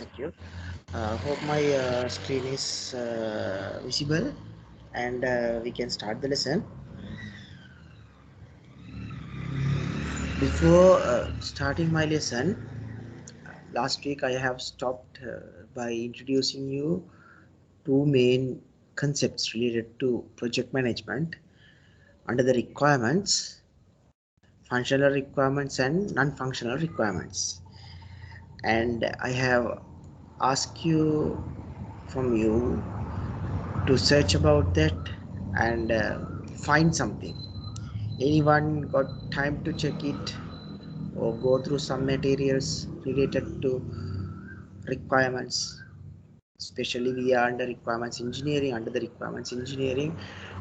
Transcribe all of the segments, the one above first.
Thank you. Hope my screen is visible and we can start the lesson. Before starting my lesson, last week I have stopped by introducing you two main concepts related to project management under the requirements, functional requirements and non-functional requirements. And I have asked you from you to search about that and find something. Anyone got time to check it or go through some materials related to requirements? Especially we are under requirements engineering. Under the requirements engineering,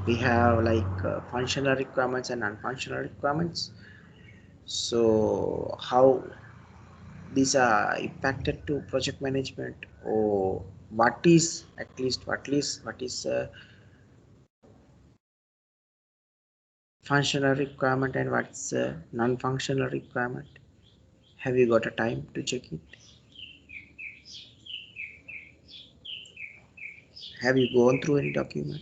we have like functional requirements and non-functional requirements. So how these are impacted to project management, or what is what is functional requirement and what's non-functional requirement? Have you got a time to check it? Have you gone through any document?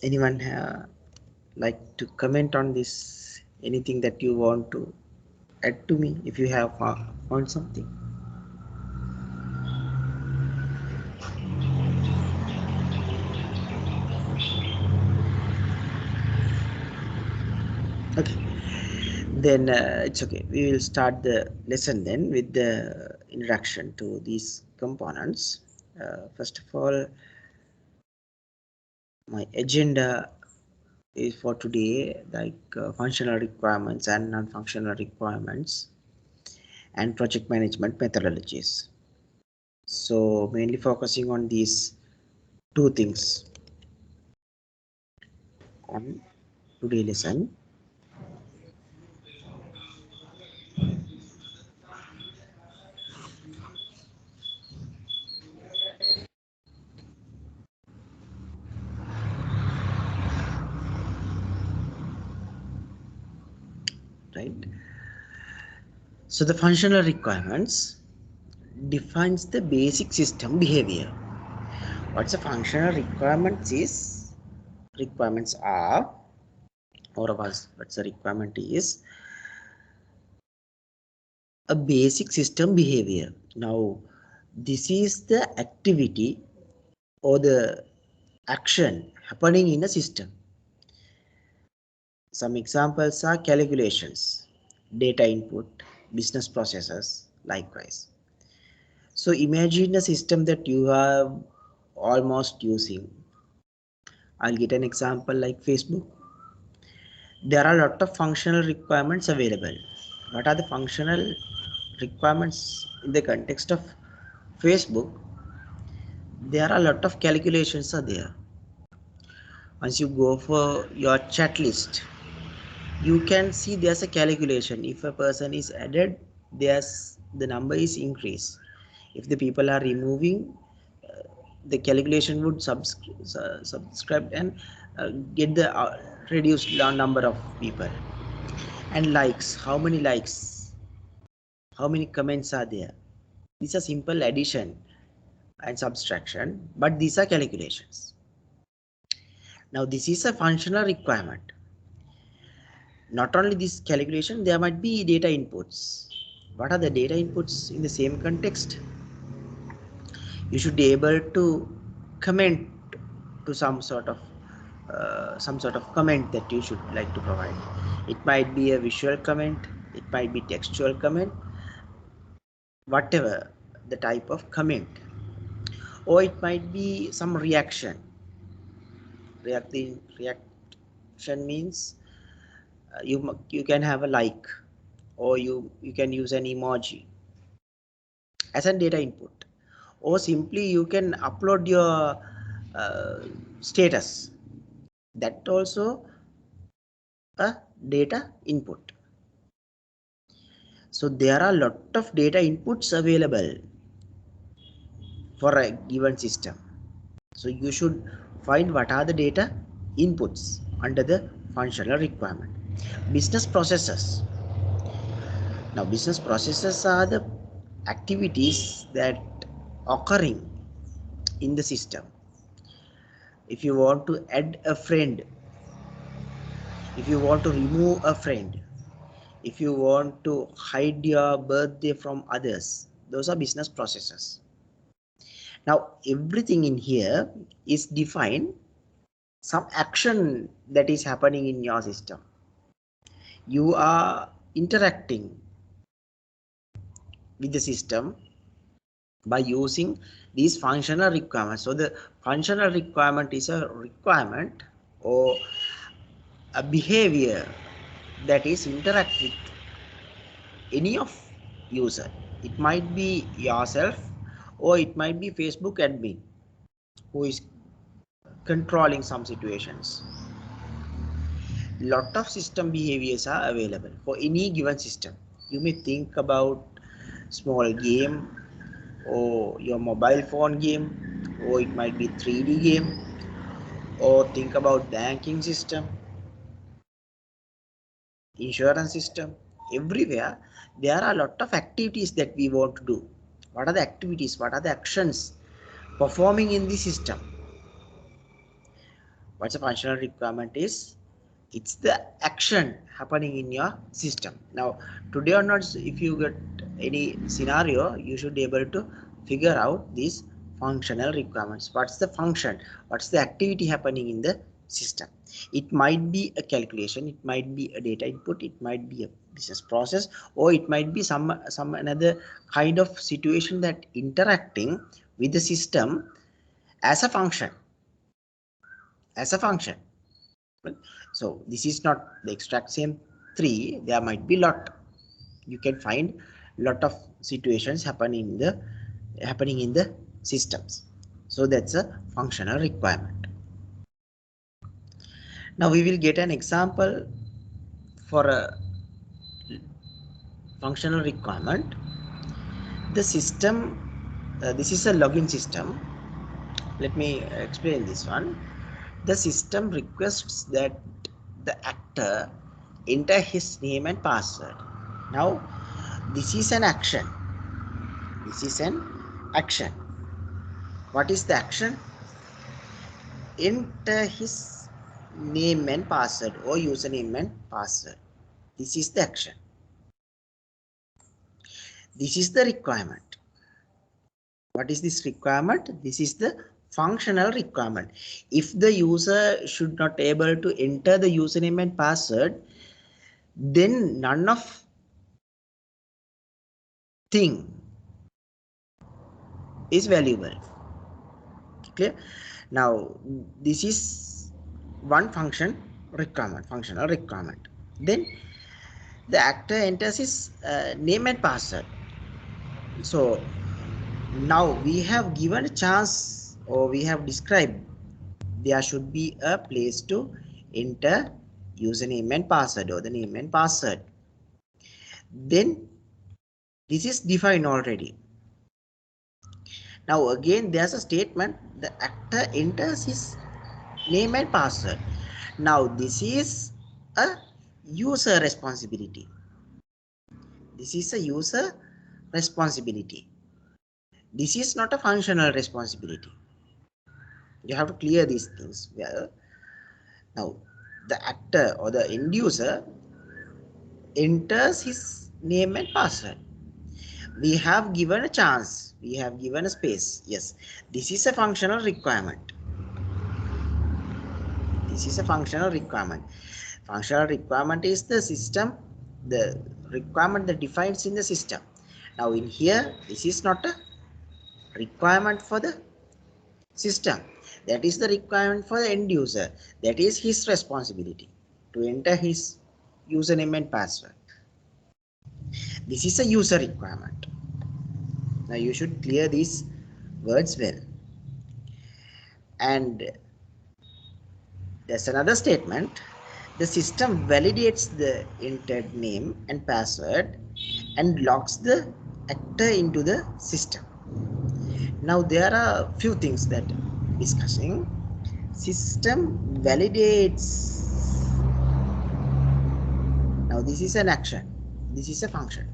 Anyone like to comment on this? Anything that you want to add to me if you have found something? Okay, then it's okay. We will start the lesson then with the introduction to these components. First of all, my agenda is for today, like functional requirements and non-functional requirements and project management methodologies. So mainly focusing on these two things on today lesson. Right. So the functional requirements defines the basic system behavior. What's a functional requirements is requirements are, or what's the requirement is a basic system behavior. Now this is the activity or the action happening in a system. Some examples are calculations, data input, business processes, likewise. So imagine a system that you are almost using. I'll get an example like Facebook. There are a lot of functional requirements available. What are the functional requirements in the context of Facebook? There are a lot of calculations are there. Once you go for your chat list, you can see there's a calculation. If a person is added, there's the number is increased. If the people are removing, the calculation would subscribe and get the reduced number of people. And likes, how many likes, how many comments are there? These are simple addition and subtraction, but these are calculations. Now this is a functional requirement. Not only this calculation, there might be data inputs. What are the data inputs in the same context? You should be able to comment to some sort of comment that you should like to provide. It might be a visual comment, it might be textual comment, whatever the type of comment, or it might be some reaction. Reaction means you can have a like, or you can use an emoji as a data input, or simply you can upload your status. That also a data input. So there are a lot of data inputs available for a given system. So you should find what are the data inputs. under the functional requirement. Business processes. Now, business processes are the activities that occurring in the system. If you want to add a friend, if you want to remove a friend, if you want to hide your birthday from others, those are business processes. Now, everything in here is defined some action that is happening in your system. You are interacting with the system by using these functional requirements. So the functional requirement is a requirement or a behavior that is interact with any of user. It might be yourself or it might be Facebook admin who is controlling some situations. Lot of system behaviors are available for any given system. You may think about small game or your mobile phone game, or it might be 3D game, or think about banking system, insurance system. Everywhere there are a lot of activities that we want to do. What are the activities? What are the actions performing in the system? What's a functional requirement is? It's the action happening in your system. Now, today or not, if you get any scenario, you should be able to figure out these functional requirements. What's the function? What's the activity happening in the system? It might be a calculation, it might be a data input, it might be a business process, or it might be some another kind of situation that interacting with the system as a function. So this is not the exact same three. There might be lot. You can find lot of situations happening in the systems. So that's a functional requirement. Now we will get an example for a functional requirement. The system, this is a login system. Let me explain this one. The system requests that the actor enter his name and password. Now, this is an action. What is the action? Enter his name and password or username and password. This is the action. This is the requirement. What is this requirement? This is the functional requirement. If the user should not able to enter the username and password, then none of thing is valuable. Clear? Now this is one functional requirement. Then the actor enters his name and password. So now we have given a chance, or we have described there should be a place to enter username and password or the name and password. Then this is defined already. Now again there's a statement, the actor enters his name and password. Now this is a user responsibility. This is a user responsibility. This is not a functional responsibility. You have to clear these things well. Now the actor or the end user enters his name and password. We have given a chance, we have given a space. Yes, this is a functional requirement. This is a functional requirement. Functional requirement is the system, the requirement that defines in the system. Now in here, this is not a requirement for the system. That is the requirement for the end user. That is his responsibility to enter his username and password. This is a user requirement. Now you should clear these words well. And there's another statement. The system validates the entered name and password and locks the actor into the system. Now there are few things that discussing. System validates this is an action, this is a function.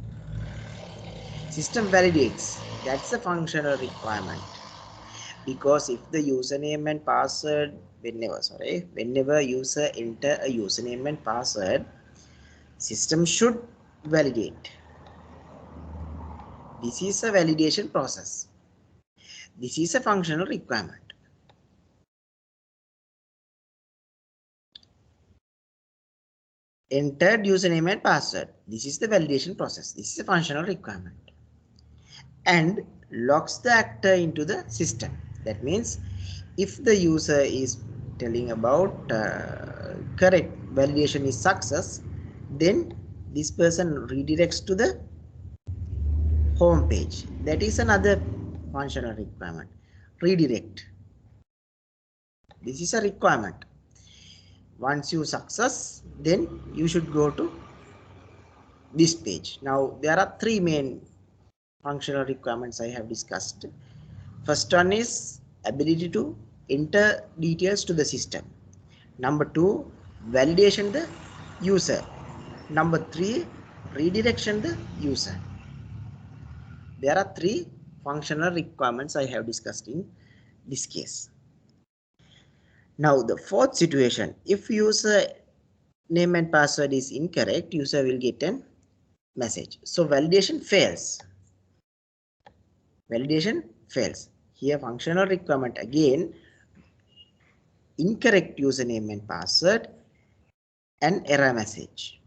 System validates, that's a functional requirement. Because if the username and password, whenever user enter a username and password, system should validate. This is a validation process. This is a functional requirement. Entered username and password. This is the validation process. This is a functional requirement. And locks the actor into the system. That means if the user is telling about correct validation is success, then this person redirects to the home page. That is another functional requirement. Redirect. This is a requirement. Once you success, then you should go to this page. Now there are three main functional requirements I have discussed. First one is ability to enter details to the system. Number two, validation the user. Number three, redirection the user. There are three functional requirements I have discussed in this case. Now the fourth situation, if user name and password is incorrect, user will get a message. So validation fails. Validation fails. Here functional requirement again, incorrect username and password, and error message.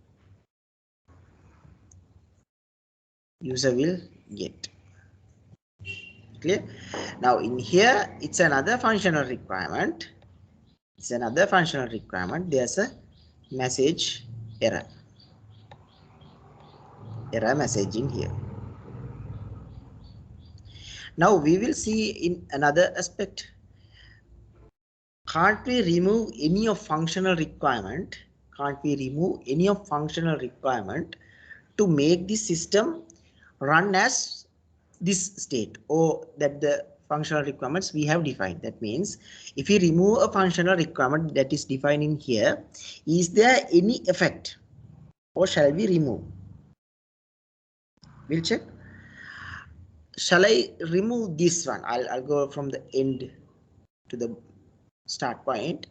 User will get. Clear? Now in here it's another functional requirement. It's another functional requirement. There's a message error. Error messaging here. Now we will see in another aspect. Can't we remove any of functional requirement? Can't we remove any of functional requirement to make the system run as this state, or that the functional requirements we have defined? That means if we remove a functional requirement that is defined in here, is there any effect, or shall we remove? We'll check. Shall I remove this one? I'll go from the end to the start point.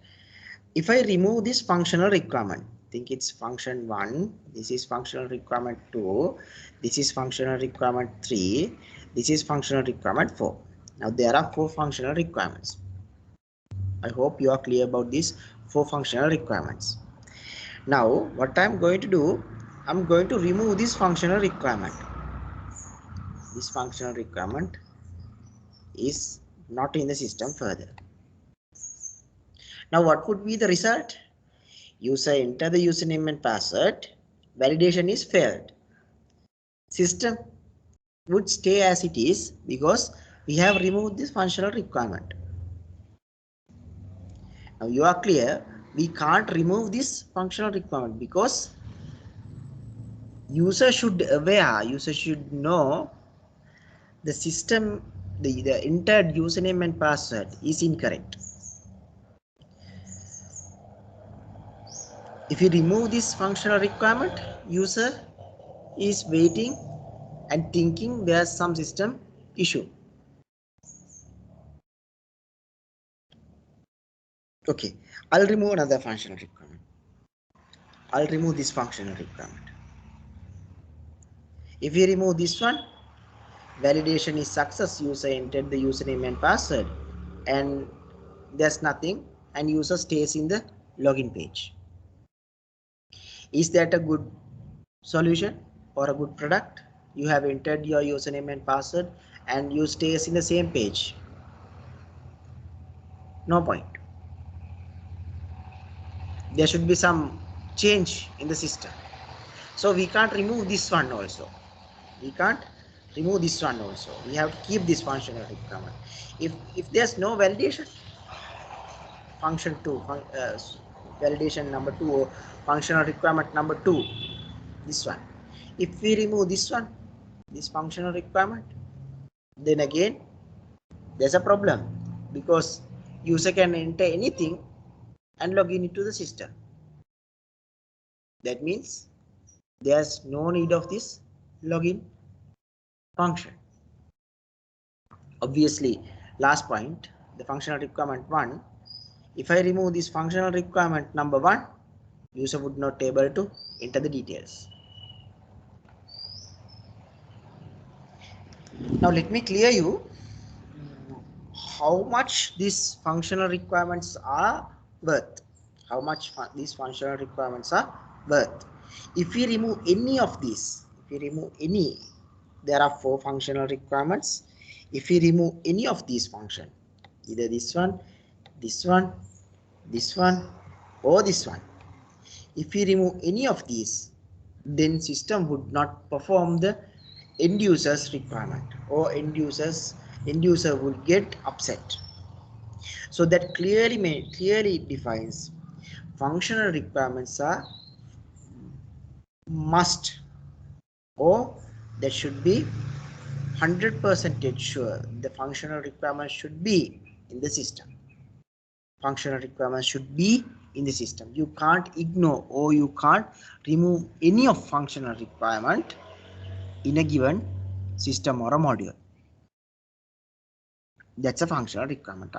If I remove this functional requirement, think it's function 1, this is functional requirement 2, this is functional requirement 3, this is functional requirement 4. Now there are 4 functional requirements. I hope you are clear about these 4 functional requirements. Now what I'm going to do, I'm going to remove this functional requirement. This functional requirement is not in the system further. Now what would be the result? User enter the username and password, validation is failed. System would stay as it is because we have removed this functional requirement. Now you are clear, we can't remove this functional requirement because user should know the system, the entered username and password is incorrect. If you remove this functional requirement, user is waiting and thinking there's some system issue. Okay, I'll remove another functional requirement. I'll remove this functional requirement. If you remove this one, validation is success, user entered the username and password, and there's nothing, and user stays in the login page. Is that a good solution or a good product? You have entered your username and password and you stays in the same page. No point. There should be some change in the system. So we can't remove this one also. We can't remove this one also. We have to keep this functional requirement. If there's no validation, function 2, validation number 2, or functional requirement number 2, this one. If we remove this one, this functional requirement, then again there's a problem, because user can enter anything and log in into the system. That means There's no need of this login function. Obviously, last point, the functional requirement 1. If I remove this functional requirement number 1, user would not be able to enter the details. Now let me clear you how much these functional requirements are worth. How much these functional requirements are worth. If we remove any of these, there are 4 functional requirements. If we remove any of these function, either this one, this one, this one, or this one, if we remove any of these, then system would not perform the end user's requirement, or end user would get upset. So that clearly defines functional requirements are must, or that should be 100% sure the functional requirements should be in the system. Functional requirements should be in the system. You can't ignore or you can't remove any of functional requirement in a given system or a module. That's a functional requirement.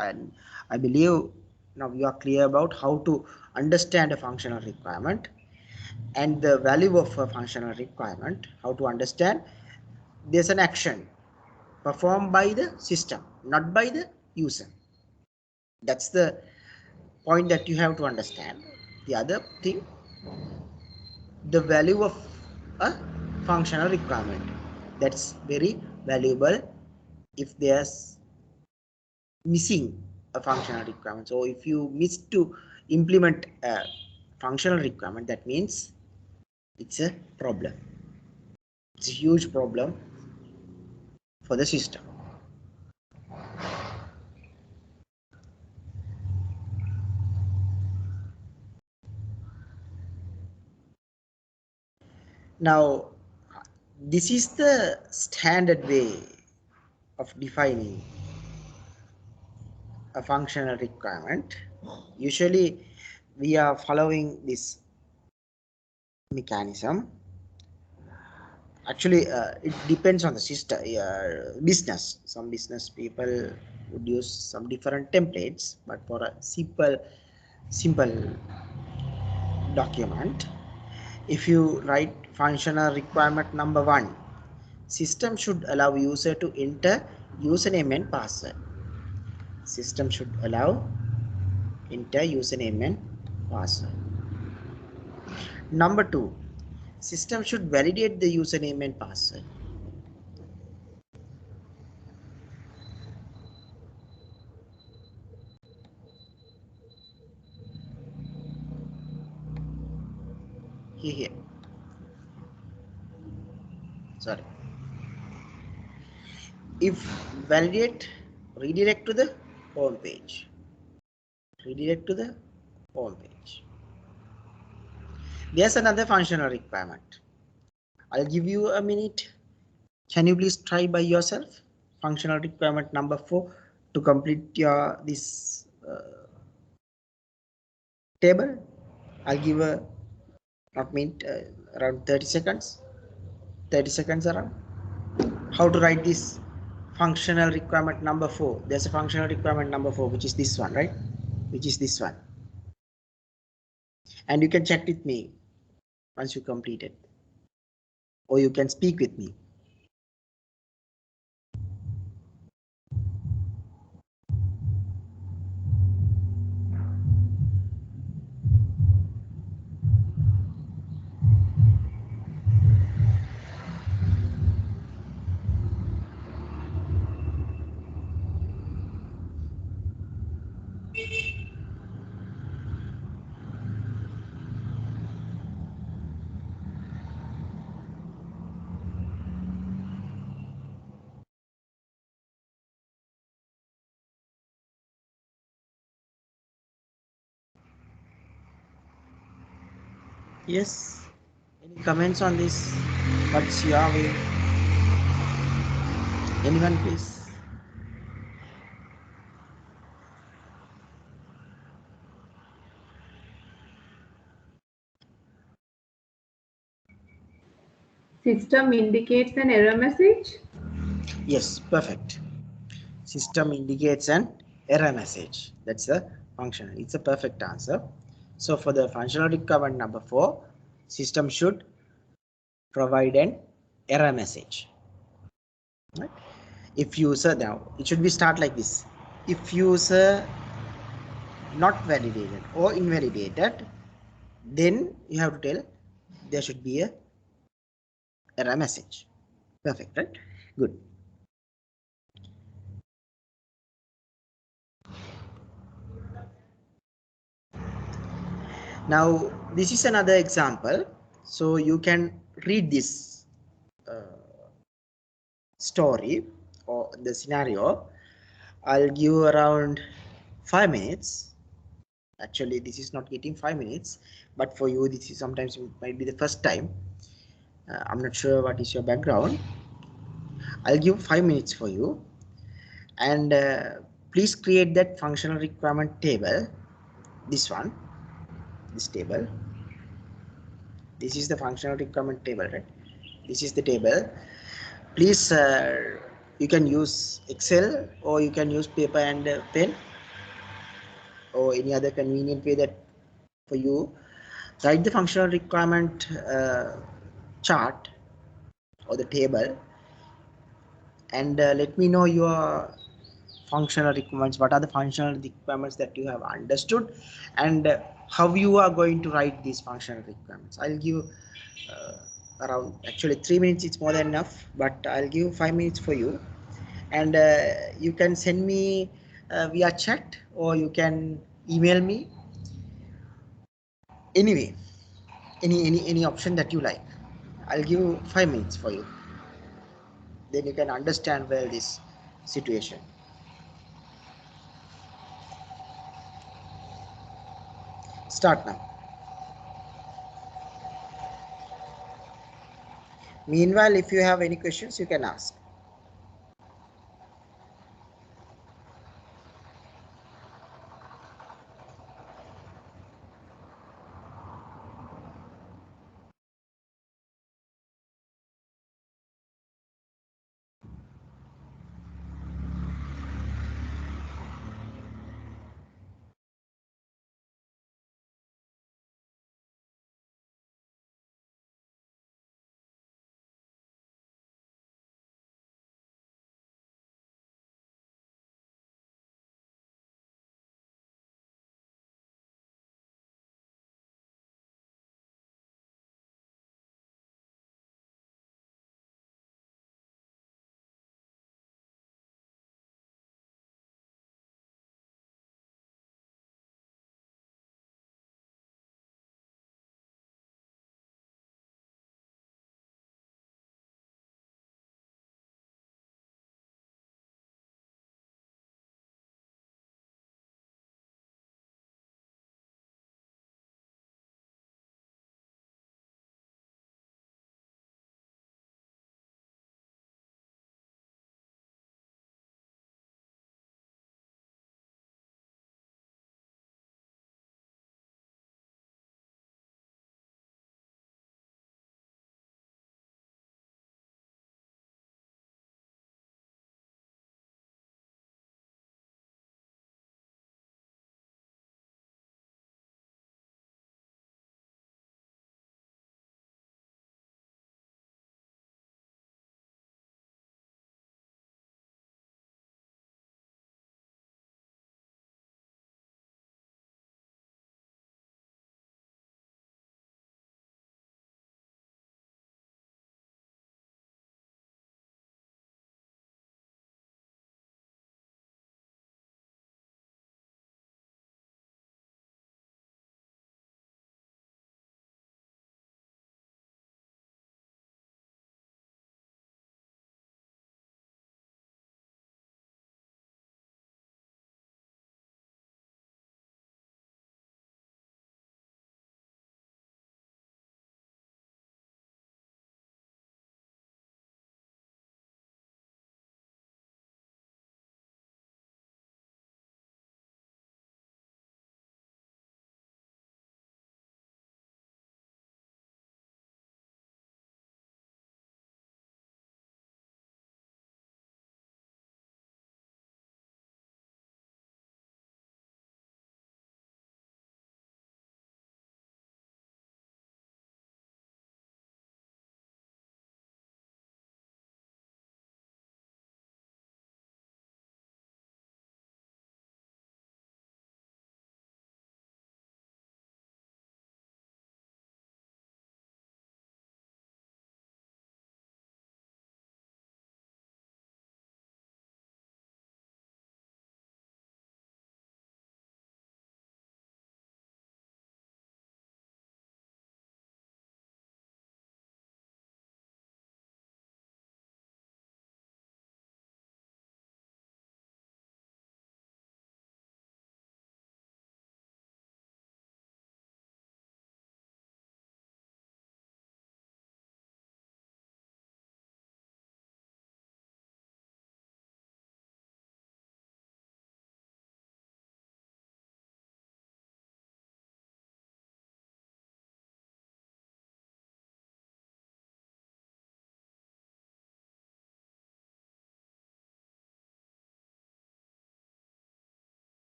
I believe now you are clear about how to understand a functional requirement and the value of a functional requirement, how to understand there's an action performed by the system, not by the user. That's the point that you have to understand. The other thing, the value of a functional requirement, that's very valuable if there's missing a functional requirement. So if you miss to implement a functional requirement, that means it's a problem. It's a huge problem for the system. Now, this is the standard way of defining a functional requirement. Usually, we are following this mechanism. Actually, it depends on the system, business. Some business people would use some different templates, but for a simple document, if you write functional requirement number 1, system should allow user to enter username and password. System should allow enter username and password. Number 2, system should validate the username and password. Here. Sorry. If validate, redirect to the home page. Redirect to the home page. There's another functional requirement. I'll give you a minute. Can you please try by yourself? Functional requirement number 4 to complete your this table. I'll give a not minute around 30 seconds. 30 seconds around. How to write this functional requirement number 4? There's a functional requirement number 4, which is this one, right? Which is this one. And you can check with me once you complete it, or you can speak with me. Yes. Any comments on this? What's your way? Anyone, please? System indicates an error message. Yes, perfect. System indicates an error message. That's the function. It's a perfect answer. So for the functional requirement number 4, system should provide an error message. Right? If user, now it should be start like this. If user not validated or invalidated, then you have to tell there should be a error message. Perfect, right? Good. Now this is another example, so you can read this story or the scenario. I'll give around 5 minutes. Actually this is not getting 5 minutes, but for you this is sometimes it might be the first time. I'm not sure what is your background. I'll give 5 minutes for you, and please create that functional requirement table. This one, this table, this is the functional requirement table, right? This is the table. Please you can use Excel or you can use paper and pen or any other convenient way that for you. Write the functional requirement chart or the table, and let me know your functional requirements. What are the functional requirements that you have understood, and how you are going to write these functional requirements. I'll give around, actually 3 minutes it's more than enough, but I'll give 5 minutes for you, and you can send me via chat or you can email me, anyway, any option that you like. I'll give 5 minutes for you, then you can understand well this situation. Start now. Meanwhile, if you have any questions, you can ask.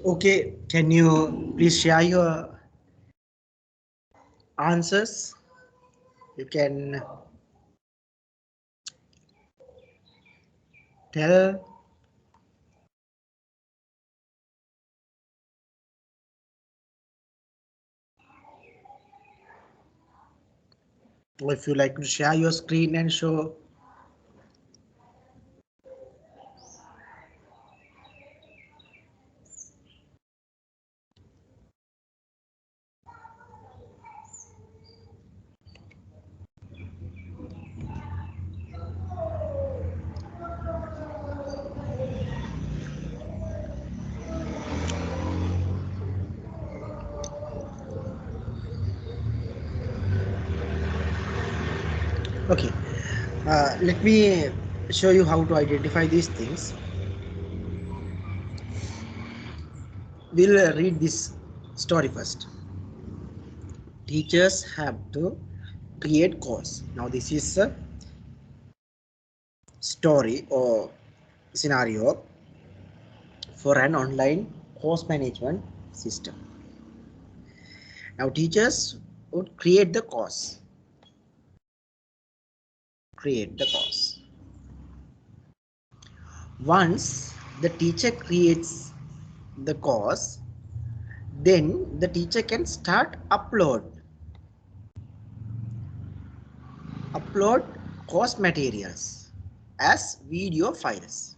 Okay, can you please share your answers? You can tell. Or if you like to share your screen and show. Okay, let me show you how to identify these things. We'll read this story first. Teachers have to create course. Now this is a story or scenario for an online course management system. Now teachers would create the course. Create the course. Once the teacher creates the course, then the teacher can start upload course materials as video files.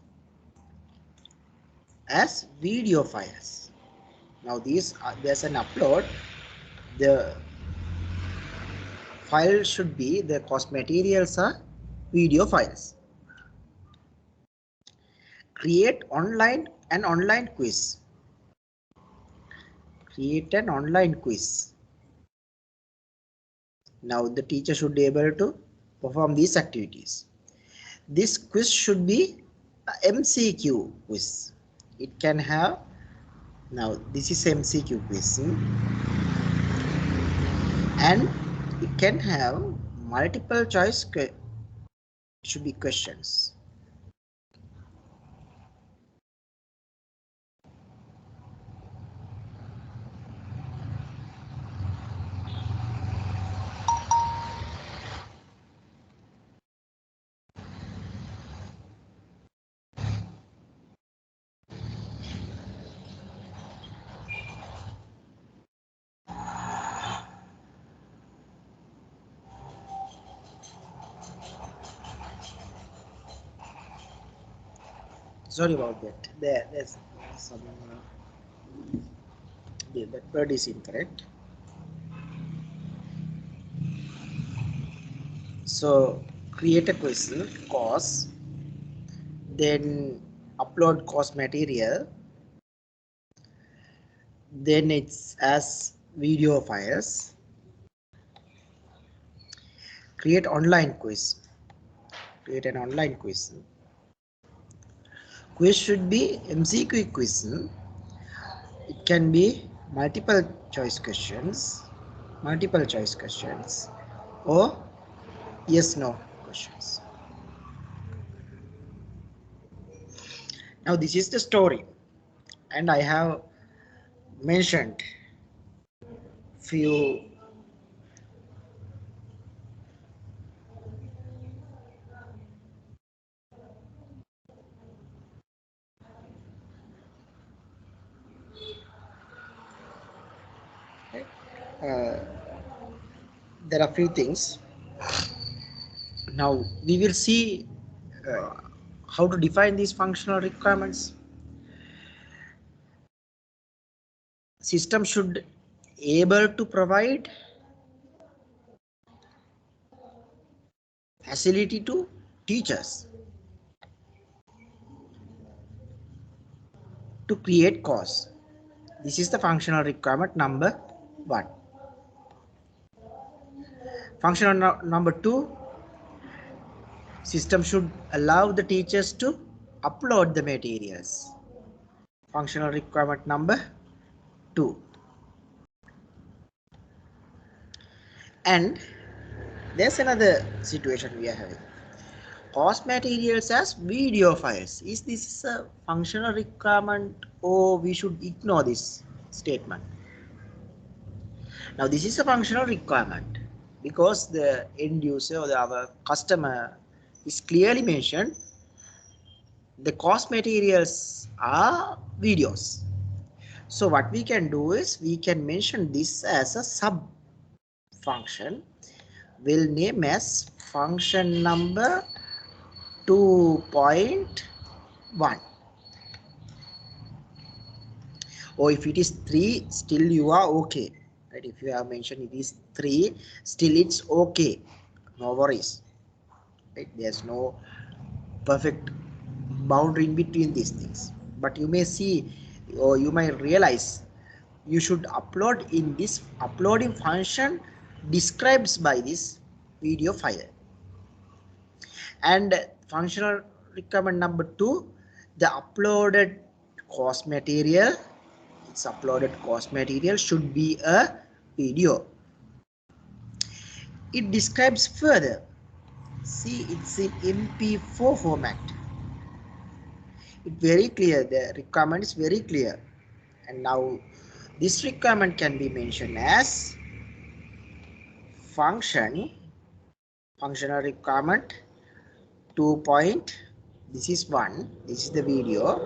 Now there's an upload. The file should be, the course materials are video files. Create an online quiz. Create an online quiz. Now the teacher should be able to perform these activities. This quiz should be a MCQ quiz. It can have, now this is MCQ quiz, and it can have multiple choice, should be questions. Sorry about that. There's some that word is incorrect. So create a quiz course, then upload course material, then it's as video files. Create online quiz. Create an online quiz. Quiz should be MCQ quiz. It can be multiple choice questions, or yes no questions. Now this is the story, and I have mentioned few there are few things. Now we will see how to define these functional requirements. System should able to provide facility to teachers to create course. This is the functional requirement number 1. Functional number 2, system should allow the teachers to upload the materials. Functional requirement number 2. And there's another situation we are having. Course materials as video files. Is this a functional requirement or we should ignore this statement? Now this is a functional requirement because the end user or our customer is clearly mentioned the course materials are videos. So what we can do is we can mention this as a sub function. We'll name as function number 2.1, or if it is 3 still you are okay, right? If you have mentioned it is 3 still it's okay, no worries, right? There's no perfect boundary in between these things, but you may see or you might realize you should upload in this uploading function describes by this video file. And functional requirement number 2, the uploaded course material, its uploaded course material should be a video. It describes further, see it's in MP4 format. It's very clear, the requirement is very clear. And now this requirement can be mentioned as functional requirement 2. This is 1, this is the video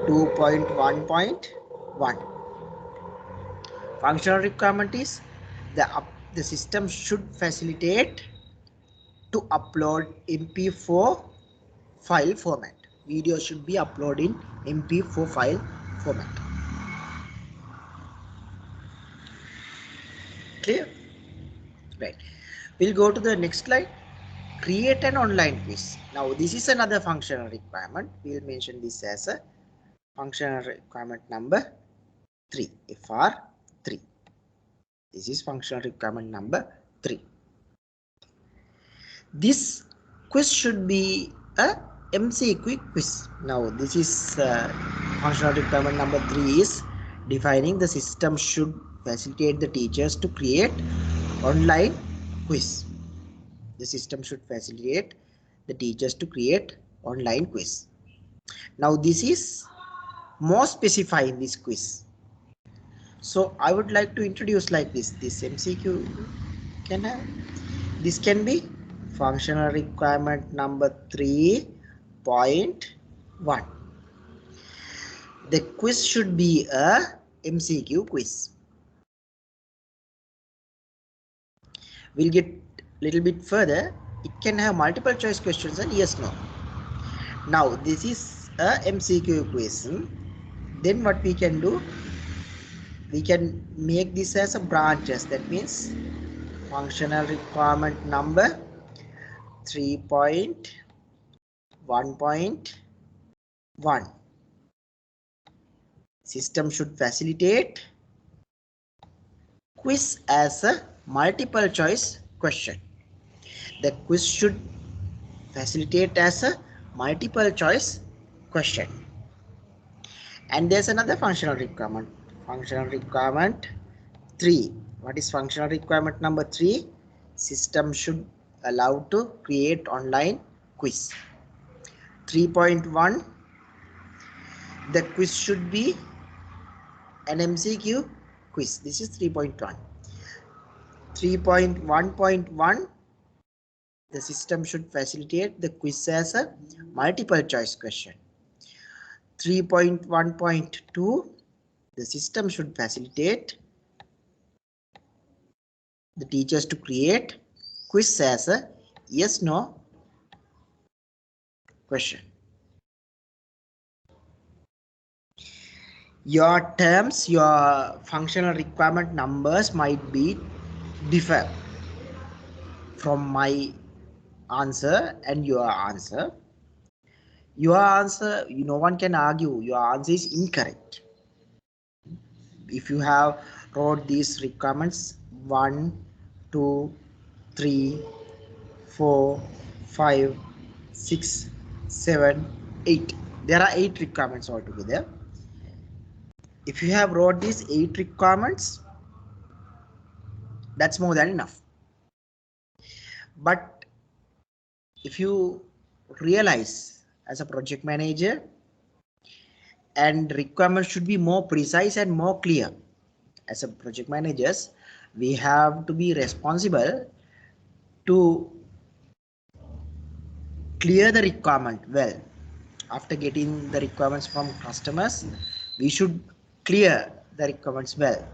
2.1.1. Functional requirement is the system should facilitate to upload MP4 file format. Video should be uploaded in MP4 file format. Clear? Right. We'll go to the next slide. Create an online quiz. Now this is another functional requirement. We'll mention this as a functional requirement number 3, FR3. This is functional requirement number 3. This quiz should be a MCQ quiz. Now this is functional requirement number 3 is defining the system should facilitate the teachers to create online quiz. The system should facilitate the teachers to create online quiz. Now this is more specified in this quiz. So I would like to introduce like this MCQ can have, this can be functional requirement number 3.1. The quiz should be a MCQ quiz. We'll get little bit further. It can have multiple choice questions and yes no. Now this is a MCQ quiz. Then what we can do, we can make this as a branches. That means functional requirement number 3.1.1. System should facilitate quiz as a multiple choice question. The quiz should facilitate as a multiple choice question. And there's another functional requirement 3. What is functional requirement number 3? System should allow to create online quiz. 3.1, the quiz should be an MCQ quiz. This is 3.1. 3.1.1, the system should facilitate the quiz as a multiple choice question. 3.1.2, the system should facilitate the teachers to create quiz as a yes no question. Your terms, your functional requirement numbers might be differ from my answer and your answer. Your answer, no one can argue your answer is incorrect. If you have wrote these requirements 1, 2, 3, 4, 5, 6, 7, 8. There are 8 requirements altogether. If you have wrote these 8 requirements, that's more than enough. But if you realize as a project manager and requirements should be more precise and more clear. As a project managers, we have to be responsible to clear the requirement well. After getting the requirements from customers, we should clear the requirements well.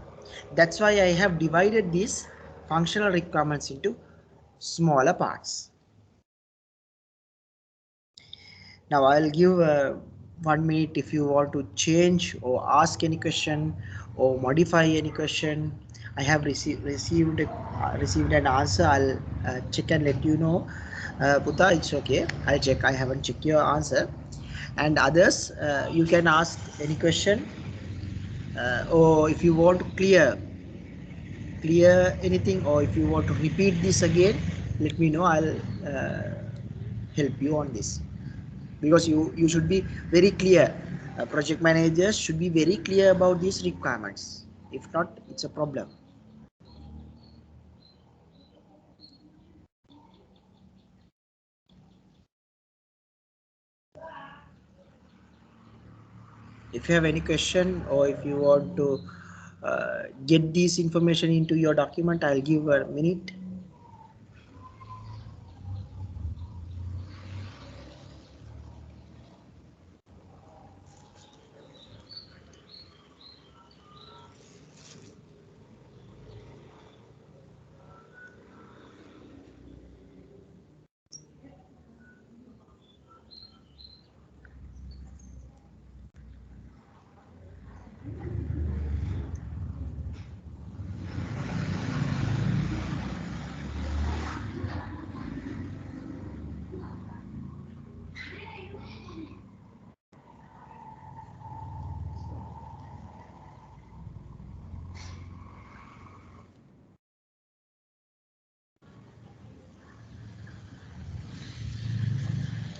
That's why I have divided these functional requirements into smaller parts. Now I'll give 1 minute if you want to change or ask any question or modify any question. I have received an answer. I'll check and let you know. Buddha, it's okay. I'll check. I haven't checked your answer. And others, you can ask any question, or if you want to clear anything, or if you want to repeat this again, let me know. I'll help you on this, because you should be very clear. Project managers should be very clear about these requirements. If not, it's a problem. If you have any question, or if you want to get this information into your document, I'll give a minute.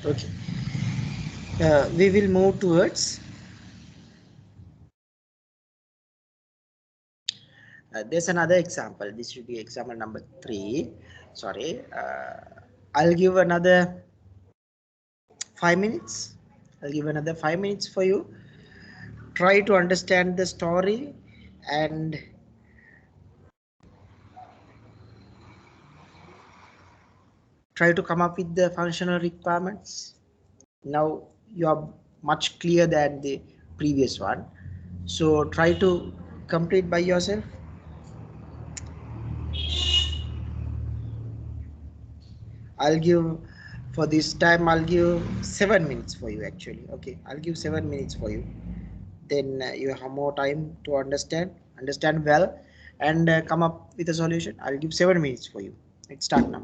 Okay, we will move towards there's another example. This should be example number 3. Sorry, I'll give another 5 minutes. I'll give another 5 minutes for you. Try to understand the story and try to come up with the functional requirements. Now you are much clearer than the previous one, so try to complete by yourself. I'll give, for this time I'll give 7 minutes for you actually. Okay, I'll give 7 minutes for you. Then you have more time to understand well, and come up with a solution. I'll give 7 minutes for you. Let's start now.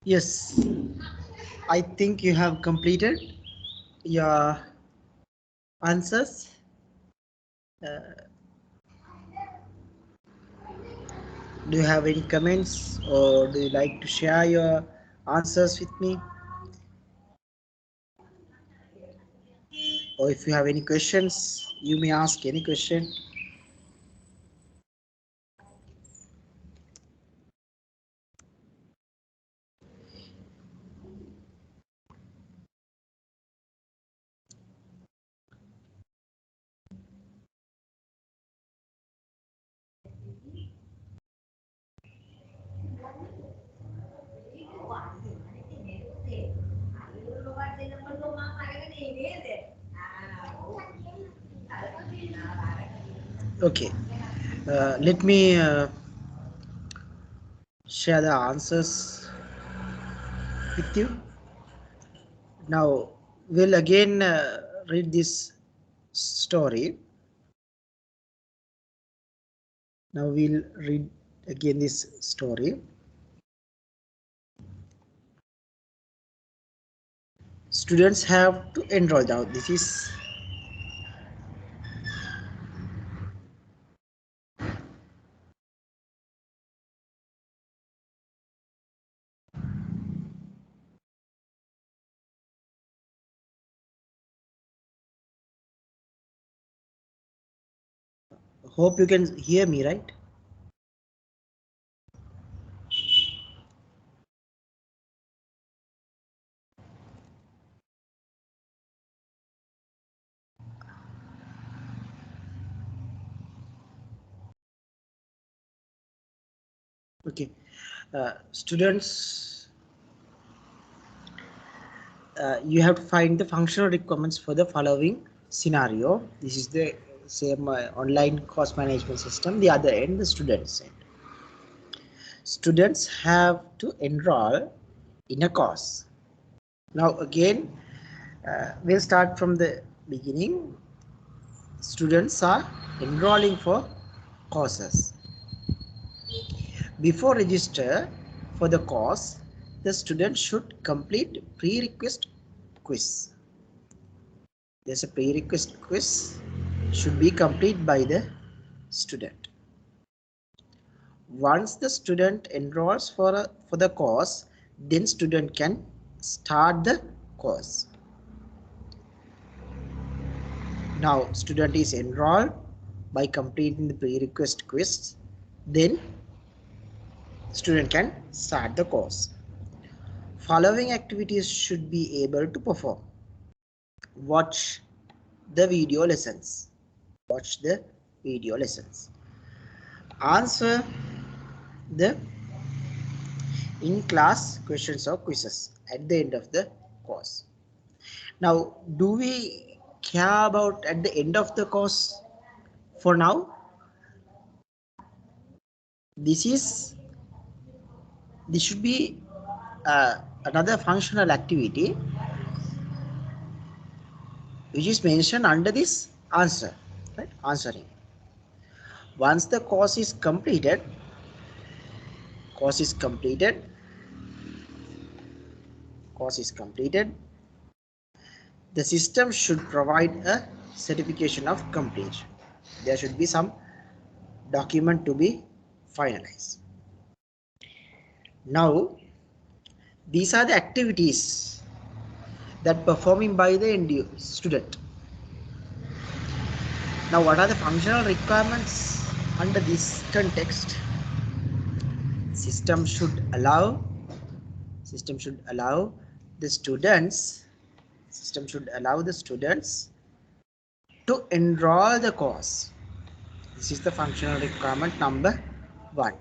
Yes, I think you have completed your answers. Uh, do you have any comments or do you like to share your answers with me? Or if you have any questions, you may ask any question. Okay, let me share the answers with you. Now, we'll again read this story. Now we'll read again this story. Students have to enroll. Now this is hope you can hear me, right? Okay, students, you have to find the functional requirements for the following scenario. This is the same online course management system. The other end, the students end. Students have to enroll in a course. Now again, we'll start from the beginning. Students are enrolling for courses. Before register for the course, the student should complete pre-request quiz. There's a pre-request quiz should be completed by the student. Once the student enrolls for the course, then student can start the course. Now student is enrolled by completing the pre-request quiz, then student can start the course. Following activities should be able to perform. Watch the video lessons. Watch the video lessons. Answer the in-class questions or quizzes at the end of the course. Now, do we care about at the end of the course for now? This should be another functional activity which is mentioned under this answer, right? Answering. Once the course is completed, course is completed, the system should provide a certification of completion. There should be some document to be finalized. Now, these are the activities that performing by the end student. Now, what are the functional requirements under this context? System should allow the students to enroll the course. This is the functional requirement number 1.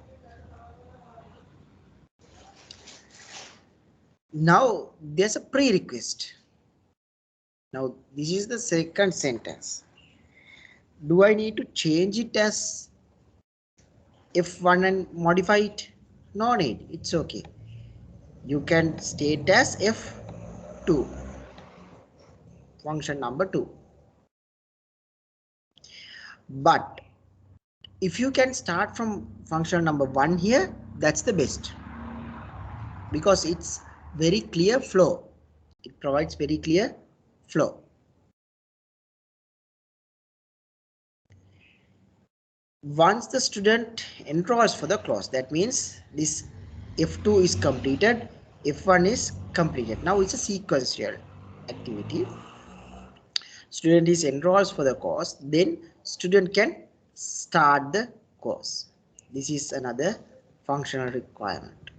Now there's a prerequisite. Now this is the second sentence. Do I need to change it as F1 and modify it? No need, it's okay. You can state as F2, function number 2. But if you can start from function number 1 here, that's the best. because it's very clear flow. It provides very clear flow. Once the student enrolls for the course, that means this F2 is completed, F1 is completed. Now it's a sequential activity. Student is enrolls for the course, then student can start the course. This is another functional requirement.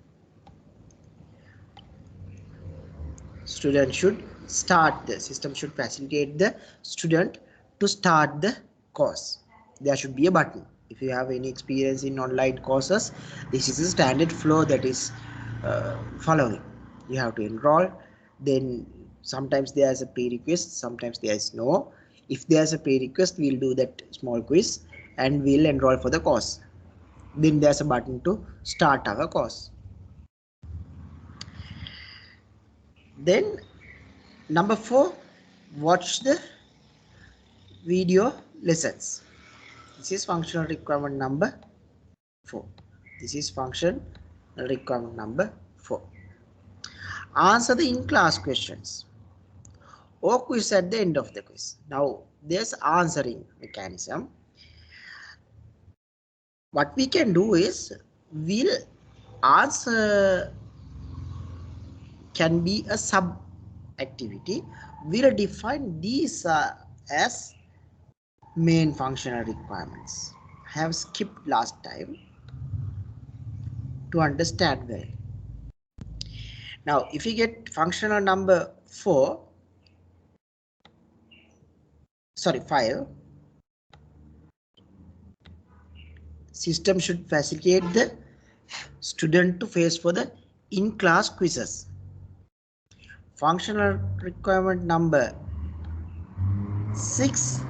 Student should start, the system should facilitate the student to start the course. There should be a button. If you have any experience in online courses, this is a standard flow that is following. You have to enroll, then sometimes there is a prerequisite, sometimes there is no. If there is a prerequisite, we'll do that small quiz and we'll enroll for the course. Then there's a button to start our course. Then number 4, watch the video lessons. This is functional requirement number 4. This is functional requirement number 4. Answer the in-class questions or quiz at the end of the quiz. Now there's answering mechanism. What we can do is, we'll answer can be a sub activity. We'll define these as main functional requirements. I have skipped last time to understand well. Now if you get functional number 5, system should facilitate the student to face for the in-class quizzes. Functional requirement number 6,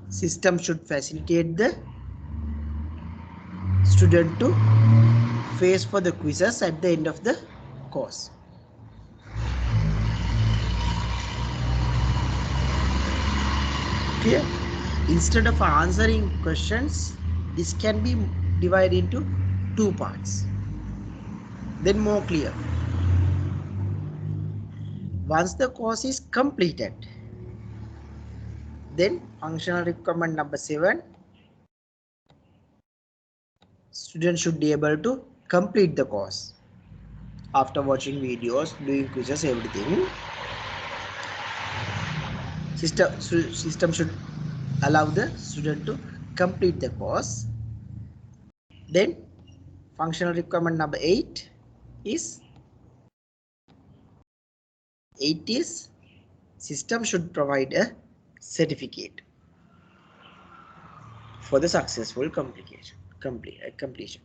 system should facilitate the student to face for the quizzes at the end of the course. Clear? Instead of answering questions, this can be divided into 2 parts. Then more clear. Once the course is completed, then functional requirement number 7, student should be able to complete the course after watching videos, doing quizzes, everything. System should allow the student to complete the course. Then functional requirement number 8 is system should provide a certificate for the successful completion.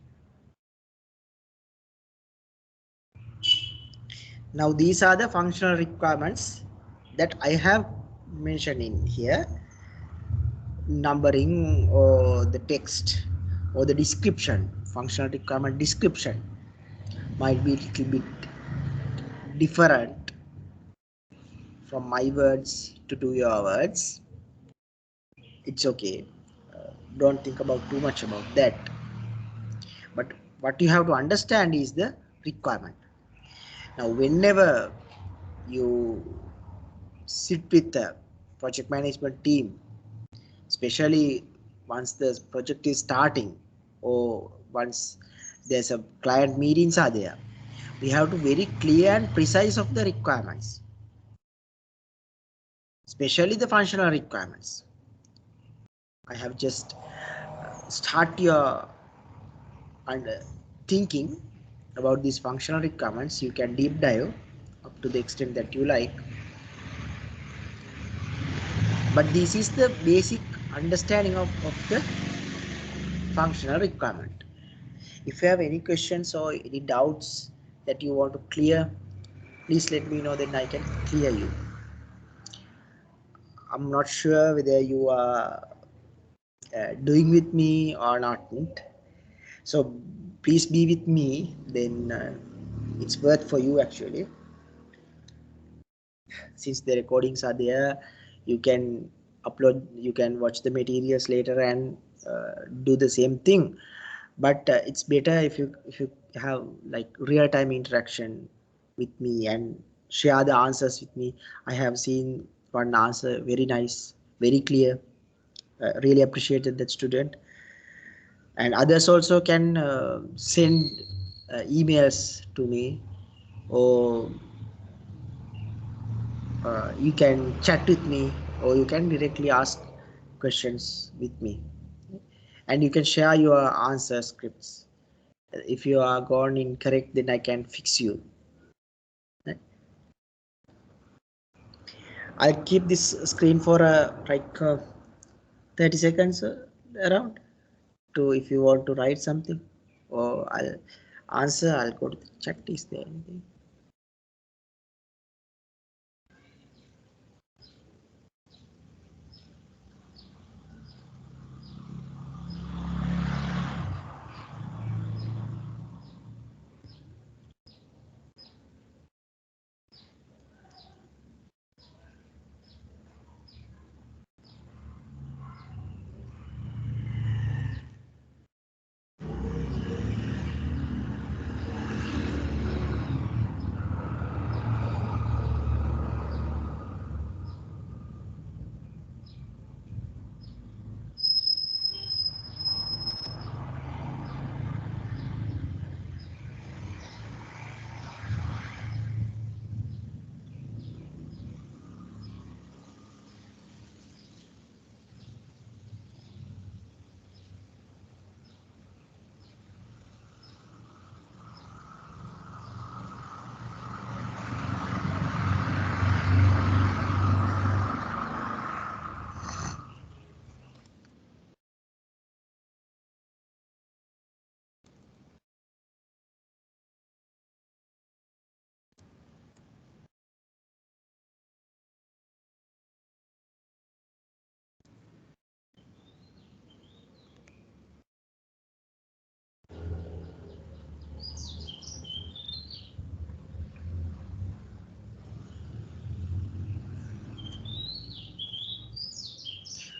Now these are the functional requirements that I have mentioned in here. Numbering or the text or the description, functional requirement description might be a little bit different from my words to your words. It's okay. Don't think about too much about that. But what you have to understand is the requirement. Now whenever you sit with the project management team, especially once the project is starting or once there's a client meetings are there, we have to very clear and precise of the requirements, especially the functional requirements. I have just start your thinking about these functional requirements. You can deep dive up to the extent that you like, but this is the basic understanding of the functional requirement. If you have any questions or any doubts that you want to clear, please let me know, then I can clear you. I'm not sure whether you are doing with me or not, so please be with me, then it's worth for you actually. Since the recordings are there, you can upload, you can watch the materials later and do the same thing, but it's better if you have like real-time interaction with me and share the answers with me. I have seen one answer very nice, very clear. Really appreciated that student. And others also can send emails to me, or you can chat with me, or you can directly ask questions with me, and you can share your answer scripts. If you are gone incorrect, then I can fix you. I'll keep this screen for like 30 seconds around, to if you want to write something, or I'll answer. I'll go to the chat. Is there anything?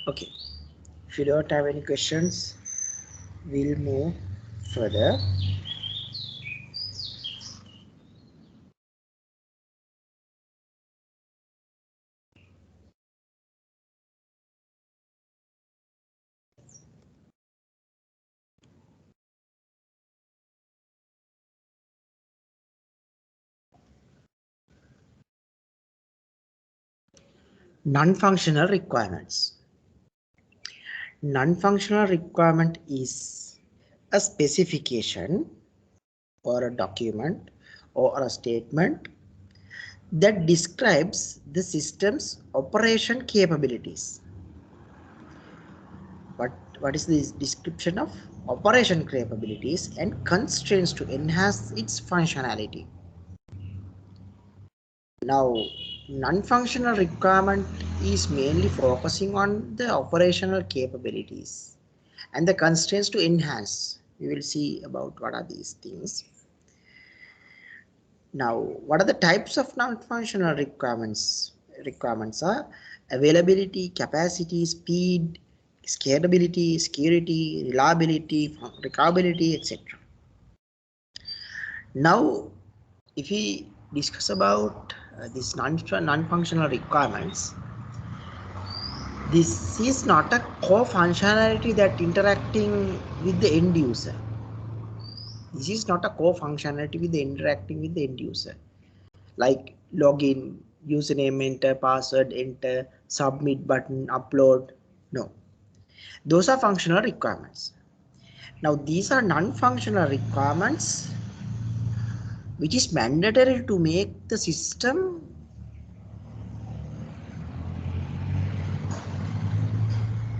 Okay, if you don't have any questions, we'll move further. Non-functional requirements. Non-functional requirement is a specification or a document or a statement that describes the system's operation capabilities. What is the description of operation capabilities and constraints to enhance its functionality? Now, non-functional requirement is mainly focusing on the operational capabilities and the constraints to enhance. We will see about what are these things. Now, what are the types of non-functional requirements? Requirements are availability, capacity, speed, scalability, security, reliability, recoverability, etc. Now, if we discuss about these non-functional requirements, this is not a core functionality that interacting with the end user. This is not a core functionality with the interacting with the end user, like login, username, enter, password, enter, submit button, upload. No, those are functional requirements. Now, these are non-functional requirements which is mandatory to make the system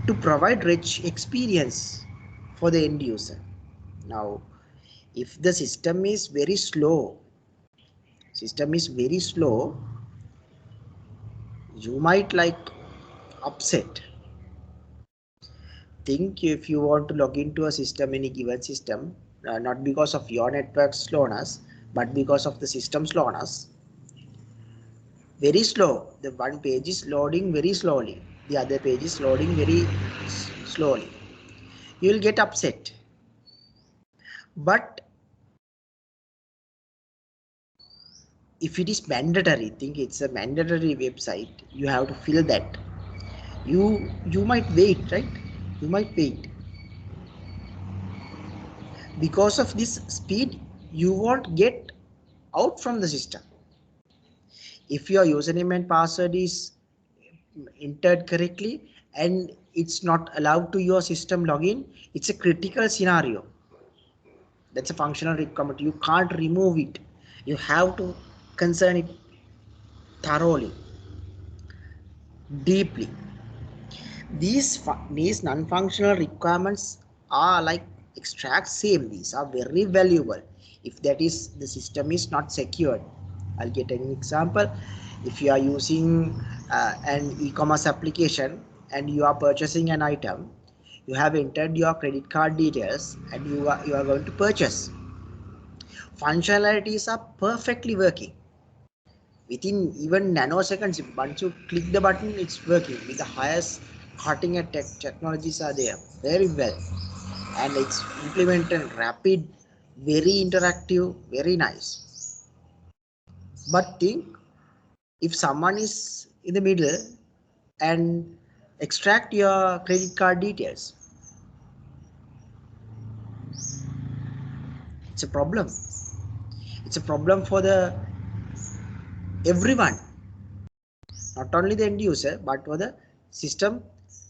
to provide rich experience for the end user. Now, if the system is very slow, you might like upset. Think if you want to log into a system, any given system, not because of your network slowness, but because of the system slowness, very slow. The one page is loading very slowly. The other page is loading very slowly. You will get upset. But if it is mandatory, think it's a mandatory website, you have to fill that. You might wait, right? You might wait. Because of this speed, you won't get out from the system. If your username and password is entered correctly and it's not allowed to your system login, it's a critical scenario. That's a functional requirement. You can't remove it. You have to concern it thoroughly, deeply. These non-functional requirements are like extract same. These are very valuable if that is the system is not secured. I'll get an example. If you are using an e-commerce application and you are purchasing an item, you have entered your credit card details and you are going to purchase. Functionalities are perfectly working within even nanoseconds. Once you click the button, it's working with the highest cutting edge technologies are there very well, and it's implemented rapid, very interactive, very nice. But think, if someone is in the middle and extract your credit card details, it's a problem. It's a problem for the everyone, not only the end user but for the system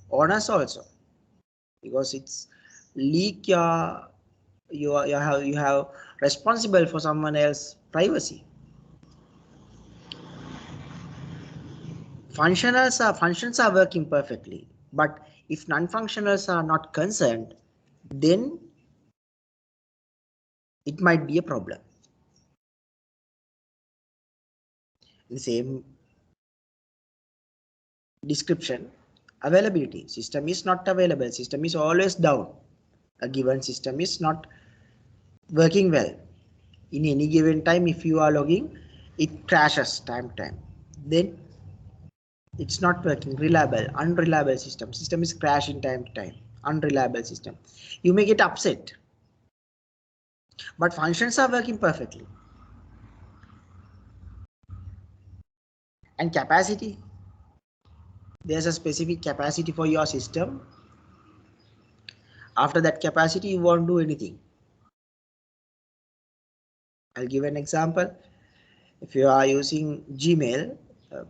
owners also, because it's leak you have responsible for someone else privacy. Functions are working perfectly, but if non-functionals are not concerned, then it might be a problem. The same description, availability, system is not available, system is always down, a given system is not working well. In any given time, if you are logging, it crashes time to time, then it's not working. Reliable, unreliable system is crashing time to time, unreliable system. You may get upset, but functions are working perfectly. And capacity, there's a specific capacity for your system. After that capacity, you won't do anything. I'll give an example. If you are using Gmail,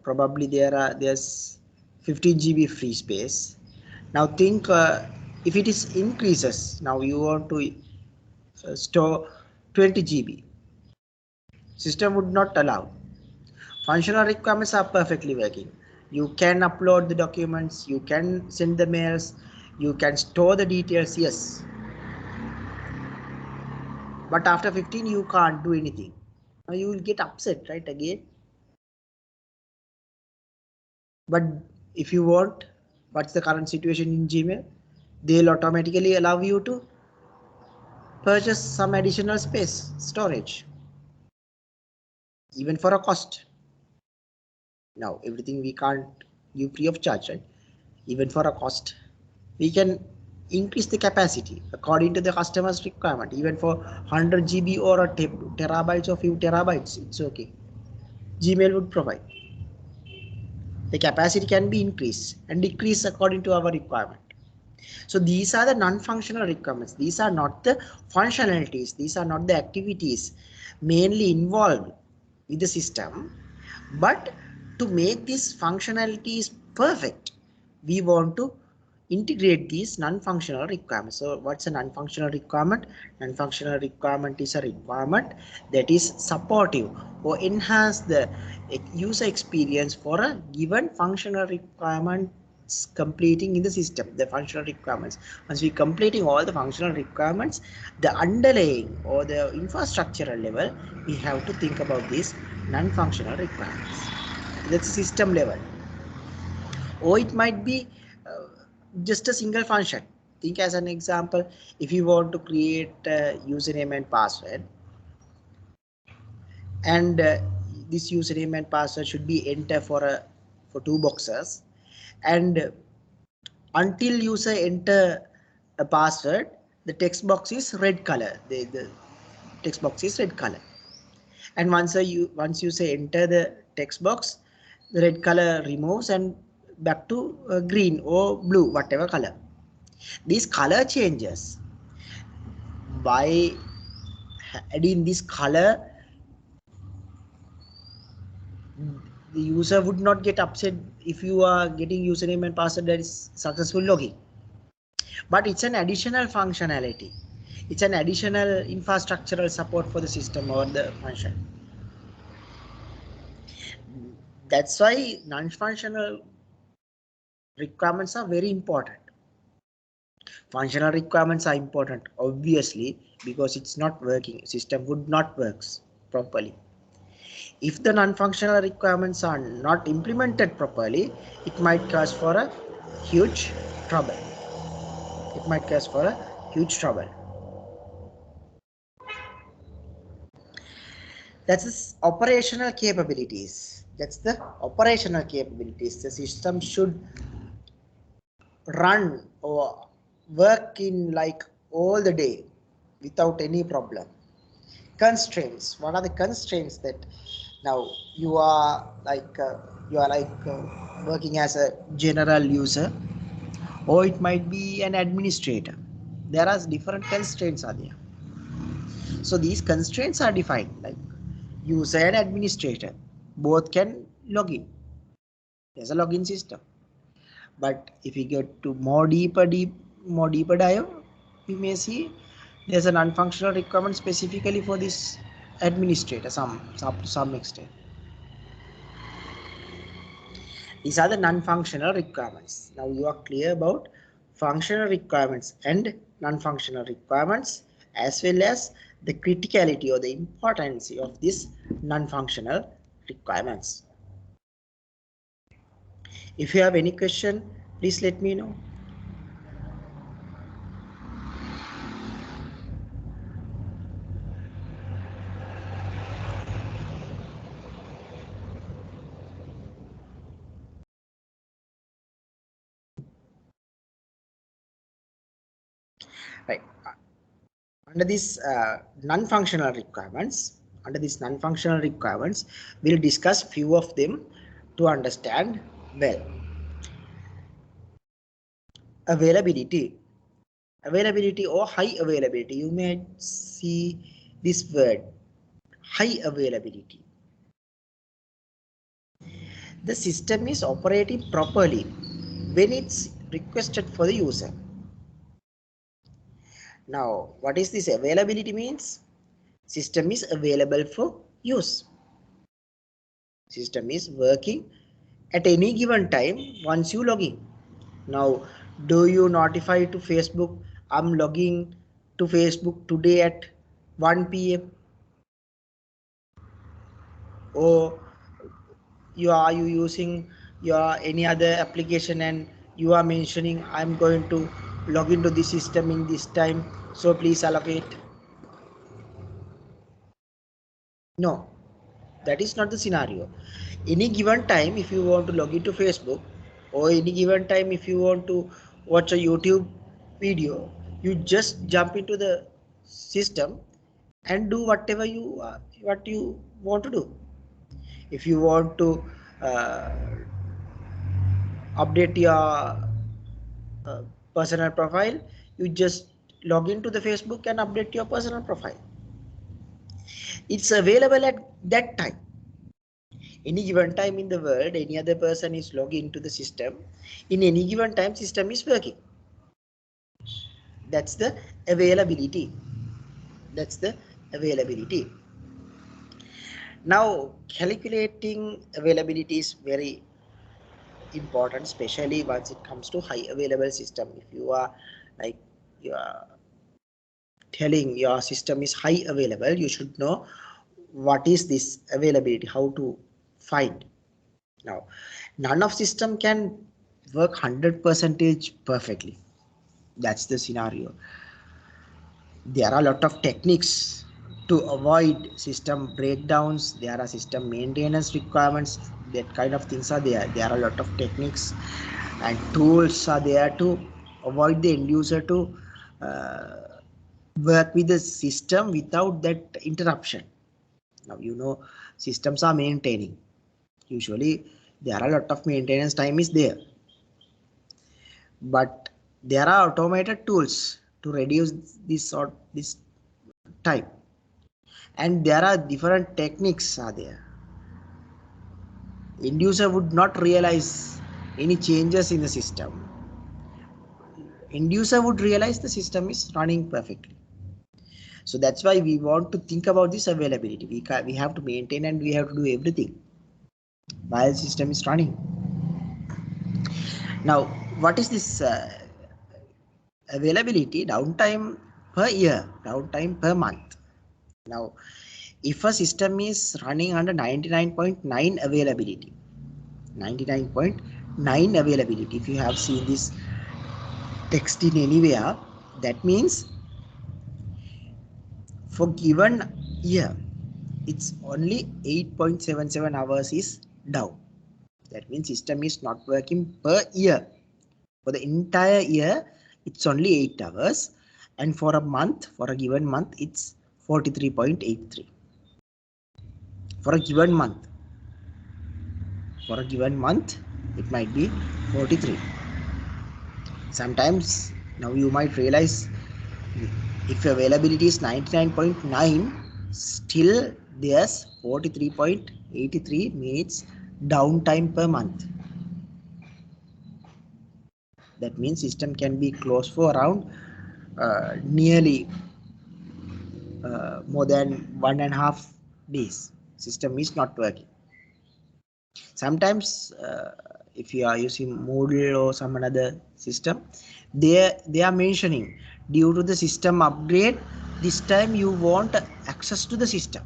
probably there's 15 GB free space. Now think, if it is increases, now you want to store 20 GB, system would not allow. Functional requirements are perfectly working. You can upload the documents, you can send the mails, you can store the details, yes, but after 15 you can't do anything. Now you will get upset, right, again. But if you want, what's the current situation in Gmail? They'll automatically allow you to purchase some additional space, storage, even for a cost. Now everything we can't give free of charge, right? Even for a cost, we can increase the capacity according to the customer's requirement. Even for 100 GB or a terabytes or few terabytes, it's okay. Gmail would provide. The capacity can be increased and decreased according to our requirement. So these are the non-functional requirements. These are not the functionalities. These are not the activities mainly involved with the system. But to make these functionalities perfect, we want to integrate these non-functional requirements. So what's a non-functional requirement? Non-functional requirement is a requirement that is supportive or enhance the user experience for a given functional requirement completing in the system. The functional requirements, once we completing all the functional requirements, the underlying or the infrastructural level, we have to think about these non-functional requirements. That's system level, or it might be just a single function. Think as an example, if you want to create a username and password, and this username and password should be entered for two boxes, and until user enter a password, the text box is red color. The text box is red color. And once you say enter the text box, the red color removes and back to green or blue, whatever color. These color changes, by adding this color, the user would not get upset if you are getting username and password that is successful login. But it's an additional functionality. It's an additional infrastructural support for the system or the function. That's why non-functional requirements are very important. Functional requirements are important, obviously, because it's not working. System would not works properly. If the non-functional requirements are not implemented properly, it might cause for a huge trouble. It might cause for a huge trouble. That's the operational capabilities. That's the operational capabilities. The system should run or work in like all the day without any problem. Constraints. What are the constraints that now you are like working as a general user, or it might be an administrator. There are different constraints are there. So these constraints are defined like user and administrator both can log in. There's a login system. But if we get to more deeper dive, we may see there's a non-functional requirement specifically for this administrator to some extent. These are the non-functional requirements. Now you are clear about functional requirements and non-functional requirements, as well as the criticality or the importance of these non-functional requirements. If you have any question, please let me know. Right. Under these non-functional requirements, we'll discuss few of them to understand well. Availability or high availability. You may see this word, high availability. The system is operating properly when it's requested for the user. Now, what is this availability means? System is available for use. System is working at any given time once you log in. Now, do you notify to Facebook, I'm logging to Facebook today at 1 p.m. or are you using your any other application and you are mentioning I'm going to log into the system in this time, so please allocate. No, that is not the scenario. Any given time, if you want to log into Facebook, or any given time if you want to watch a YouTube video, you just jump into the system and do whatever you want to do. If you want to update your personal profile, you just log into the Facebook and update your personal profile. It's available at that time. Any given time in the world, any other person is logging into the system. In any given time, system is working. That's the availability. Now, calculating availability is very important, especially once it comes to high available system. If you are telling your system is high available, you should know what is this availability, how to find. Now, none of system can work 100% perfectly. That's the scenario. There are a lot of techniques to avoid system breakdowns. There are system maintenance requirements. That kind of things are there. There are a lot of techniques and tools are there to avoid the end user to work with the system without that interruption. Now you know systems are maintaining. Usually there are a lot of maintenance time is there, but there are automated tools to reduce this time, and there are different techniques are there. End user would not realize any changes in the system. End user would realize the system is running perfectly. So that's why we want to think about this availability. We have to maintain and we have to do everything while system is running. Now what is this availability? Downtime per year, downtime per month. Now if a system is running under 99.9 availability, 99.9 availability, if you have seen this text in anywhere, that means for given year it's only 8.77 hours is down. That means system is not working per year. For the entire year it's only 8 hours, and for a month, for a given month, it's 43.83. For a given month, for a given month it might be 43. Sometimes now you might realize if availability is 99.9, still there's 43.83 minutes downtime per month. That means system can be closed for around nearly more than 1.5 days. System is not working. Sometimes if you are using Moodle or some another system, they are mentioning due to the system upgrade, this time you want access to the system.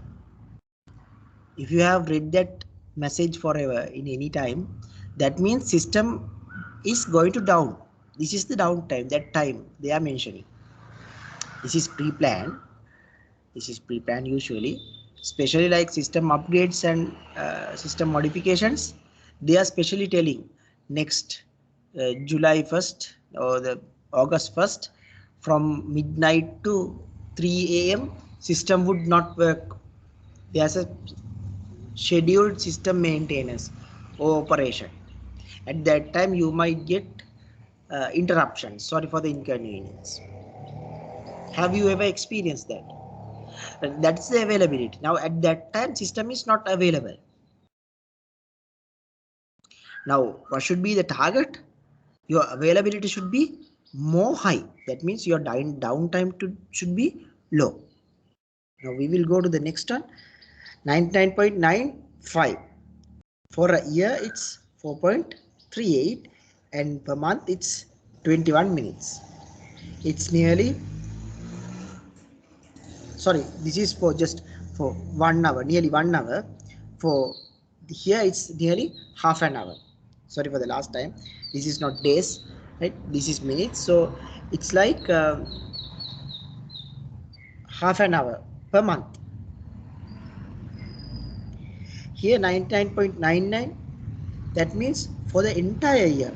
If you have read that message forever in any time, that means system is going to down. This is the downtime, that time they are mentioning. This is pre-planned. This is pre-planned usually, especially like system upgrades and system modifications. They are specially telling next July 1st or the August 1st from midnight to 3 a.m. system would not work. There's a scheduled system maintenance or operation. At that time you might get interruptions. Sorry for the inconvenience. Have you ever experienced that? That's the availability. Now at that time system is not available. Now what should be the target? Your availability should be more high. That means your downtime should be low. Now we will go to the next one. 99.95. For a year it's 4.38, and per month it's 21 minutes. It's nearly, sorry, this is for just for 1 hour, nearly 1 hour. For here it's nearly half an hour. Sorry for the last time. This is not days, right? This is minutes. So it's like half an hour per month. Here 99.99, that means for the entire year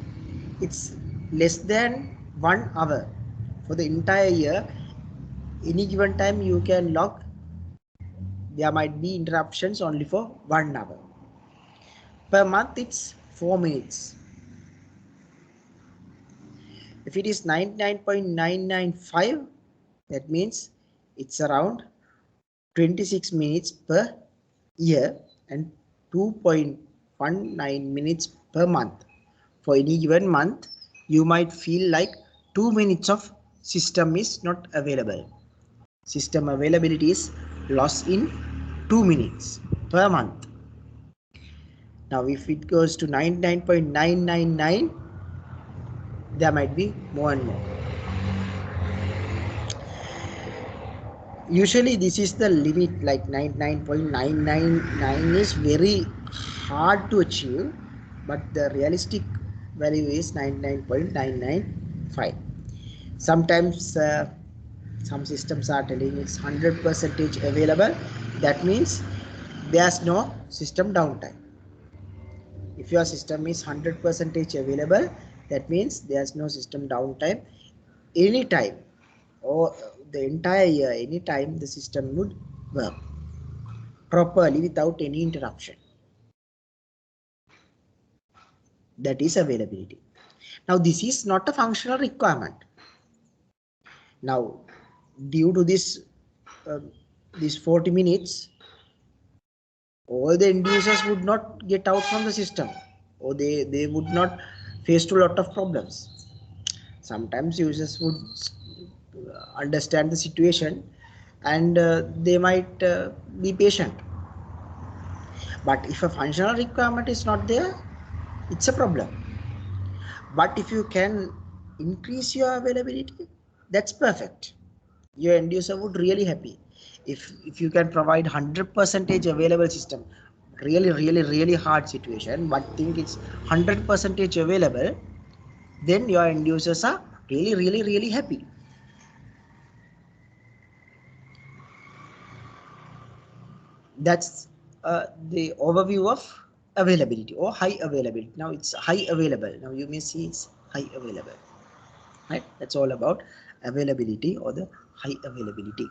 it's less than 1 hour. For the entire year, any given time you can log, there might be interruptions only for 1 hour. Per month it's 4 minutes. If it is 99.995, that means it's around 26 minutes per year and 2.19 minutes per month. For any given month, you might feel like 2 minutes of system is not available. System availability is lost in 2 minutes per month. Now if it goes to 99.999, there might be more and more. Usually this is the limit, like 99.999 is very hard to achieve, but the realistic value is 99.995. Sometimes some systems are telling it's 100% available. That means there's no system downtime. If your system is 100% available, that means there's no system downtime anytime, or the entire year, anytime the system would work properly without any interruption. That is availability. Now this is not a functional requirement. Now due to this 40 minutes, all the end users would not get out from the system, or they would not face to a lot of problems. Sometimes users would understand the situation, and they might be patient. But if a functional requirement is not there, it's a problem. But if you can increase your availability, that's perfect. Your end user would really happy. If you can provide 100% available system, really hard situation, but think it's 100% available, then your end users are really happy. That's the overview of availability or high availability. Now it's high available. Now you may see it's high available, right? That's all about availability or the high availability.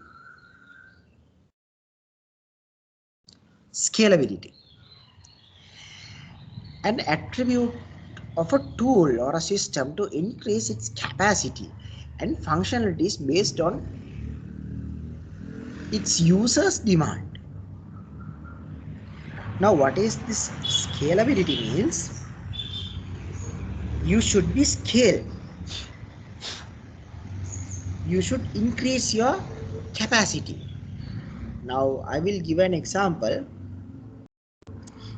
Scalability. An attribute of a tool or a system to increase its capacity and functionalities based on its users' demand. Now, what is this scalability means? You should be scaled. You should increase your capacity. Now, I will give an example.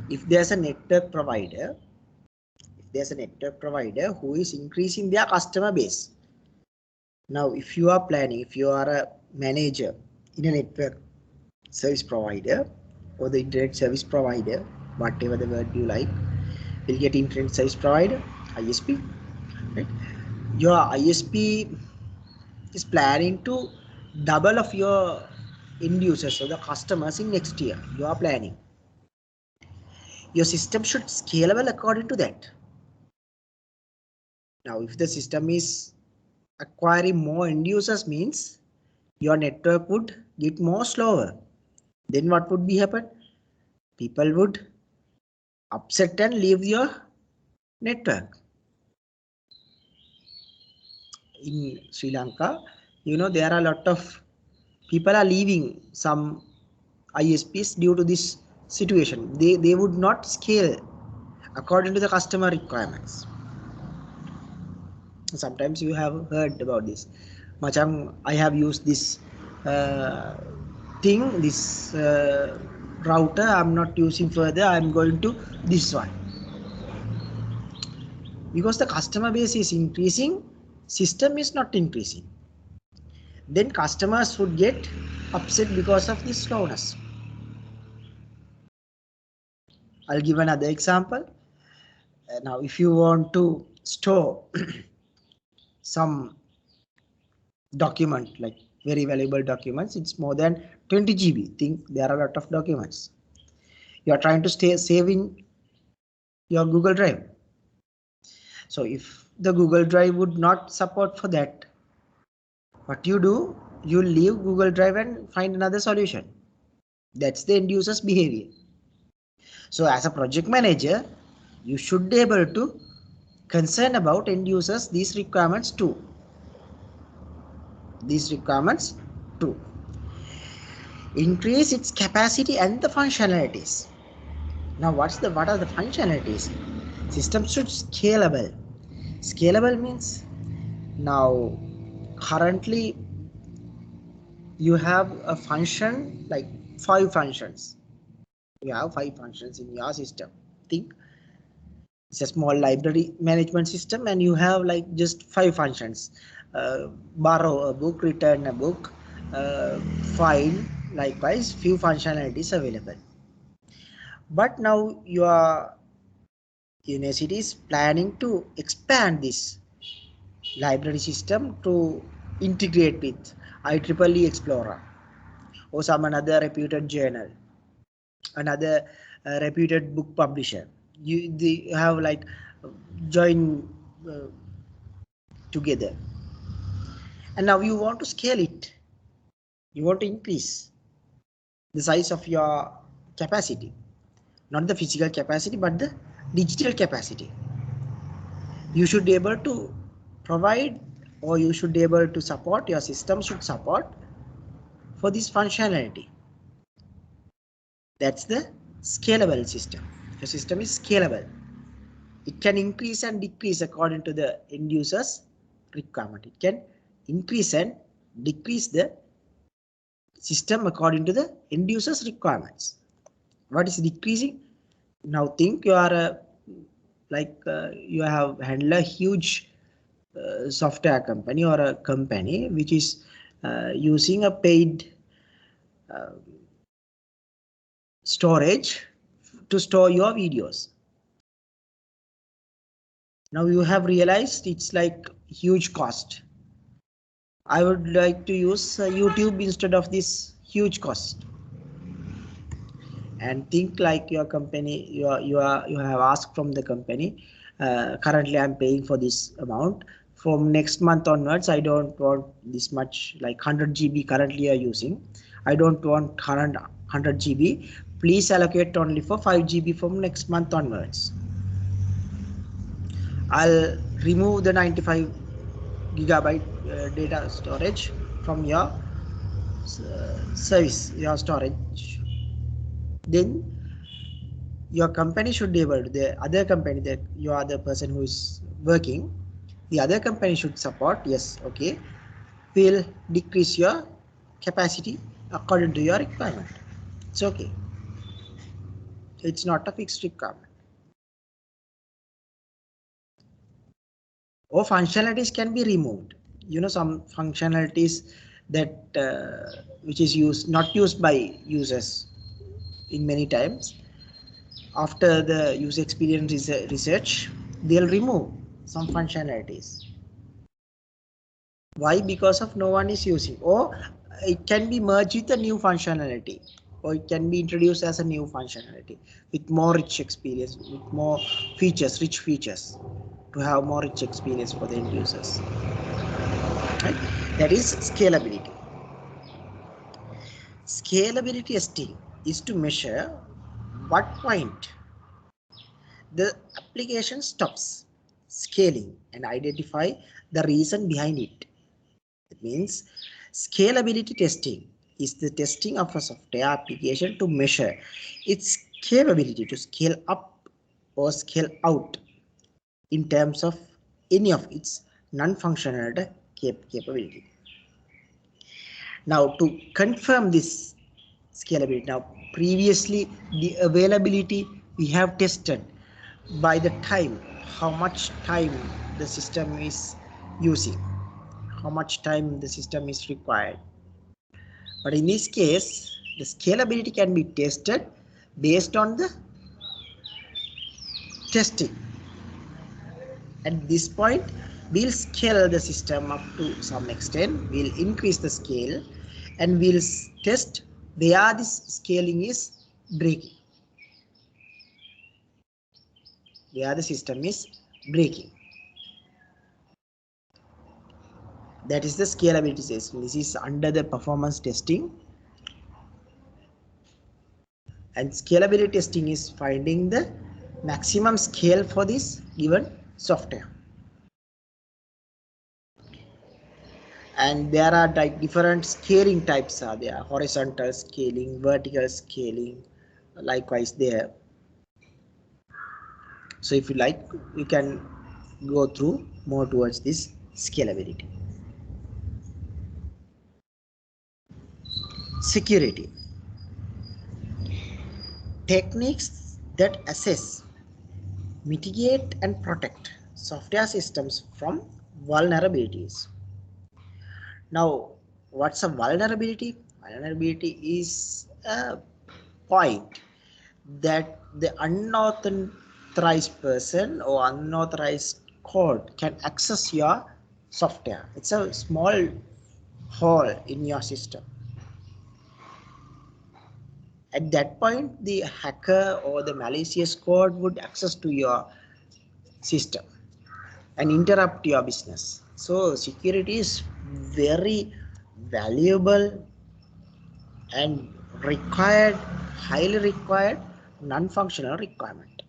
If there's a network provider, who is increasing their customer base. Now, if you are planning, if you are a manager in a network service provider or the internet service provider, whatever the word you like, will get internet service provider, ISP, right? Your ISP is planning to double of your end users or the customers in next year. You are planning. Your system should scalable according to that. Now, if the system is acquiring more end users, means your network would get more slower. Then what would be happen? People would upset and leave your network. In Sri Lanka, there are a lot of people are leaving some ISPs due to this situation. They would not scale according to the customer requirements. Sometimes you have heard about this. Macham, I have used this thing, this router. I'm not using further. I'm going to this one. Because the customer base is increasing, system is not increasing. Then customers would get upset because of this slowness. I'll give another example. Now, if you want to store some document, like very valuable documents, it's more than 20 GB. Think there are a lot of documents. You are trying to save in your Google Drive. So if the Google Drive would not support for that, what you do, you leave Google Drive and find another solution. That's the end user's behavior. So as a project manager, you should be able to concern about end users these requirements too. Increase its capacity and the functionalities. Now what are the functionalities? System should scalable. Scalable means, now currently you have a function like 5 functions. You have 5 functions in your system. Think it's a small library management system and you have like just 5 functions. Borrow a book, return a book, find, likewise few functionalities available. But now your university is planning to expand this library system to integrate with IEEE Explorer or some another reputed journal, another reputed book publisher. They have like join together, and now you want to scale it. You want to increase the size of your capacity, not the physical capacity, but the digital capacity. You should be able to provide, or you should be able to support, your system should support for this functionality. That's the scalable system. Your system is scalable. It can increase and decrease according to the end user's requirement. It can increase and decrease the system according to the end user's requirements. What is decreasing? Now think you are you have handled a huge software company or a company which is using a paid storage to store your videos. Now you have realized it's like huge cost. I would like to use YouTube instead of this huge cost. And think like your company, you have asked from the company, currently I'm paying for this amount. From next month onwards, I don't want this much, like 100 GB currently you are using. I don't want 100 GB. Please allocate only for 5 GB from next month onwards. I'll remove the 95 gigabyte data storage from your service, your storage. Then your company should be able to, the other company that you are the person who is working, the other company should support, yes, okay, will decrease your capacity according to your requirement. It's okay. It's not a fixed requirement. Or functionalities can be removed. You know, some functionalities that which is not used by users in many times. After the user experience research, they'll remove some functionalities. Why? Because of no one is using, or it can be merged with a new functionality, or it can be introduced as a new functionality with more rich experience, with more features, rich features, to have more rich experience for the end users. Right? That is scalability. Scalability testing is to measure what point the application stops scaling and identify the reason behind it. It means scalability testing is the testing of a software application to measure its capability to scale up or scale out in terms of any of its non-functional capability. Now, to confirm this scalability, now previously the availability we have tested by the time, how much time the system is using, how much time the system is required. But in this case, the scalability can be tested based on the testing. At this point, we'll scale the system up to some extent, we'll increase the scale, and we'll test where this scaling is breaking, where the system is breaking. That is the scalability testing. This is under the performance testing. And scalability testing is finding the maximum scale for this given software. And there are like different scaling types are there: horizontal scaling, vertical scaling, likewise there. So if you like, you can go through more towards this scalability. Security. Techniques that assess, mitigate and protect software systems from vulnerabilities. Now, what's a vulnerability? Vulnerability is a point that the unauthorized person or unauthorized code can access your software. It's a small hole in your system. At that point, the hacker or the malicious code would access to your system and interrupt your business. So security is very valuable and required highly required non-functional requirement.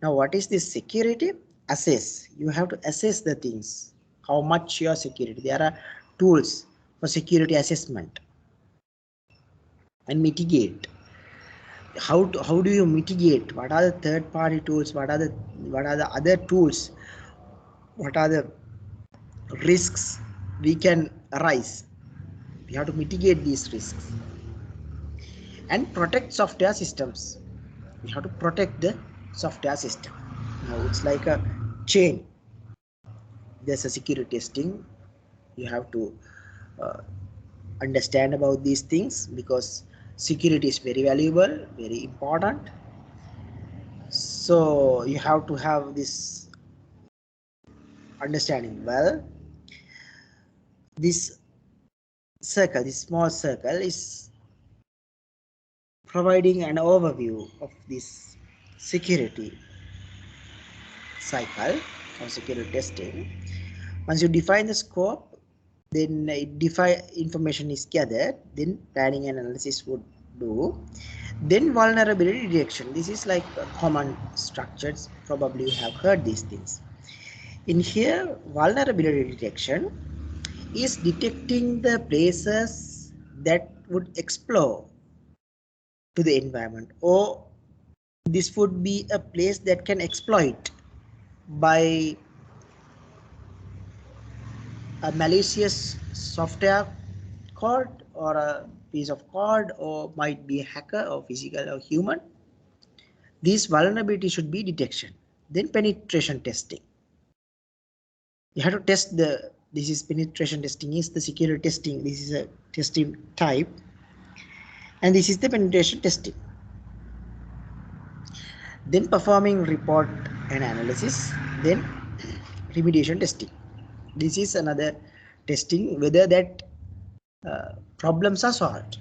Now what is this security? Assess. You have to assess the things, how much your security. There are tools for security assessment and mitigate. How do you mitigate? What are the third party tools? What are the other tools? What are the risks we can arise? We have to mitigate these risks and protect software systems. We have to protect the software system. Now it's like a chain. There's a security testing. You have to understand about these things because security is very valuable, very important. So you have to have this understanding well. This circle, this small circle, is providing an overview of this security cycle or security testing. Once you define the scope, then information is gathered, then planning and analysis would do. Then vulnerability detection. This is like common structures. Probably you have heard these things. In here, vulnerability detection is detecting the places that would explore to the environment, or this would be a place that can exploit by a malicious software code or a piece of code, or might be a hacker or physical or human. This vulnerability should be detection. Then penetration testing. You have to test this is penetration testing, is the security testing. This is a testing type, and this is the penetration testing. Then performing report and analysis, then remediation testing. This is another testing whether that problems are solved.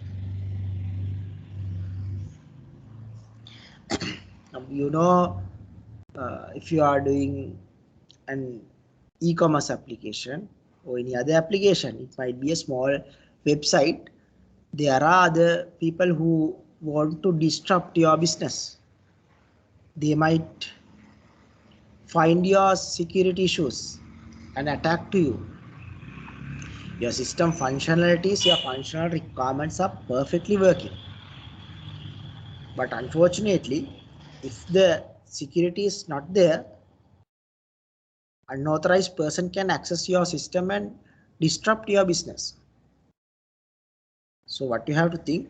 You know, if you are doing an e-commerce application or any other application, it might be a small website. There are other people who want to disrupt your business. They might find your security issues and attack to you. Your system functionalities, your functional requirements are perfectly working. But unfortunately, if the security is not there, unauthorized person can access your system and disrupt your business. So what you have to think?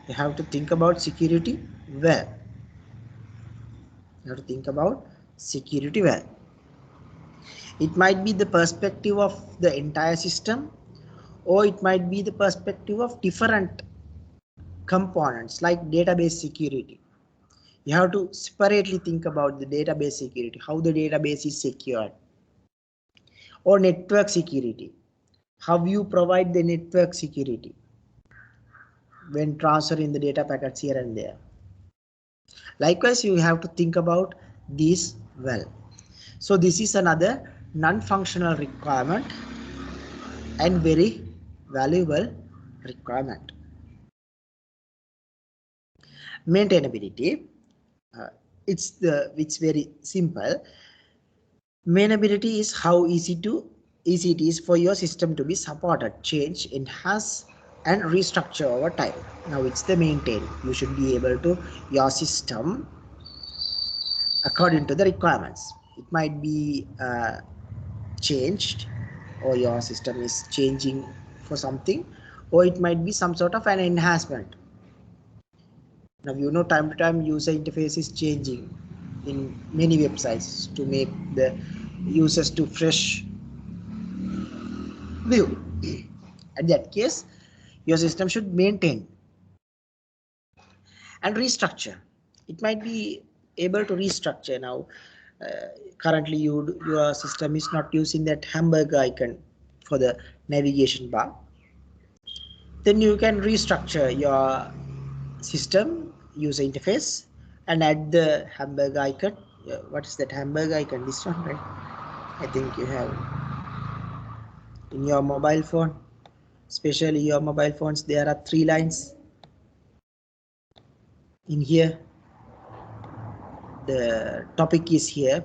You have to think about security well. You have to think about security well. It might be the perspective of the entire system, or it might be the perspective of different components like database security. You have to separately think about the database security, how the database is secured, or network security, how you provide the network security when transferring the data packets here and there. Likewise, you have to think about these well. So this is another non-functional requirement and very valuable requirement. Maintainability, it's very simple. Maintainability is how easy it is for your system to be supported, change, enhance, and restructure over time. Now it's the maintain. You should be able to your system according to the requirements. It might be changed, or your system is changing for something, or it might be some sort of an enhancement. Now you know, time to time user interface is changing in many websites to make the users to fresh view. In that case, your system should maintain and restructure. It might be able to restructure. Now currently your system is not using that hamburger icon for the navigation bar. Then you can restructure your system user interface and add the hamburger icon. What is that hamburger icon? This one, right? I think you have in your mobile phone, especially your mobile phones, there are 3 lines In here, the topic is here,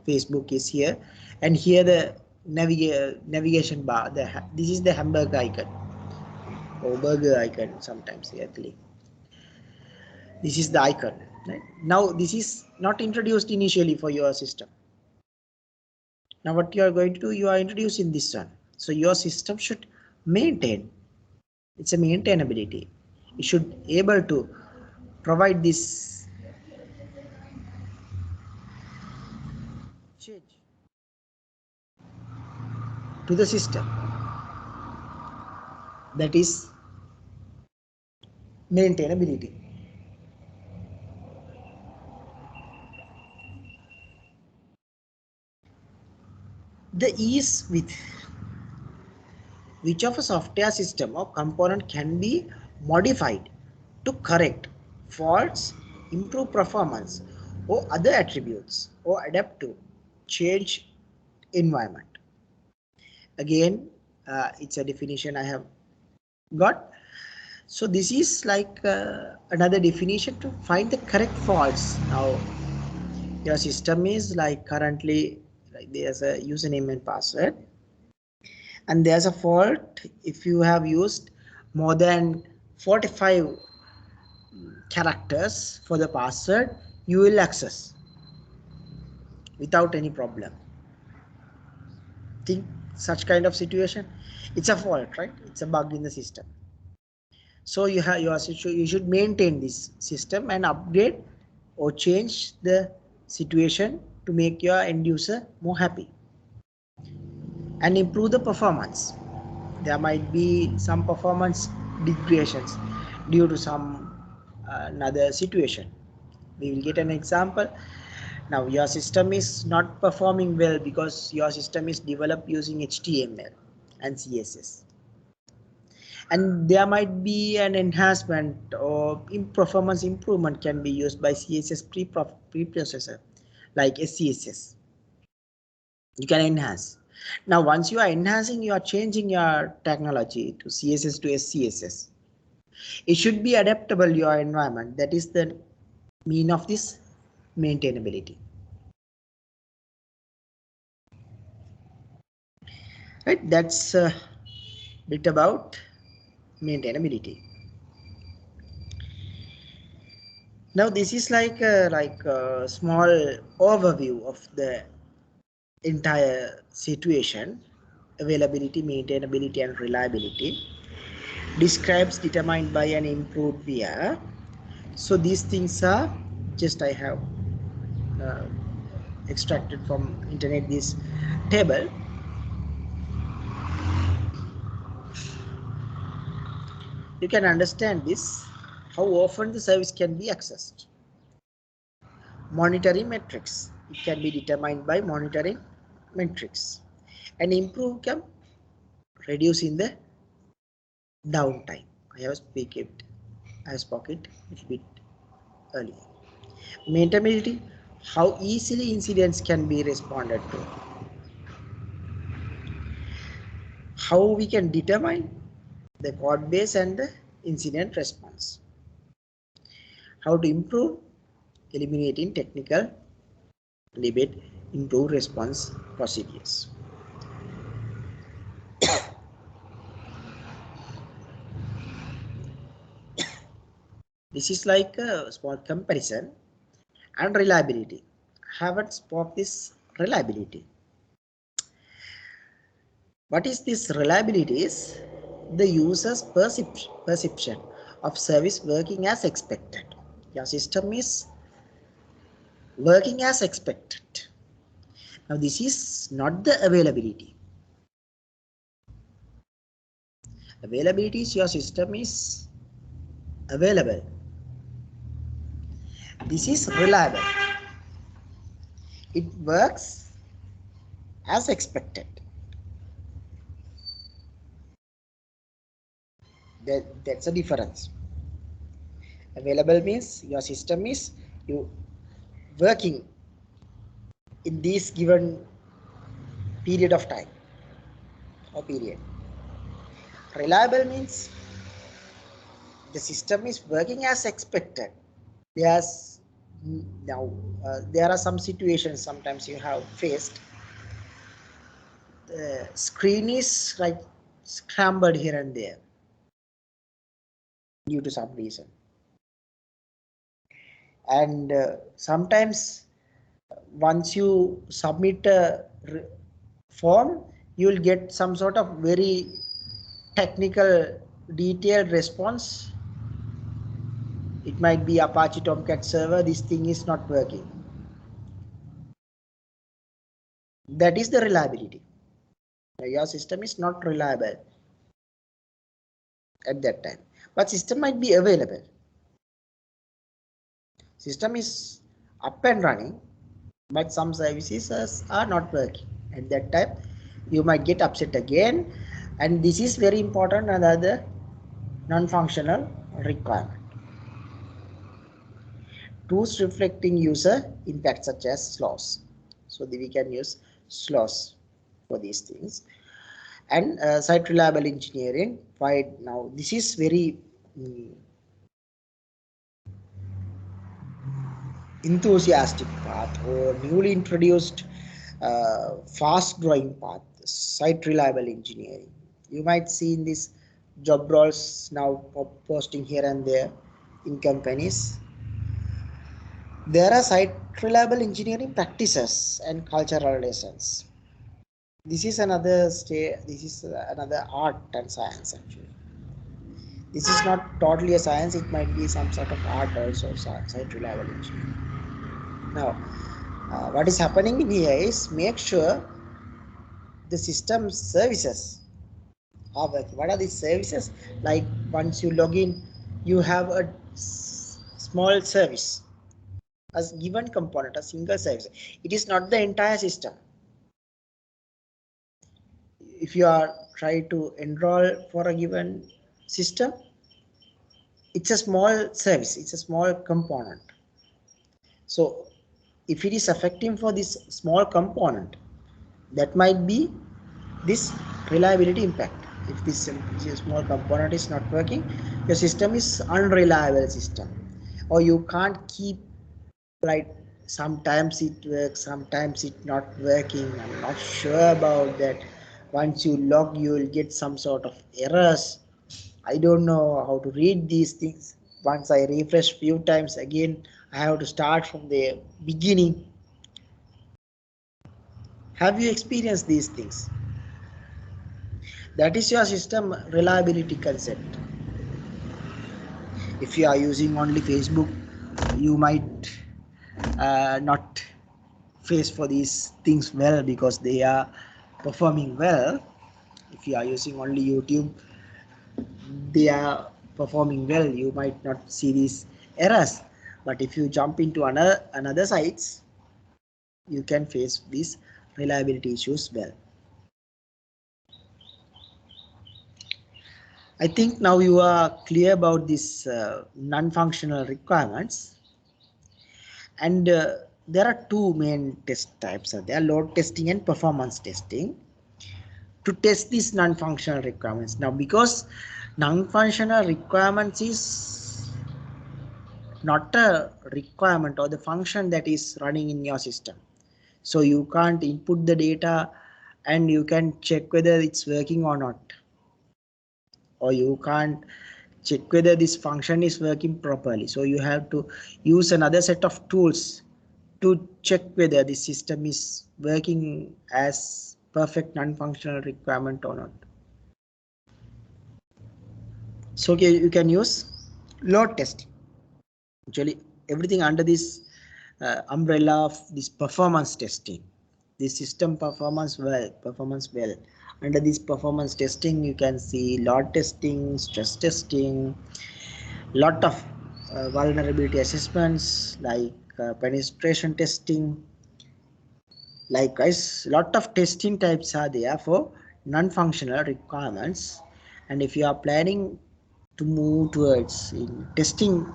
Facebook is here, and here the navigation bar. This is the hamburger icon or burger icon sometimes here. This is the icon. Right? Now this is not introduced initially for your system. Now what you are going to do, you are introducing this one. So your system should maintain. It's a maintainability. It should able to provide this change to the system. That is maintainability. The ease with which of a software system or component can be modified to correct faults, improve performance, or other attributes, or adapt to change environment. Again, it's a definition I have got. So this is like another definition to find the correct faults. Now your system is like currently like there's a username and password, and there's a fault if you have used more than 45 characters for the password, you will access without any problem. Think such kind of situation, it's a fault, right? It's a bug in the system. So you should maintain this system and upgrade or change the situation to make your end user more happy and improve the performance. There might be some performance degradations due to some another situation. We will get an example. Now your system is not performing well because your system is developed using HTML and CSS, and there might be an enhancement or performance improvement can be used by CSS preprocessor like SCSS. You can enhance. Now once you are enhancing, you are changing your technology to CSS to SCSS. It should be adaptable to your environment. That is the mean of this maintainability. Right, that's a bit about maintainability. Now this is like a small overview of the entire situation: availability, maintainability, and reliability. Describes, determined by, and improved via. So these things are just I have extracted from internet this table. You can understand this, how often the service can be accessed. Monitoring metrics, it can be determined by monitoring metrics, and improve can reduce in the downtime. I have spoke it a little bit earlier. Maintainability, how easily incidents can be responded to. How we can determine the code base and the incident response. How to improve, eliminating technical debate, improve response procedures. This is like a small comparison. And reliability. Haven't spoke this reliability. What is this reliability? Is the user's perception of service working as expected. Your system is working as expected. Now this is not the availability. Availability is your system is available. This is reliable. It works as expected. That's a difference. Available means your system is working in this given period of time or period. Reliable means the system is working as expected. There's now there are some situations sometimes you have faced. The screen is like scrambled here and there due to some reason, and sometimes once you submit a form, you will get some sort of very technical detailed response. It might be Apache Tomcat server, this thing is not working. That is the reliability. Your system is not reliable at that time, but system might be available. System is up and running, but some services are not working. At that time, you might get upset again, and this is very important. Another non-functional requirement. Tools reflecting user impact such as slows. So we can use slows for these things. And site reliable engineering. Right now, this is very enthusiastic path or newly introduced fast growing path, site reliable engineering. You might see in this job roles now posting here and there in companies. There are site reliable engineering practices and cultural lessons. This is another this is another art and science actually. This is not totally a science, it might be some sort of art also, site reliable engineering. Now, what is happening in here is make sure the system services are working. What are these services? Like once you log in, you have a small service, a given component, a single service. It is not the entire system. If you are trying to enroll for a given system, it's a small service, it's a small component. So if it is affecting for this small component, that might be this reliability impact. If this small component is not working, your system is unreliable system, or you can't keep, like sometimes it works, sometimes it not working. I'm not sure about that. Once you log, you will get some sort of errors. I don't know how to read these things. Once I refresh few times again, I have to start from the beginning. Have you experienced these things? That is your system reliability concept. If you are using only Facebook, you might not face for these things well because they are performing well. If you are using only YouTube, they are performing well, you might not see these errors. But if you jump into another sites, you can face these reliability issues well. I think now you are clear about these non-functional requirements, and there are two main test types. There are load testing and performance testing to test these non-functional requirements. Now, because non-functional requirements is not a requirement or the function that is running in your system, so you can't input the data and you can check whether it's working or not, or you can't check whether this function is working properly. So you have to use another set of tools to check whether the system is working as perfect non-functional requirement or not. So you can use load testing. Actually, everything under this umbrella of this performance testing, this system performance well. Under this performance testing, you can see load testing, stress testing, lot of vulnerability assessments like penetration testing. Likewise, lot of testing types are there for non-functional requirements. And if you are planning to move towards in testing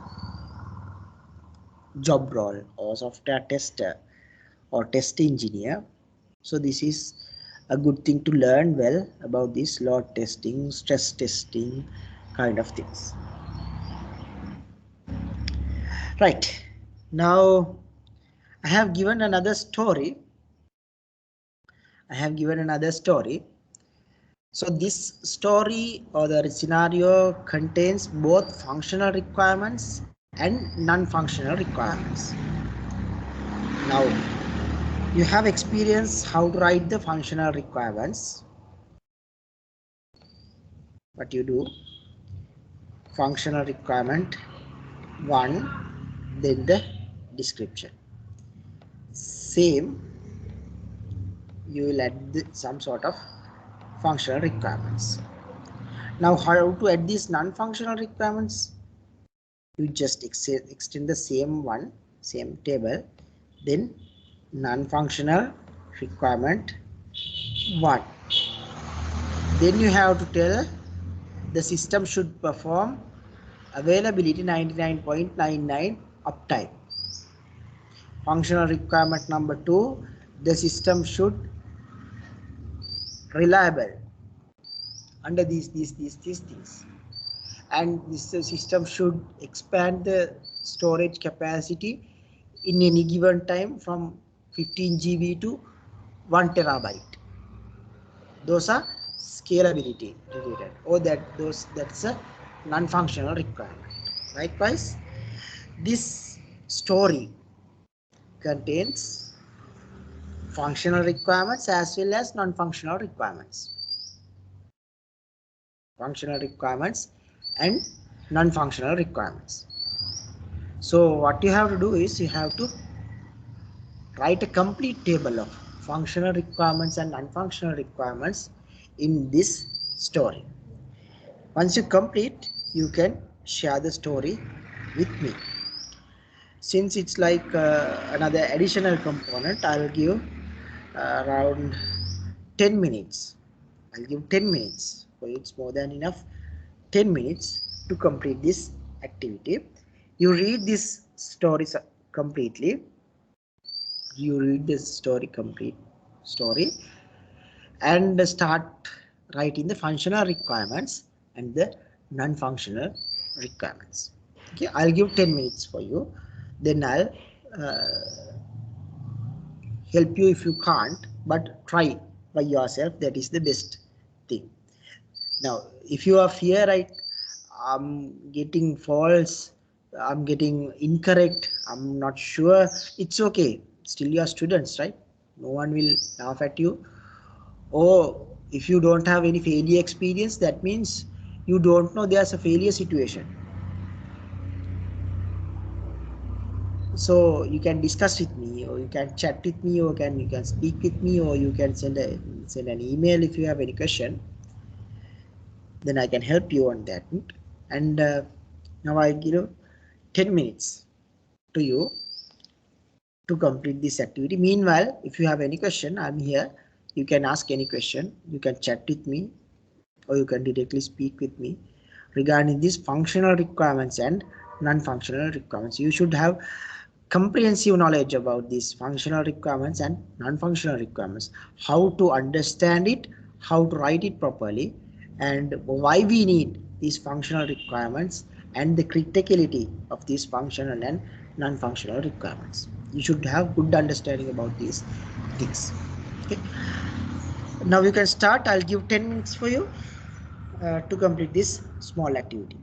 job role or software tester or test engineer, so this is a good thing to learn well about this load testing, stress testing kind of things. Right. Now I have given another story. I have given another story. So this story or the scenario contains both functional requirements and non-functional requirements. Now you have experienced how to write the functional requirements. What you do, functional requirement 1, then the description. Same, you will add some sort of functional requirements. Now how to add these non-functional requirements? You just extend the same one, same table, then non-functional requirement 1. Then you have to tell the system should perform availability 99.99 uptime. Functional requirement number 2, the system should reliable under these things, and this system should expand the storage capacity in any given time from 15 GB to 1 terabyte. Those are scalability related, or that's a non-functional requirement. Likewise, this story contains functional requirements as well as non-functional requirements. Functional requirements and non-functional requirements. So what you have to do is you have to write a complete table of functional requirements and non-functional requirements in this story. Once you complete, you can share the story with me. Since it's like another additional component, I'll give around 10 minutes. I'll give 10 minutes, so it's more than enough. 10 minutes to complete this activity. You read this story completely. You read this story and start writing the functional requirements and the non-functional requirements. Okay, I'll give 10 minutes for you. Then I'll help you if you can't, but try by yourself. That is the best thing. Now, if you are fear, right, I'm getting false, I'm getting incorrect, I'm not sure, it's okay. Still you are students, right? No one will laugh at you. Or if you don't have any failure experience, that means you don't know there's a failure situation. So you can discuss with me, or you can chat with me, or you can speak with me, or you can send an email if you have any question. Then I can help you on that. And now I give 10 minutes to you to complete this activity. Meanwhile, if you have any question, I'm here. You can ask any question. You can chat with me, or you can directly speak with me regarding these functional requirements and non-functional requirements. You should have comprehensive knowledge about these functional requirements and non-functional requirements, how to understand it, how to write it properly, and why we need these functional requirements and the criticality of these functional and non-functional requirements. You should have good understanding about these things. Okay, now you can start. I'll give 10 minutes for you to complete this small activity.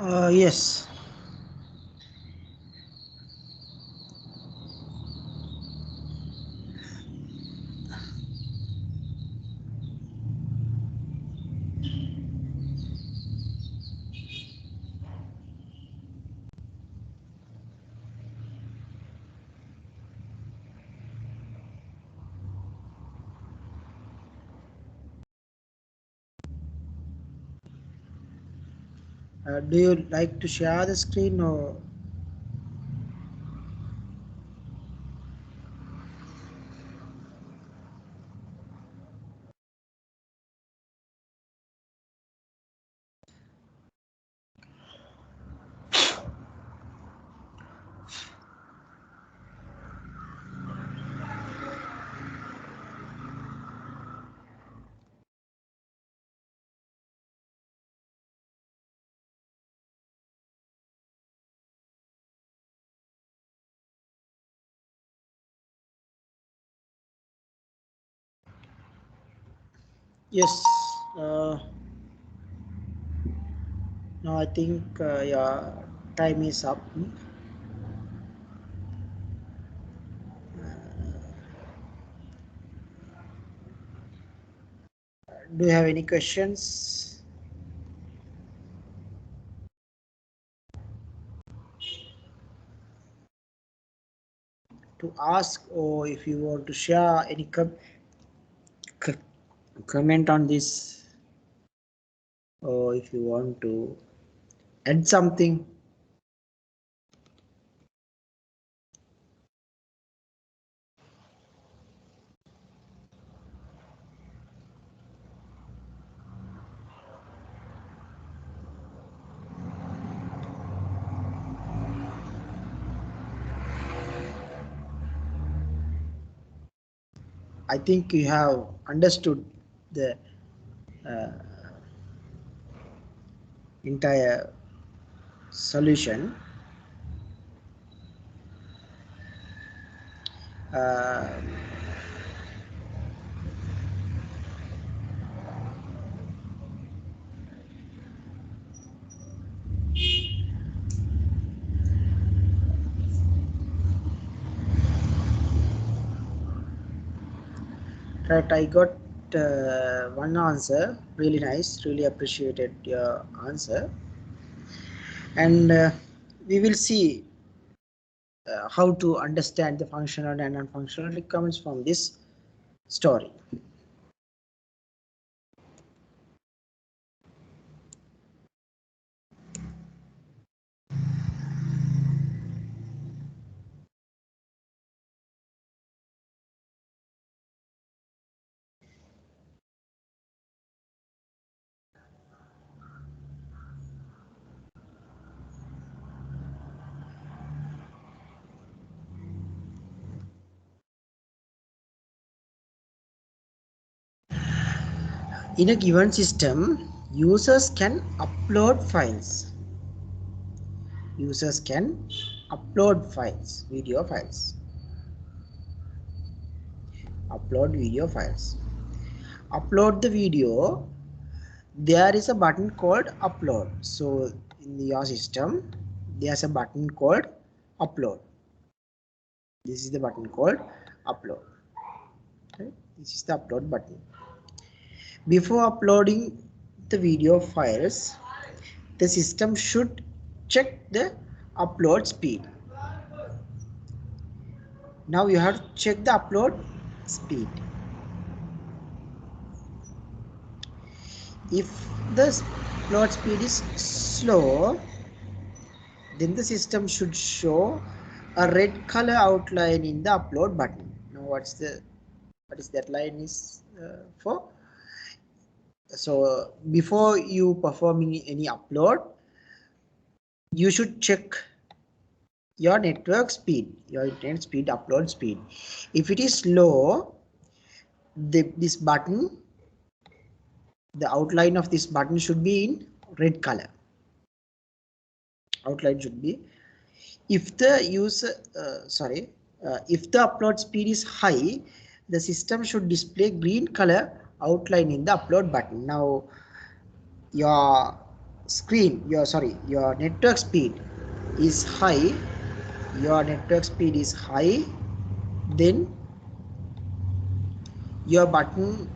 Yes. Do you like to share the screen or? Yes. Now I think your time is up. Do you have any questions to ask, or if you want to share any c- comment on this, or if you want to add something? I think you have understood the uh, entire solution. Uh, right, I got one answer. Really nice. Really appreciated your answer. And we will see how to understand the functional and non-functional requirements from this story. In a given system, users can upload files. Users can upload files, video files. Upload video files. Upload the video. There is a button called upload. So in your system, there's a button called upload. This is the button called upload. Okay? This is the upload button. Before uploading the video files, the system should check the upload speed. Now you have to check the upload speed. If the upload speed is slow, then the system should show a red color outline in the upload button. Now what is that line is for? So before you performing any upload, you should check your network speed, your internet speed, upload speed. If it is slow, this button, the outline of this button should be in red color. Outline should be. If the user, if the upload speed is high, the system should display green color outline in the upload button. Now your your network speed is high, then your button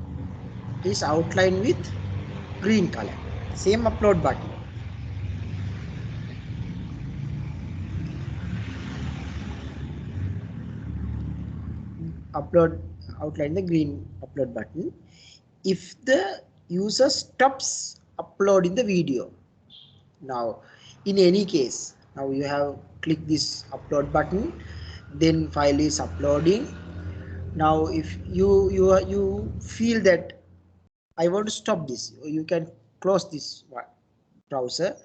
is outlined with green color. Same upload button. Upload outline the green upload button. If the user stops uploading the video, now in any case, now you have clicked this upload button, then file is uploading. Now if you feel that I want to stop this, you can close this browser,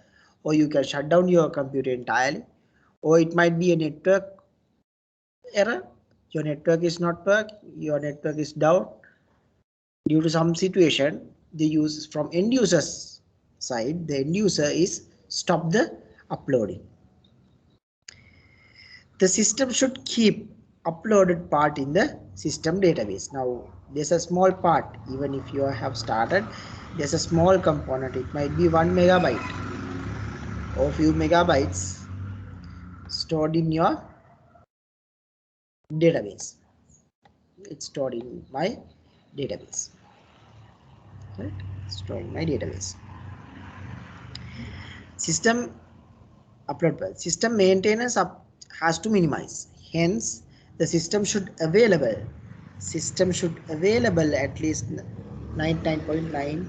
or you can shut down your computer entirely, or it might be a network error. Your network is not working, your network is down due to some situation. The use from end users side, the end user is stop the uploading. The system should keep uploaded part in the system database. Now there's a small part, even if you have started, there's a small component, it might be 1 megabyte or few megabytes stored in your database. It's stored in my database, right? Stored in my database. System upload, system maintenance has to minimize, hence the system should available at least 99.9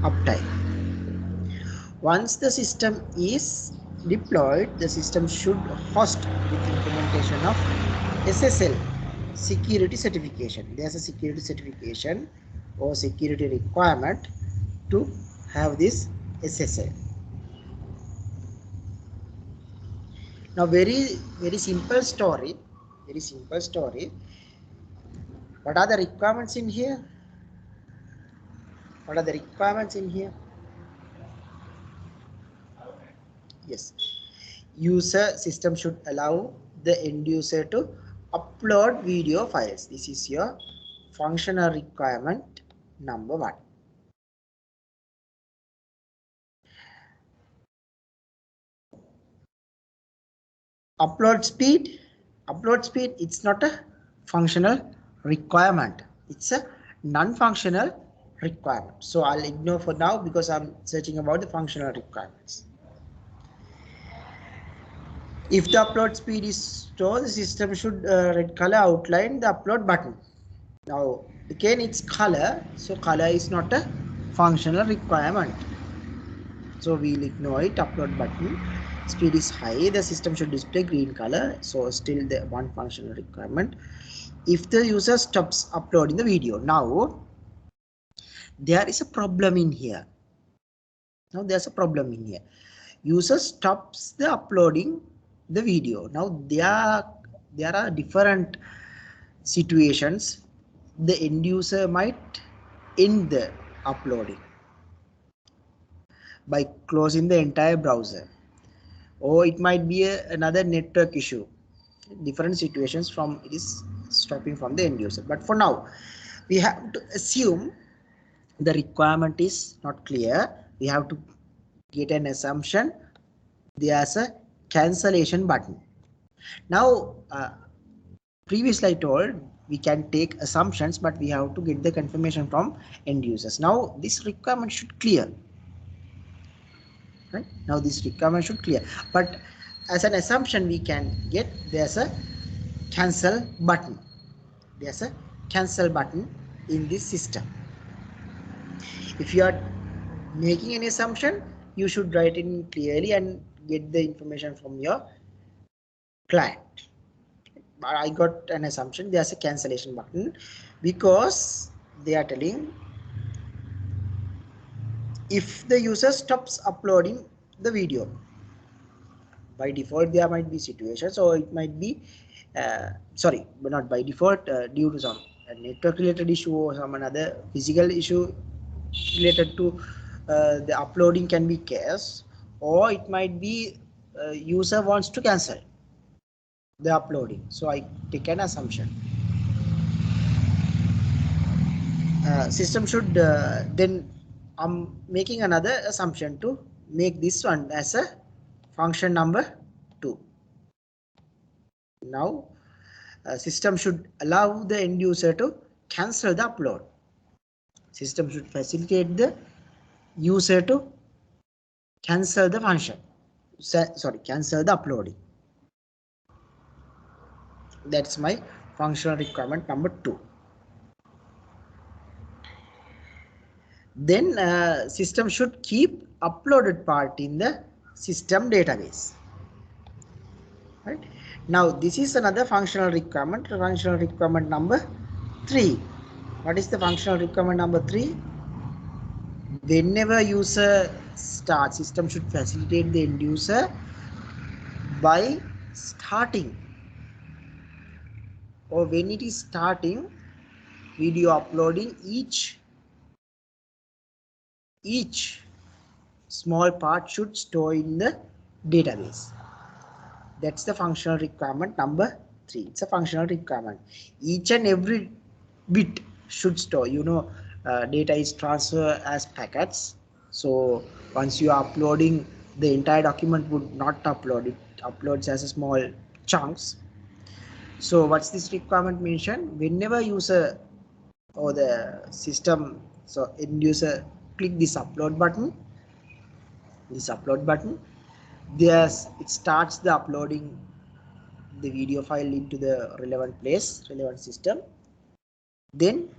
uptime. Once the system is deployed, the system should host with implementation of SSL security certification. There's a security certification or security requirement to have this SSL. Now very simple story. What are the requirements in here? Yes, user system should allow the end user to upload video files. This is your functional requirement number 1. Upload speed, it's not a functional requirement, it's a non-functional requirement. So I'll ignore for now because I'm searching about the functional requirements. If the upload speed is slow, the system should red color outline the upload button. Now again it's color, so color is not a functional requirement, so we'll ignore it. Upload button speed is high, the system should display green color, so still the one functional requirement. If the user stops uploading the video, now there is a problem in here. User stops the uploading the video. Now there are different situations. The end user might end the uploading by closing the entire browser, or it might be another network issue. Different situations from it is stopping from the end user. But for now, we have to assume the requirement is not clear. We have to get an assumption there's a cancellation button. Now previously I told we can take assumptions, but we have to get the confirmation from end users. Now this requirement should clear, right? Now this requirement should clear, but as an assumption we can get there's a cancel button. In this system. If you are making an assumption, you should write it clearly and get the information from your client. But I got an assumption there's a cancellation button because they are telling if the user stops uploading the video. By default there might be situations, or it might be but not by default, due to some network related issue or some another physical issue related to the uploading can be case, or it might be user wants to cancel the uploading. So I take an assumption. System should then I'm making another assumption to make this one as a function number 2. Now system should allow the end user to cancel the upload. System should facilitate the user to cancel the function. Cancel the uploading. That's my functional requirement number 2. Then system should keep uploaded part in the system database. Right? Now this is another functional requirement. Functional requirement number 3. What is the functional requirement number 3? Whenever user starts, system should facilitate the end user by starting, or when it is starting video uploading, each small part should store in the database. That's the functional requirement number 3. It's a functional requirement. Each and every bit should store. Data is transferred as packets. So once you are uploading, the entire document would not upload. It uploads as a small chunks. So what's this requirement mentioned? Whenever user or the system, so end user click this upload button, it starts the uploading the video file into the relevant system. Then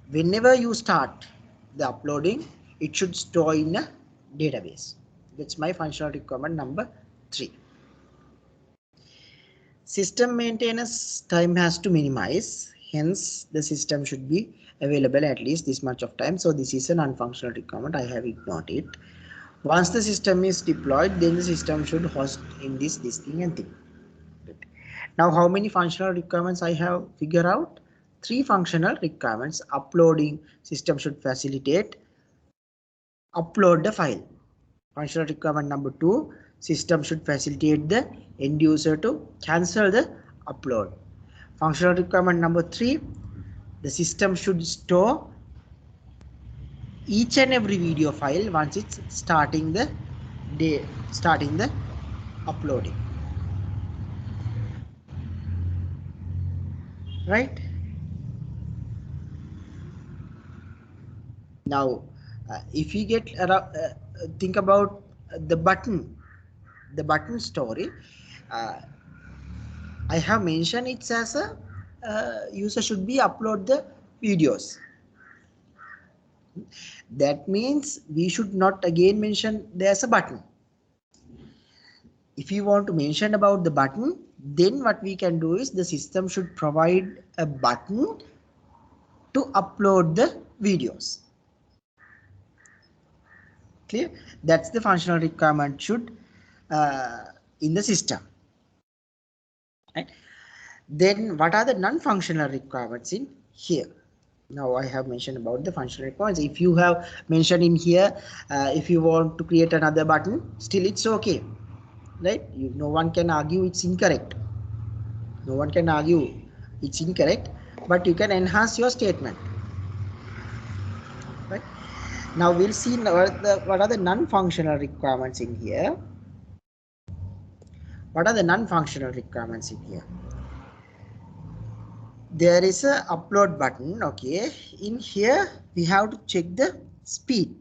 whenever you start the uploading, it should store in a database. That's my functional requirement number 3. System maintenance time has to minimize, hence the system should be available at least this much of time. So this is a non-functional requirement. I have ignored it. Once the system is deployed, then the system should host in this thing and thing. Now how many functional requirements I have figured out? 3 functional requirements. Uploading, system should facilitate upload the file. Functional requirement number 2, system should facilitate the end user to cancel the upload. Functional requirement number 3, the system should store each and every video file once it's starting the uploading. Right? Now if you get think about the button story, I have mentioned it's as a user should be upload the videos. That means we should not again mention there's a button. If you want to mention about the button, then what we can do is the system should provide a button to upload the videos. Clear? That's the functional requirement should in the system. Right? Then what are the non-functional requirements in here? Now I have mentioned about the functional requirements. If you have mentioned in here, if you want to create another button, still it's okay, right? No one can argue it's incorrect. No one can argue it's incorrect, but you can enhance your statement. Right? Now we'll see what are the non-functional requirements in here. What are the non-functional requirements in here? There is a upload button. Okay, in here we have to check the speed.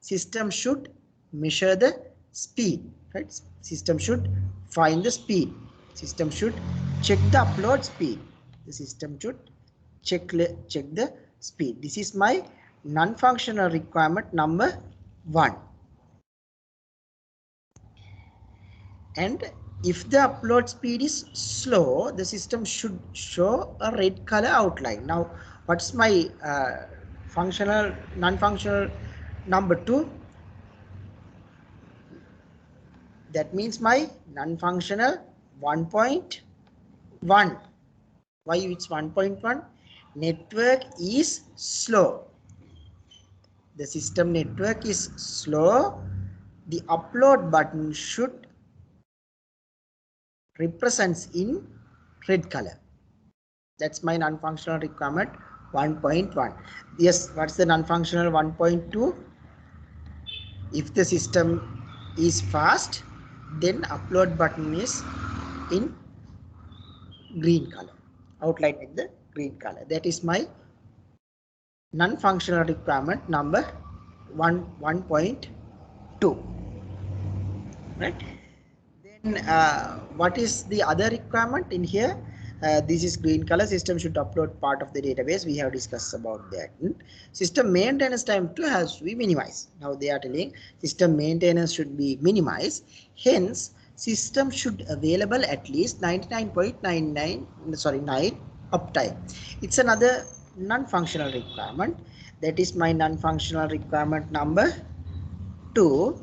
System should measure the speed, right? System should find the speed. System should check the upload speed. The system should check the speed. This is my non-functional requirement number 1. And if the upload speed is slow, the system should show a red color outline. Now what's my non-functional number 2? That means my non-functional 1.1. Why it's 1.1? Network is slow. The system network is slow. The upload button should represents in red color. That's my non-functional requirement 1.1. Yes, what's the non-functional 1.2? If the system is fast, then upload button is in green color, outlined in the green color. That is my non-functional requirement number 1.2, right? Then what is the other requirement in here? This is green color. System should upload part of the database. We have discussed about that. System maintenance time too has to be minimized. Now they are telling system maintenance should be minimized. Hence, system should available at least 99.99 uptime. It's another non-functional requirement. That is my non-functional requirement number 2.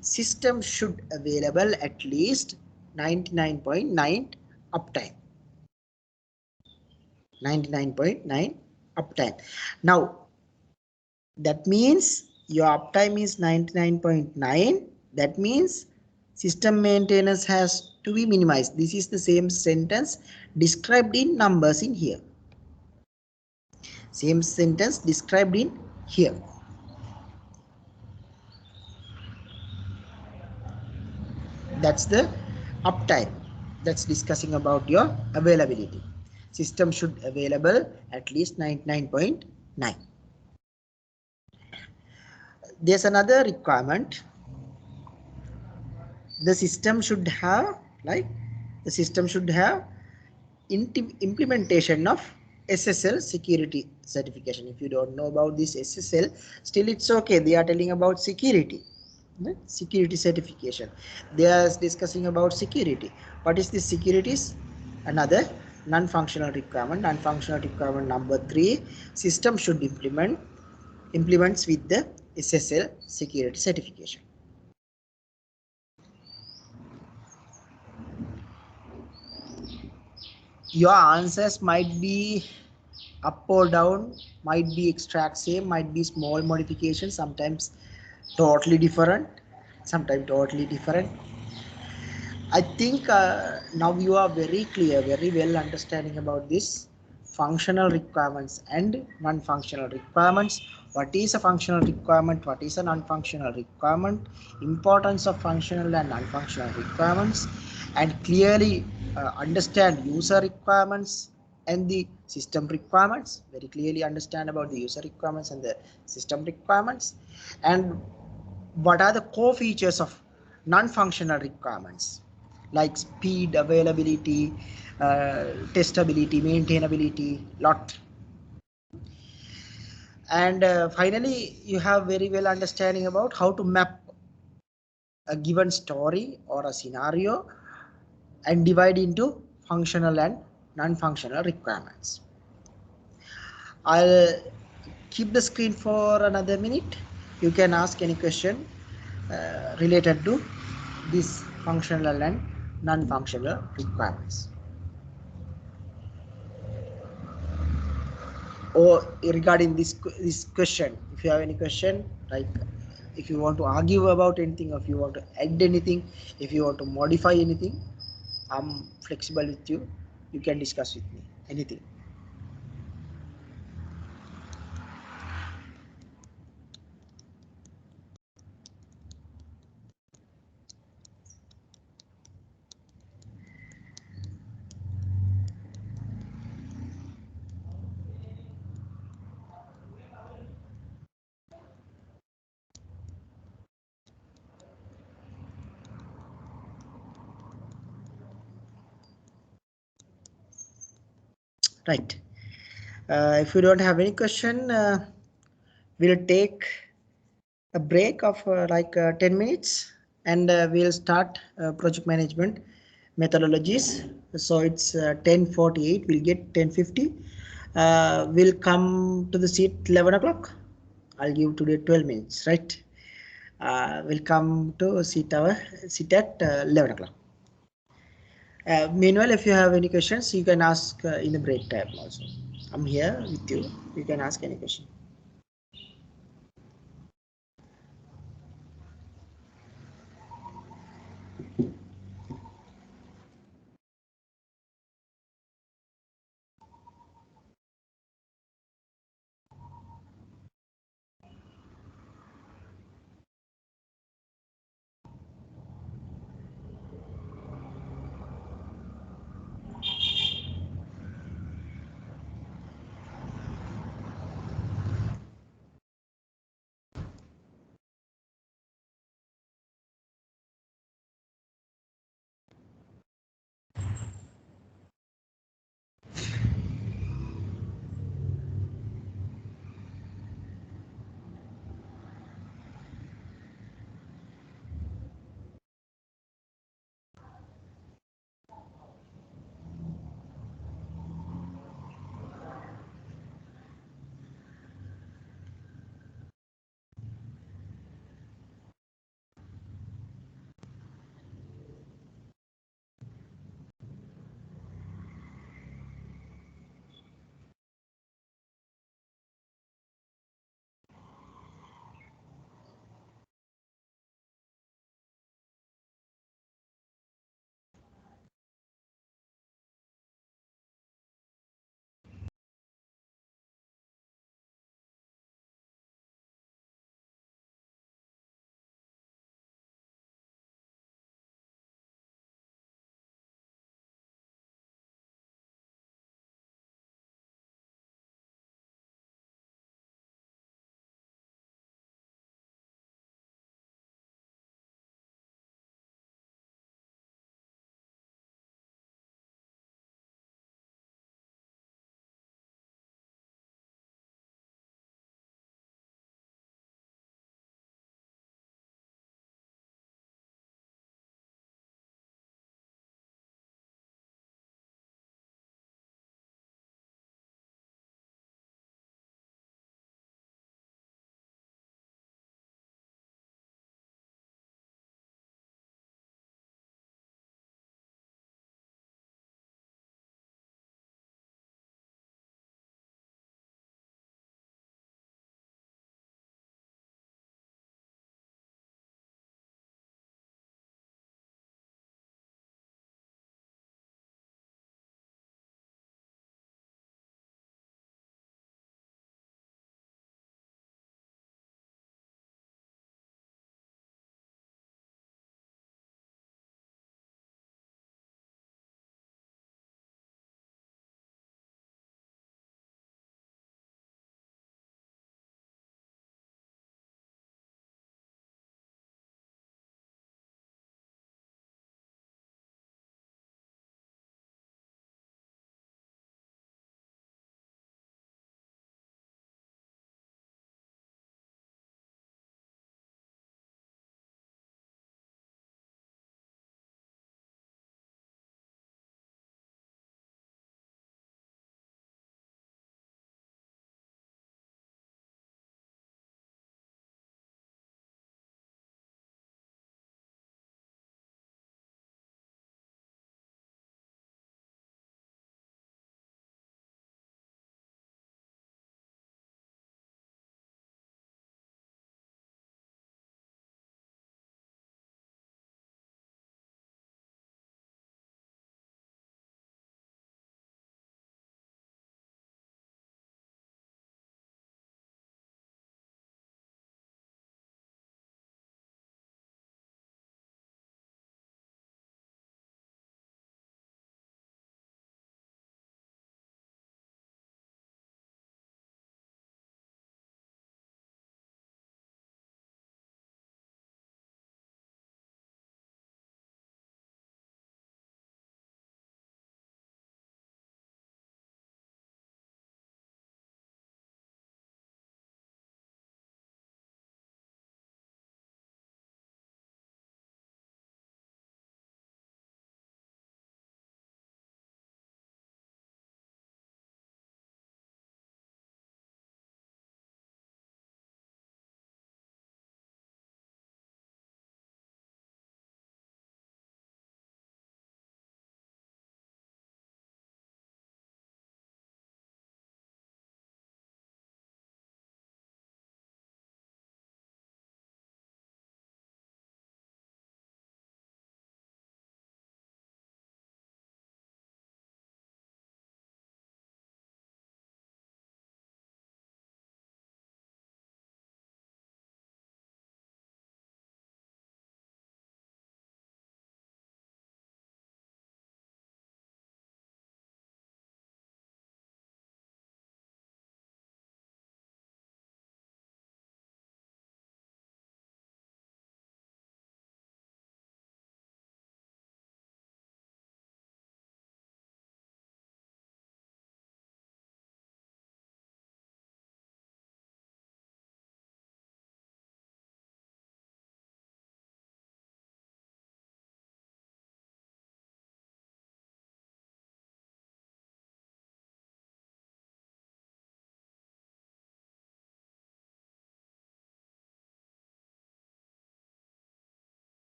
System should available at least 99.9 uptime. 99.9 uptime. Now that means your uptime is 99.9. That means system maintenance has to be minimized. This is the same sentence described in numbers in here. Same sentence described in here. That's the uptime. That's discussing about your availability. System should available at least 99.9. There's another requirement. The system should have implementation of SSL security certification. If you don't know about this SSL, still it's okay. They are telling about security. Security certification. They are discussing about security. What is this security? Another non-functional requirement. Non-functional requirement number 3. System should implements with the SSL security certification. Your answers might be up or down, might be exact same, might be small modifications, sometimes totally different, I think now you are very clear, very well understanding about this functional requirements and non-functional requirements. What is a functional requirement? What is a non-functional requirement? Importance of functional and non-functional requirements, and clearly understand user requirements and the system requirements. Very clearly understand about the user requirements and the system requirements, and what are the core features of non-functional requirements like speed, availability, testability, maintainability, lot. And finally, you have very well understanding about how to map a given story or a scenario and divide into functional and non-functional requirements. I'll keep the screen for another minute. You can ask any question related to this functional and non-functional requirements, or regarding this question. If you have any question, like if you want to argue about anything, if you want to add anything, if you want to modify anything, I'm flexible with you. You can discuss with me anything. Right. If you don't have any question, we'll take a break of 10 minutes, and we'll start project management methodologies. So it's 10:48. We'll get 10:50. We'll come to the seat 11 o'clock. I'll give today 12 minutes, right? We'll come to sit at 11 o'clock. Meanwhile, if you have any questions, you can ask in the break time also. I'm here with you. You can ask any question.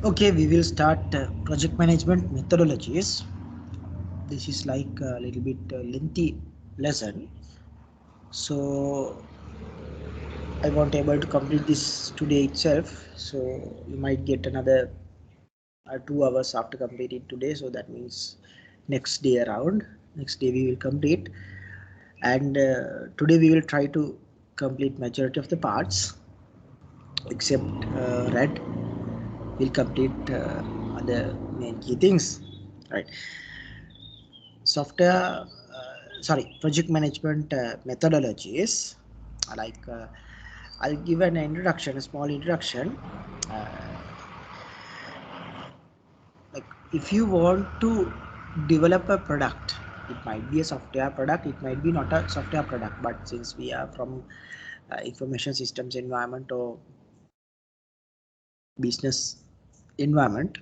Okay, we will start project management methodologies. This is like a little bit lengthy lesson, so I won't able to complete this today itself. So you might get another 2 hours after completing today. So that means next day around. Next day we will complete, and today we will try to complete majority of the parts except red. We'll complete other main key things, right? Software project management methodologies, like I'll give an introduction, a small introduction. uh, like if you want to develop a product, it might be a software product, it might be not a software product, but since we are from information systems environment or business environment,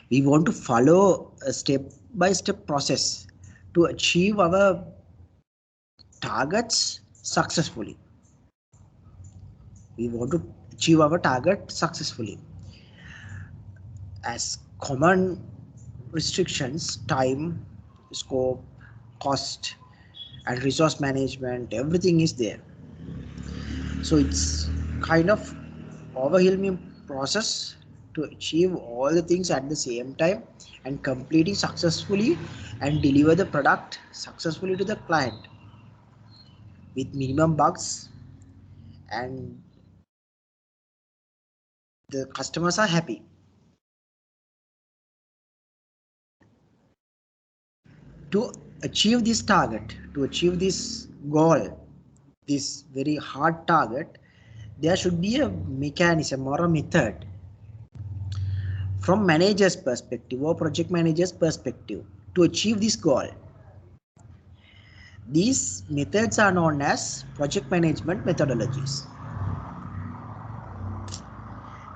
we want to follow a step by step process to achieve our targets successfully. We want to achieve our target successfully. As common restrictions, time, scope, cost, and resource management, everything is there. So it's kind of overwhelming process to achieve all the things at the same time and completing successfully and deliver the product successfully to the client with minimum bugs, and the customers are happy. To achieve this target, to achieve this goal, this very hard target, there should be a mechanism or a method from manager's perspective or project manager's perspective to achieve this goal. These methods are known as project management methodologies.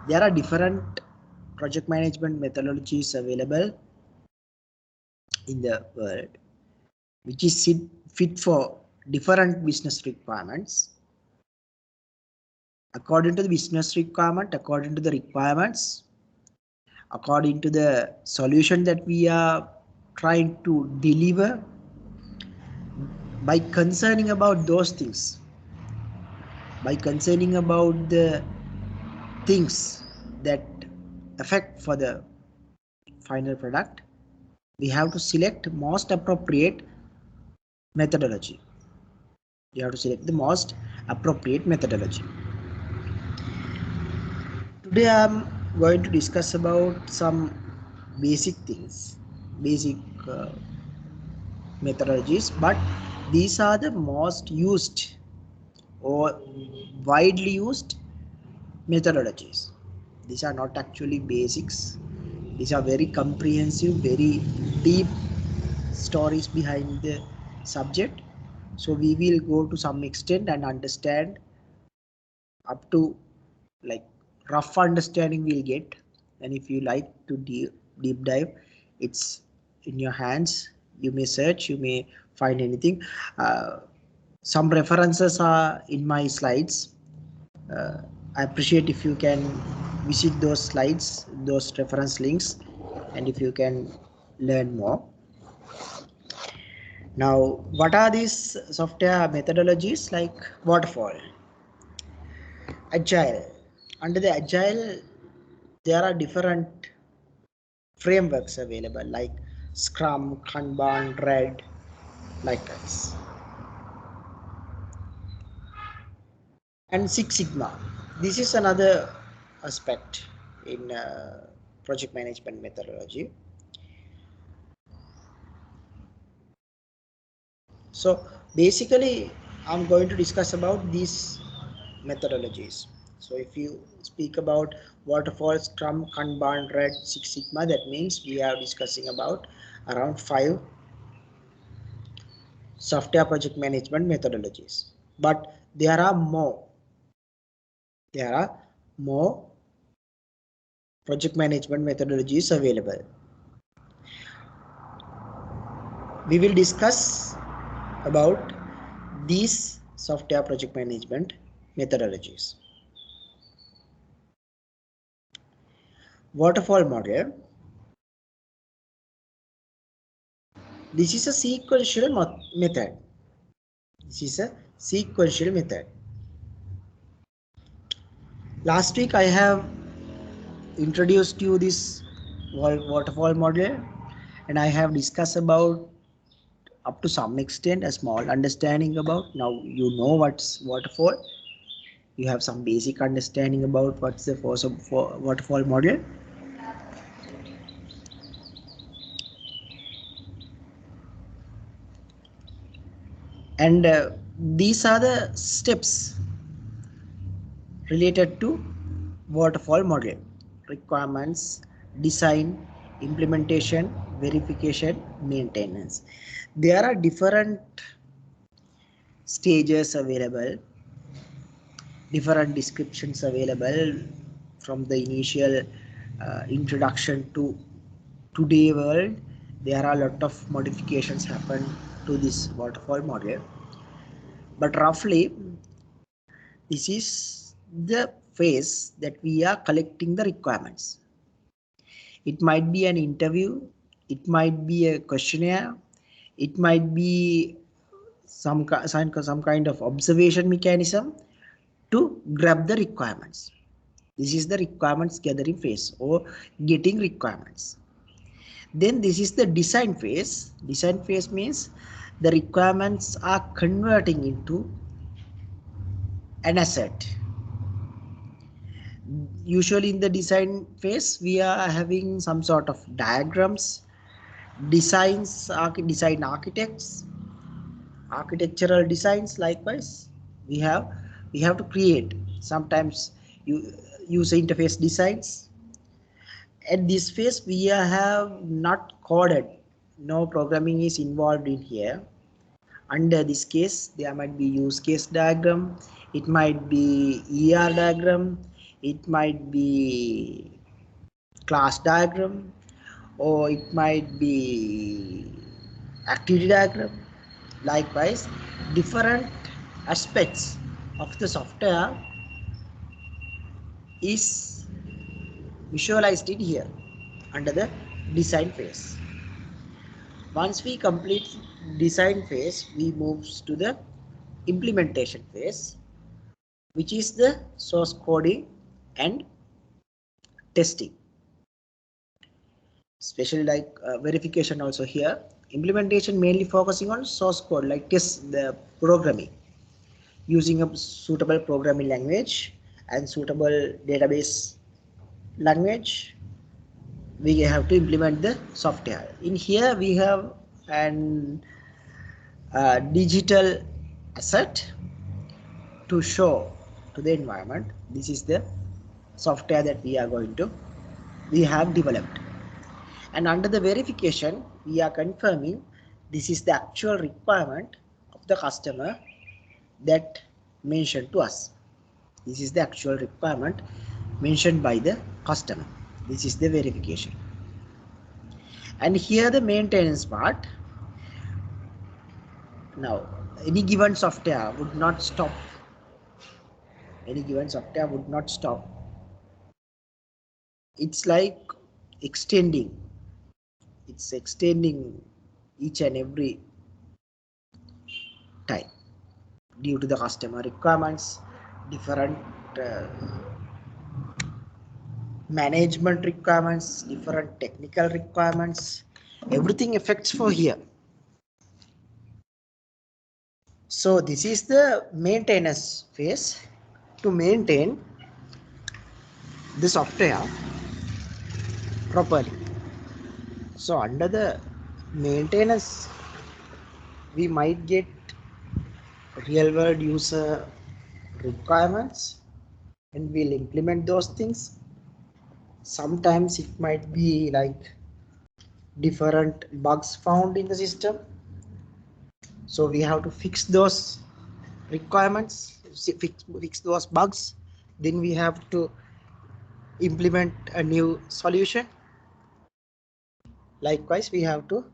There are different project management methodologies available in the world, which is fit for different business requirements. According to the business requirement, according to the requirements, according to the solution that we are trying to deliver, by concerning about those things, by concerning about the things that affect for the final product, we have to select most appropriate methodology. You have to select the most appropriate methodology. Today I'm going to discuss about some basic things, basic methodologies, but these are the most used or widely used methodologies. These are not actually basics. These are very comprehensive, very deep stories behind the subject. So we will go to some extent and understand up to like rough understanding we'll get. And if you like to deep dive, it's in your hands. You may search, you may find anything. Some references are in my slides. I appreciate if you can visit those slides, those reference links, and if you can learn more. Now, what are these software methodologies? Like waterfall, agile. Under the agile, there are different frameworks available like Scrum, Kanban, Red, like this. And Six Sigma. This is another aspect in project management methodology. So basically, I'm going to discuss about these methodologies. So if you speak about waterfall, Scrum, Kanban, Red, Six Sigma, that means we are discussing about around 5 software project management methodologies. But there are more. There are more project management methodologies available. We will discuss about these software project management methodologies. waterfall model. This is a sequential method. This is a sequential method. Last week I have introduced you this waterfall model, and I have discussed about up to some extent a small understanding about. Now you know what's waterfall. You have some basic understanding about what's the force of waterfall model. And these are the steps related to waterfall model: requirements, design, implementation, verification, maintenance. There are different stages available, different descriptions available from the initial introduction to today world. There are a lot of modifications happen to this waterfall model, but roughly this is the phase that we are collecting the requirements. It might be an interview, it might be a questionnaire, it might be some kind of observation mechanism to grab the requirements. This is the requirements gathering phase or getting requirements. Then this is the design phase. Design phase means the requirements are converting into an asset. Usually in the design phase, we are having some sort of diagrams, designs, design architects, architectural designs. Likewise, we have to create sometimes user interface designs. At this phase, we have not coded. No programming is involved in here. Under this case, there might be use case diagram, it might be ER diagram, it might be class diagram, or it might be activity diagram. Likewise, different aspects of the software is visualized in here under the design phase. Once we complete design phase, we move to the implementation phase, which is the source coding and testing. Especially like verification also here. Implementation mainly focusing on source code, like test the programming using a suitable programming language and suitable database language. We have to implement the software. In here we have an digital asset to show to the environment. This is the software that we have developed. And under the verification, we are confirming this is the actual requirement of the customer that mentioned to us. This is the actual requirement mentioned by the customer. This is the verification. And here the maintenance part. Now, any given software would not stop. Any given software would not stop. It's like extending. It's extending each and every time due to the customer requirements, different management requirements, different technical requirements. Everything affects for here. So this is the maintenance phase to maintain the software properly. So under the maintenance, we might get real world user requirements and we'll implement those things. Sometimes it might be like different bugs found in the system. So we have to fix those requirements, fix those bugs. Then we have to implement a new solution. Likewise, we have to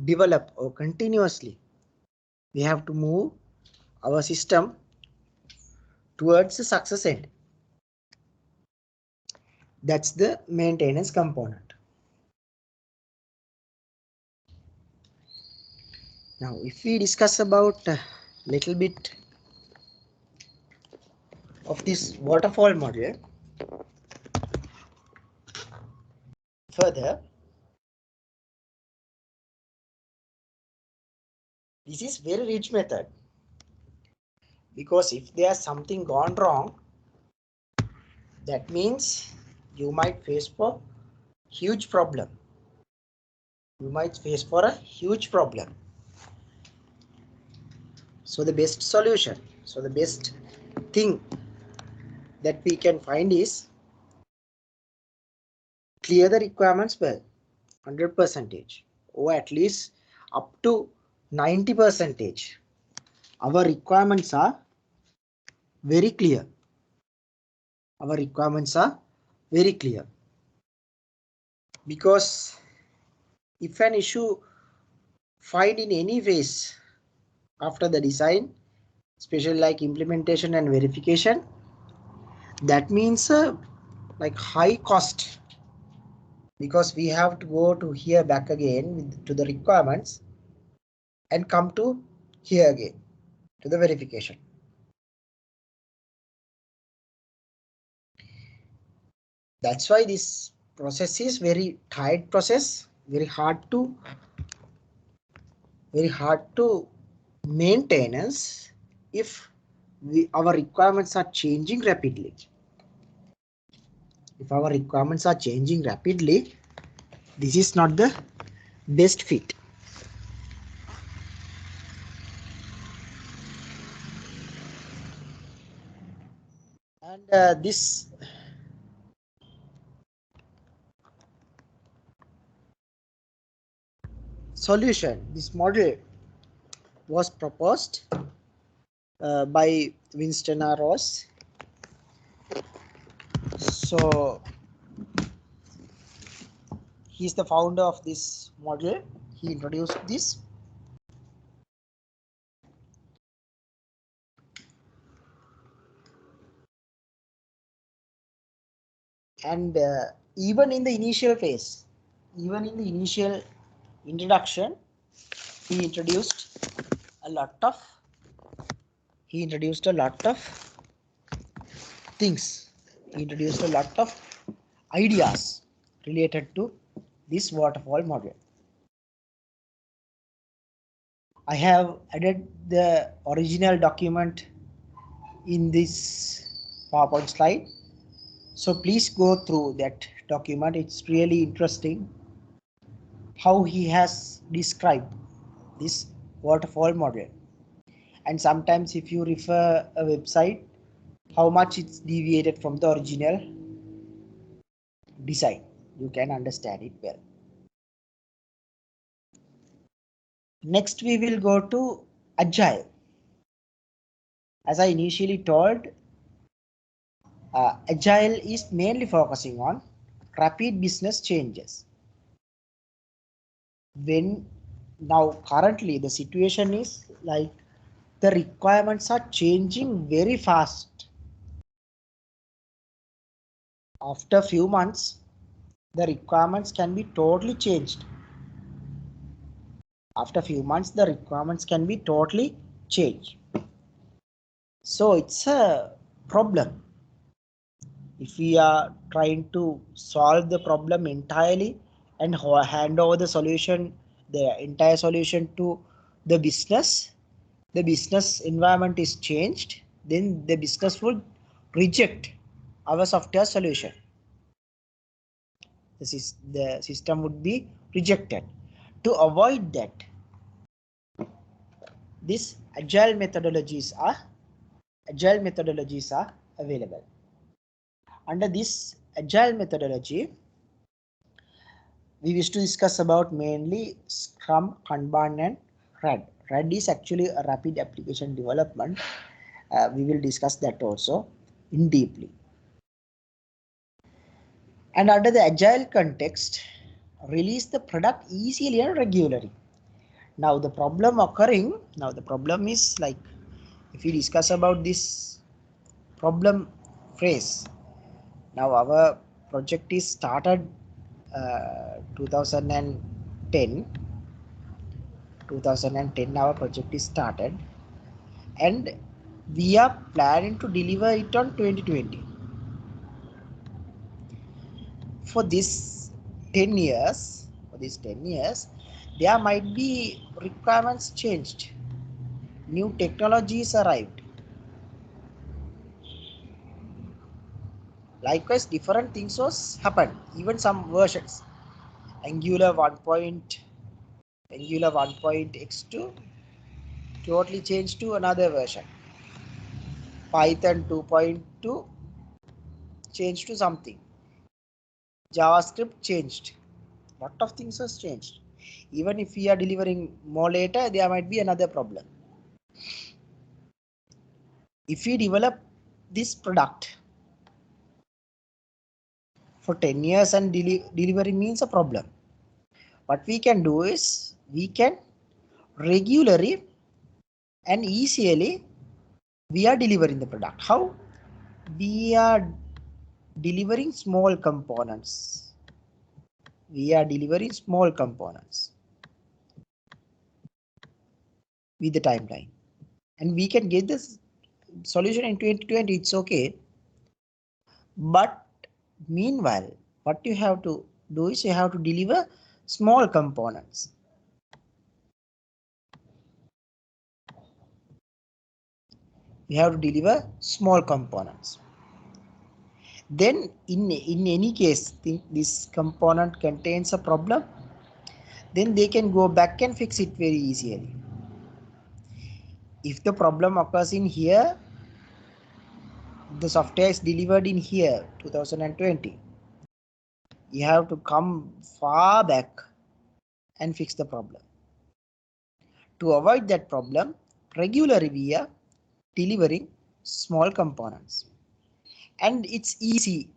develop or continuously we have to move our system towards the success end. That's the maintenance component. Now, if we discuss about a little bit of this waterfall model further, this is very rich method, because if there's something gone wrong, that means you might face for huge problem. You might face for a huge problem. So the best solution, so the best thing that we can find is clear the requirements well, 100%, or at least up to 90%. Our requirements are very clear. Our requirements are very clear. Because if an issue find in any phase after the design, especially like implementation and verification, that means like high cost, because we have to go to here back again to the requirements and come to here again to the verification. That's why this process is very tight process, very hard to maintenance if our requirements are changing rapidly. If our requirements are changing rapidly, this is not the best fit. And this solution, this model was proposed by Winston R. Ross. So he's the founder of this model. He introduced this. And even in the initial phase, even in the initial introduction, he introduced a lot of things. He introduced a lot of ideas related to this waterfall model. I have added the original document in this PowerPoint slide, so please go through that document. It's really interesting how he has described this waterfall model. And sometimes if you refer a website, how much it's deviated from the original design, you can understand it well. Next we will go to Agile. As I initially told, Agile is mainly focusing on rapid business changes. Now currently the situation is like the requirements are changing very fast. After a few months, the requirements can be totally changed. After a few months, the requirements can be totally changed. So it's a problem. If we are trying to solve the problem entirely and hand over the solution, the entire solution to the business environment is changed, then the business would reject our software solution. The system would be rejected. To avoid that, these agile methodologies are available. Under this agile methodology, we wish to discuss about mainly Scrum, Kanban, and RAD. RAD is actually a rapid application development. We will discuss that also in deeply. And under the agile context, release the product easily and regularly. Now the problem is like, if we discuss about this problem phrase, now our project is started 2010. Our project is started, and we are planning to deliver it on 2020. For this 10 years, there might be requirements changed, new technologies arrived. Likewise, different things was happened. Even some versions, Angular 1.x2 totally changed to another version. Python 2.2 changed to something. JavaScript changed. Lot of things has changed. Even if we are delivering more later, there might be another problem. If we develop this product for 10 years and delivery means a problem, what we can do is we can regularly and easily we are delivering the product. How? We are delivering small components. With the timeline, and we can get this solution in 2020. It's okay, but meanwhile what you have to do is you have to deliver small components. Then in any case, think this component contains a problem, then they can go back and fix it very easily. If the problem occurs in here, the software is delivered in here 2020, you have to come far back and fix the problem. To avoid that problem, regularly we are delivering small components, and it's easy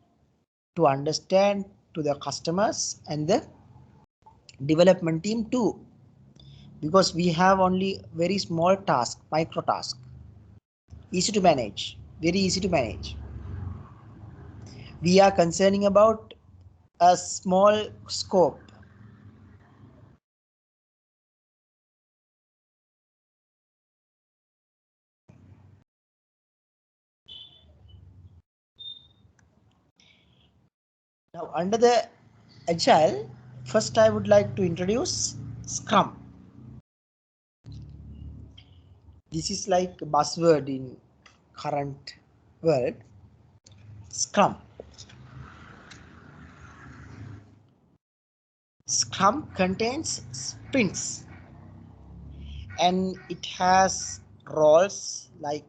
to understand to the customers and the development team too, because we have only very small task, micro task, easy to manage, very easy to manage. We are concerning about a small scope. Now under the Agile, first I would like to introduce Scrum. This is like a buzzword in current world. Scrum. Scrum contains sprints, and it has roles like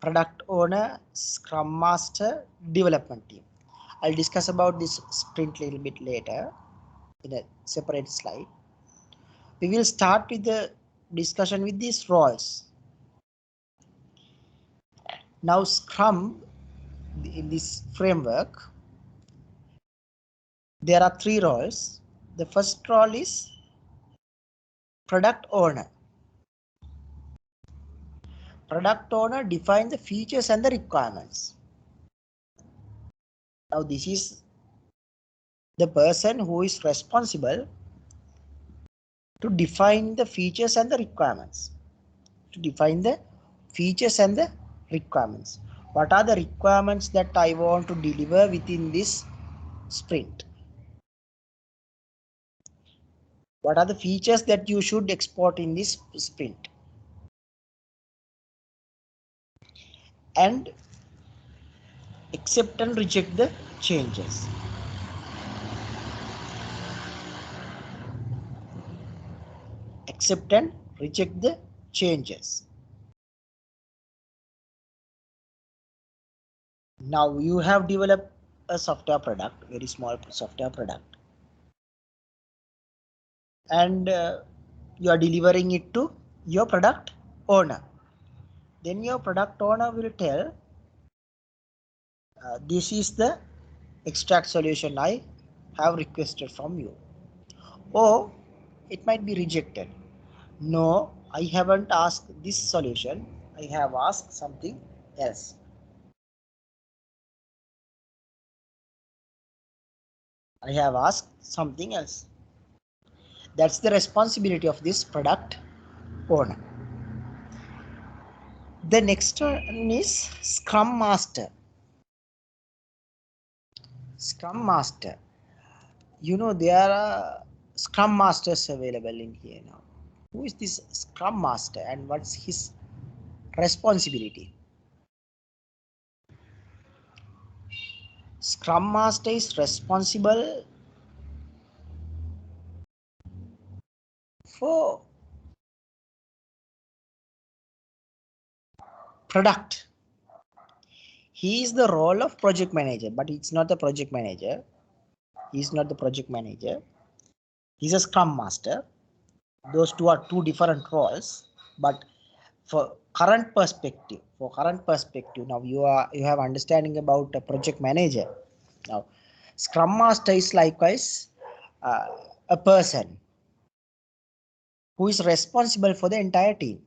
product owner, scrum master, development team. I'll discuss about this sprint a little bit later in a separate slide. We will start with the discussion with these roles. Now Scrum, in this framework, there are 3 roles. The first role is product owner. Product owner defines the features and the requirements. Now this is the person who is responsible to define the features and the requirements. What are the requirements that I want to deliver within this sprint? What are the features that you should export in this sprint? And accept and reject the changes. Accept and reject the changes. Now you have developed a software product, very small software product, and you are delivering it to your product owner. Then your product owner will tell, this is the extract solution I have requested from you. Or it might be rejected. No, I haven't asked this solution. I have asked something else. I have asked something else. That's the responsibility of this product owner. The next one is Scrum Master. Scrum Master. There are Scrum Masters available in here now. Who is this Scrum Master and what's his responsibility? Scrum Master is responsible for product. He is the role of project manager, but it's not the project manager. He's not the project manager. He's a Scrum Master. Those two are two different roles, but for current perspective, now you have understanding about a project manager. Now Scrum Master is likewise uh, a person who is responsible for the entire team,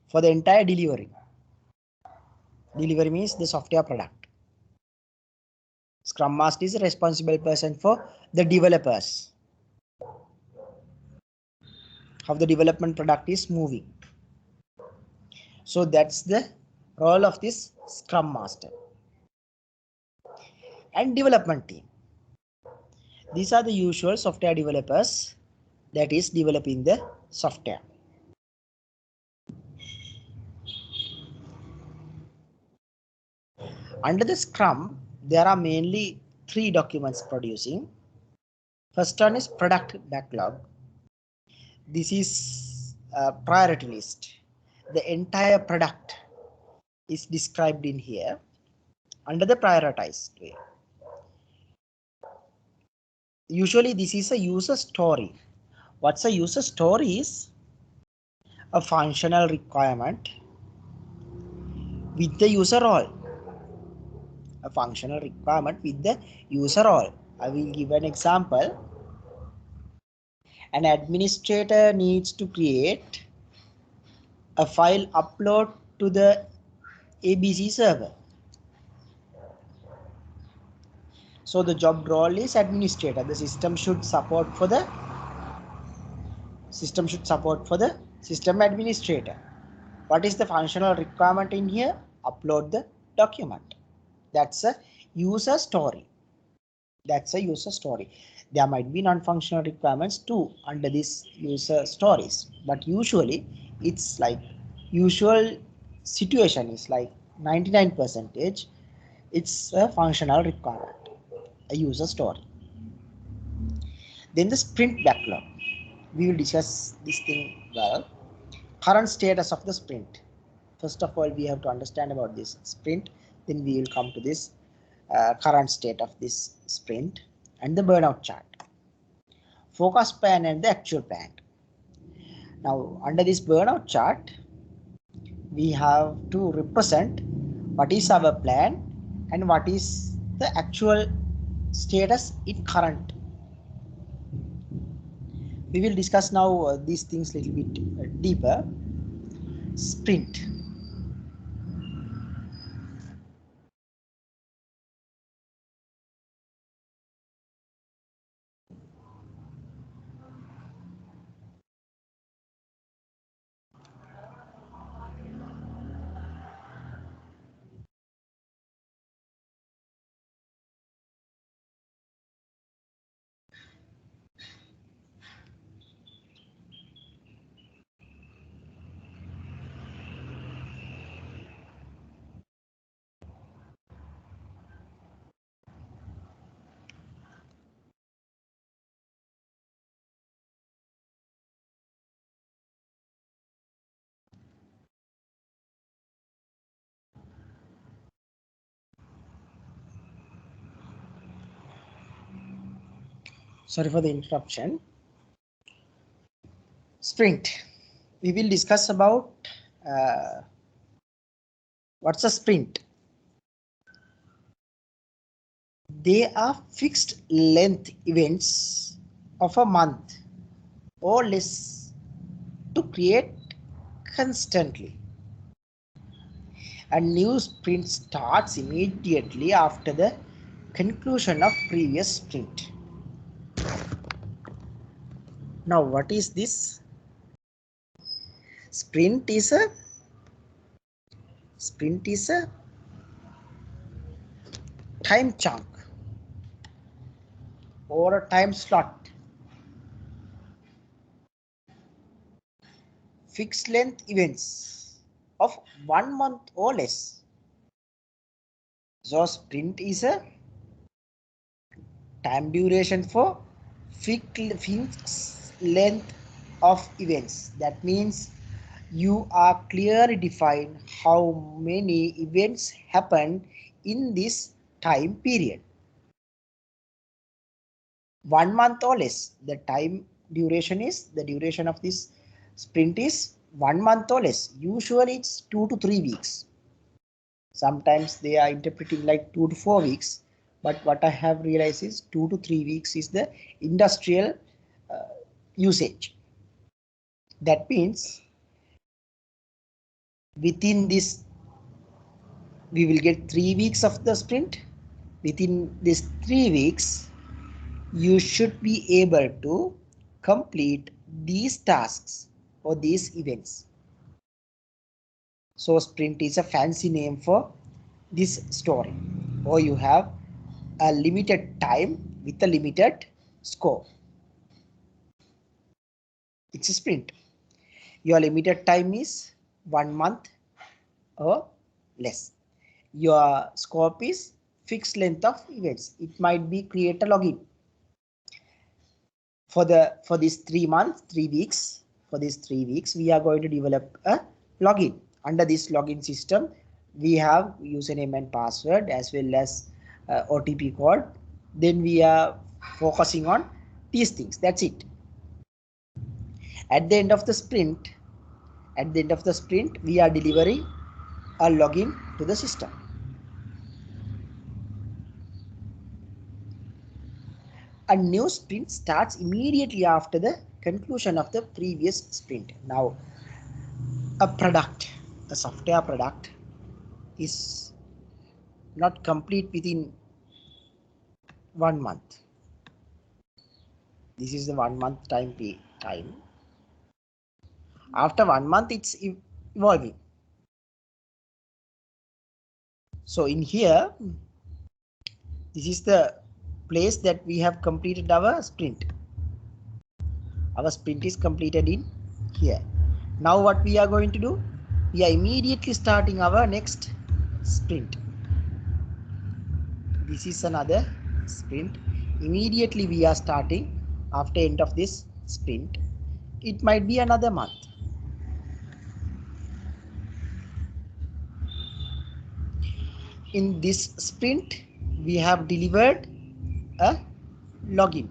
for the entire delivery. Delivery means the software product. Scrum Master is a responsible person for the developers, how the development product is moving. So that's the role of this Scrum Master. And development team. These are the usual software developers that is developing the software. Under the Scrum, there are mainly 3 documents producing. First one is product backlog. This is a priority list. The entire product is described in here under the prioritized way. Usually this is a user story. What's a user story is a functional requirement with the user role. A functional requirement with the user role. I will give an example. An administrator needs to create a file upload to the ABC server. So the job role is administrator. The system should support for the system administrator. What is the functional requirement in here? Upload the document. That's a user story. There might be non-functional requirements too under these user stories, but usually it's like usual situation is like 99%. It's a functional requirement, a user story. Then the sprint backlog. We will discuss this thing well. Current status of the sprint. First of all, we have to understand about this sprint. Then we will come to this current state of this sprint and the burnout chart. Focus plan and the actual plan. Now, under this burnout chart, we have to represent what is our plan and what is the actual status in current. We will discuss now these things a little bit deeper. Sprint. Sorry for the interruption. Sprint. We will discuss about what's a sprint. They are fixed length events of a month or less to create constantly. A new sprint starts immediately after the conclusion of previous sprint. Now what is this? Sprint is a time chunk or a time slot, fixed length events of 1 month or less. So sprint is a time duration for fixed length of events. That means you are clearly defined how many events happen in this time period. 1 month or less. The time duration is the duration of this sprint is 1 month or less. Usually it's 2 to 3 weeks. Sometimes they are interpreting like 2 to 4 weeks. But what I have realized is 2 to 3 weeks is the industrial usage. That means within this we will get 3 weeks of the sprint. Within these 3 weeks you should be able to complete these tasks or these events. So sprint is a fancy name for this story. Or you have a limited time with a limited scope. It's a sprint. Your limited time is 1 month or less. Your scope is fixed length of events. It might be create a login. For these 3 months, 3 weeks, for these 3 weeks, we are going to develop a login. Under this login system, we have username and password as well as OTP code. Then we are focusing on these things. That's it. At the end of the sprint, we are delivering a login to the system. A new sprint starts immediately after the conclusion of the previous sprint. Now, a software product is not complete within 1 month. This is the 1 month time. After 1 month, it's evolving. So in here, this is the place that we have completed our sprint. Our sprint is completed in here. Now what we are going to do? We are immediately starting our next sprint. This is another sprint. Immediately we are starting after end of this sprint. It might be another month. In this sprint, we have delivered a login.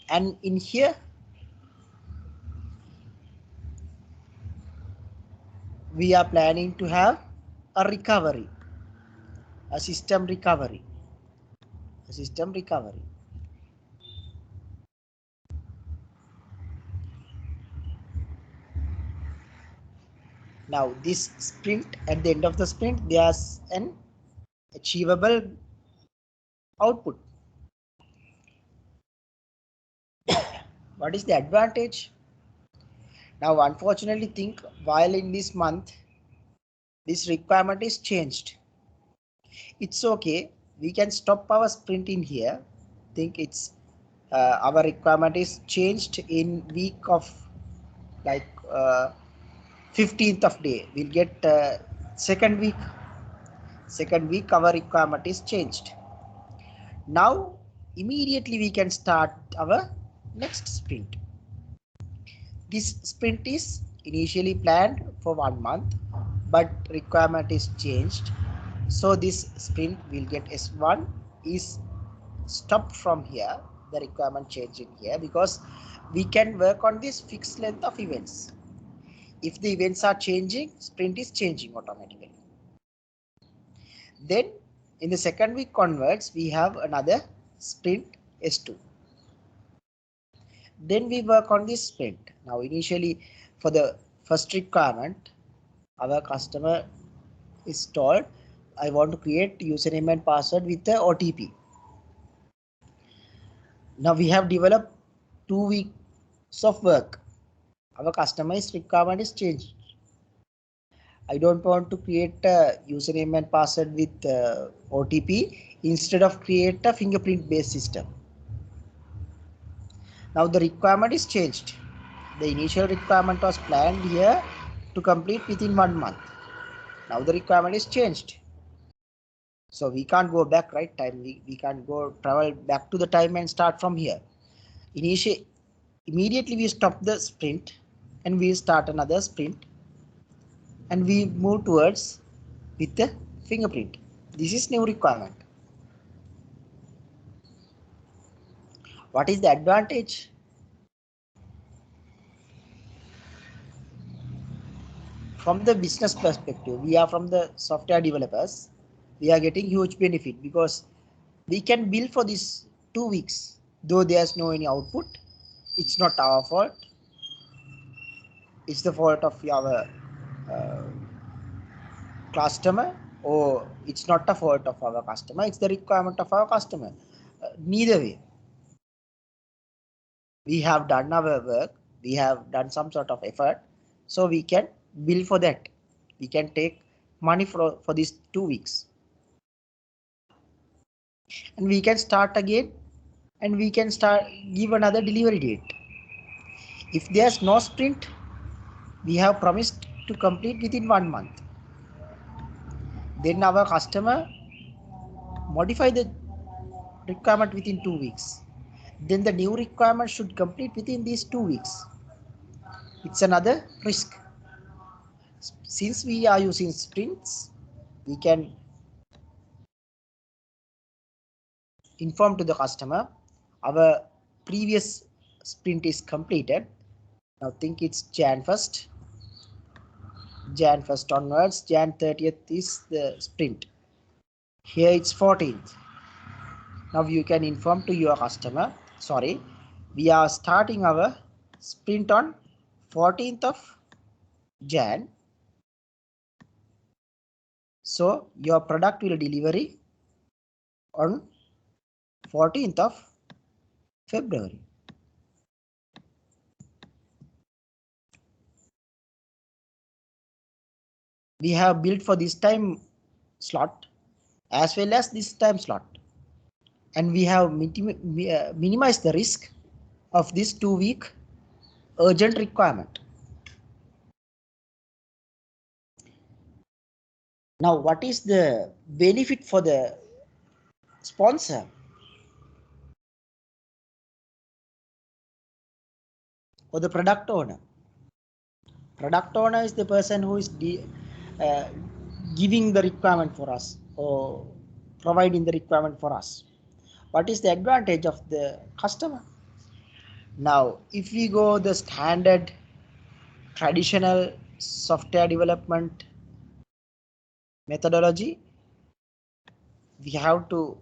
And in here, we are planning to have a recovery, a system recovery. Now this sprint, at the end of the sprint, there's an achievable output. What is the advantage? Now unfortunately think while in this month this requirement is changed. It's okay, we can stop our sprint in here. Think it's our requirement is changed in week of like 15th of day. We'll get second week our requirement is changed. Now immediately we can start our next sprint. This sprint is initially planned for 1 month, but requirement is changed. So this sprint will get S1 is stopped from here, the requirement change in here, because we can work on this fixed length of events. If the events are changing, sprint is changing automatically. Then in the second week onwards, we have another sprint S2. Then we work on this sprint. Now initially for the first requirement, our customer is told I want to create username and password with the OTP. Now we have developed 2 weeks of work. Our customized requirement is changed. I don't want to create a username and password with OTP. Instead of create a fingerprint based system. Now the requirement is changed. The initial requirement was planned here to complete within 1 month. Now the requirement is changed. So we can't go back, right? We can't go travel back to the time and start from here. Immediately we stop the sprint and we start another sprint and we move towards with the fingerprint. This is new requirement. What is the advantage? From the business perspective, we are from the software developers. We are getting huge benefit because we can build for this 2 weeks, though there's no any output. It's not our fault. It's the fault of our uh, customer, or it's not the fault of our customer. It's the requirement of our customer. Neither way. We have done our work. We have done some sort of effort. So we can bill for that. We can take money for these 2 weeks. And we can start again and we can give another delivery date. If there's no sprint, we have promised to complete within 1 month. Then our customer modify the requirement within 2 weeks. Then the new requirement should complete within these 2 weeks. It's another risk. Since we are using sprints, we can inform to the customer our previous sprint is completed. Now think it's Jan 1st. Jan 1st onwards, Jan 30th is the sprint. Here it's 14th. Now you can inform to your customer, sorry, we are starting our sprint on 14th of Jan. So your product will delivery on 14th of February. We have built for this time slot as well as this time slot, and we have minimized the risk of this 2 week urgent requirement. Now what is the benefit for the sponsor? Or the product owner? Product owner is the person who is giving the requirement for us or providing the requirement for us. What is the advantage of the customer? Now, if we go the standard traditional software development methodology, we have to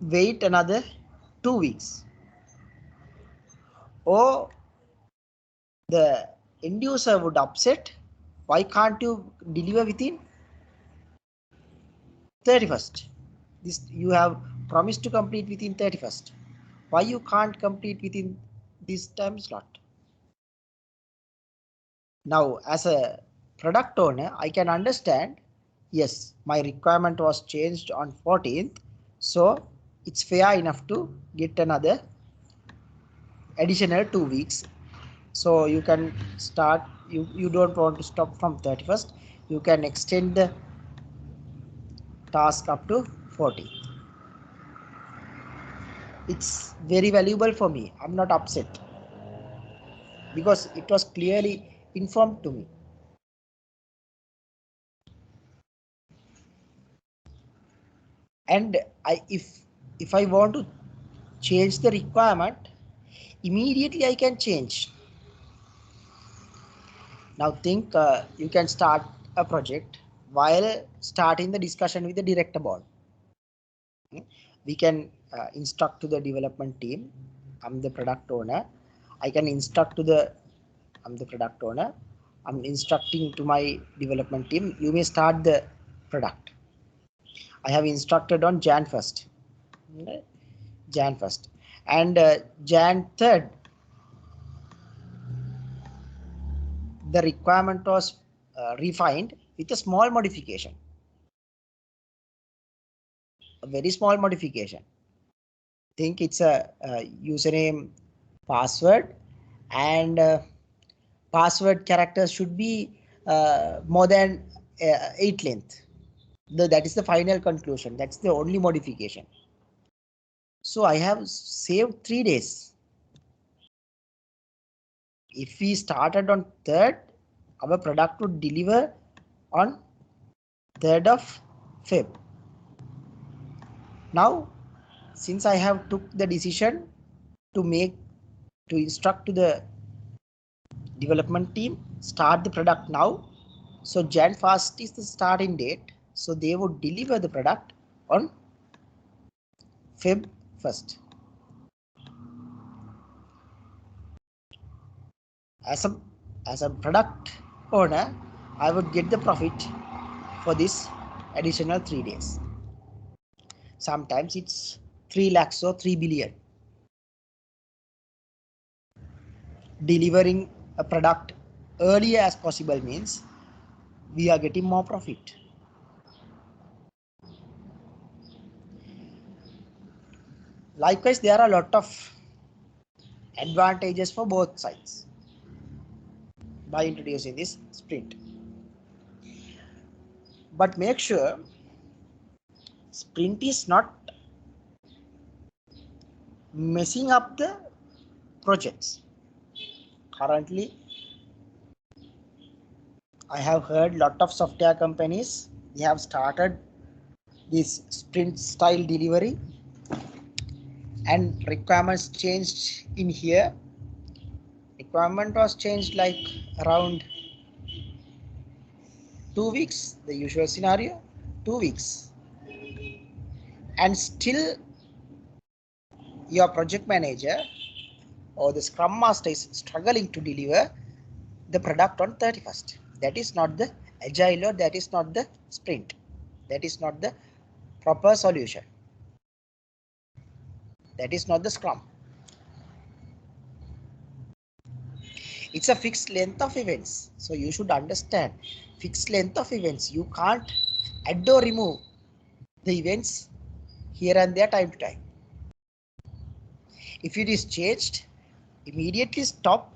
wait another 2 weeks, or the end user would upset, why can't you deliver within 31st? This you have promised to complete within 31st. Why you can't complete within this time slot? Now, as a product owner, I can understand, yes, my requirement was changed on 14th, so it's fair enough to get another additional 2 weeks. So you can start, you don't want to stop from 31st, you can extend the task up to 14th. It's very valuable for me. I'm not upset because it was clearly informed to me. And if I want to change the requirement, immediately I can change. Now think you can start a project while starting the discussion with the director board. We can instruct to the development team, I'm the product owner. I can instruct to the, I'm the product owner. I'm instructing to my development team, you may start the product. I have instructed on Jan 1st. Okay? Jan 1st. And Jan 3rd, the requirement was refined with a small modification. A very small modification. Think it's a username, password, and password characters should be more than 8 length. That is the final conclusion. That's the only modification. So I have saved 3 days. If we started on 3rd, our product would deliver on 3rd of Feb. Now, since I have took the decision to instruct to the development team, start the product now. So Jan 1st is the starting date. So they would deliver the product on Feb 1st. As a product owner, I would get the profit for this additional 3 days. Sometimes it's 3 lakhs or 3 billion. Delivering a product earlier as possible means we are getting more profit. Likewise, there are a lot of advantages for both sides by introducing this sprint. But make sure sprint is not messing up the projects. Currently, I have heard lot of software companies, they have started this sprint style delivery and requirements changed in here. Requirement was changed like around 2 weeks, the usual scenario, 2 weeks. And still your project manager or the scrum master is struggling to deliver the product on 31st. That is not the agile, or that is not the sprint. That is not the proper solution. That is not the scrum. It's a fixed length of events. So you should understand fixed length of events. You can't add or remove the events here and there time to time. If it is changed, immediately stop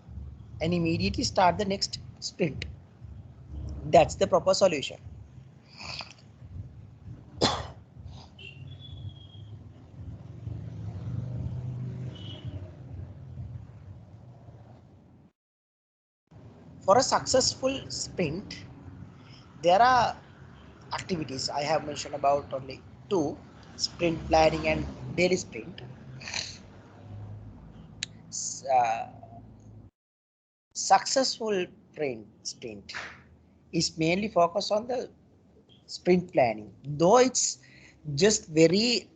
and immediately start the next sprint. That's the proper solution. For a successful sprint, there are activities. I have mentioned about only 2: sprint planning and daily sprint. Successful sprint is mainly focused on the sprint planning, though it's just very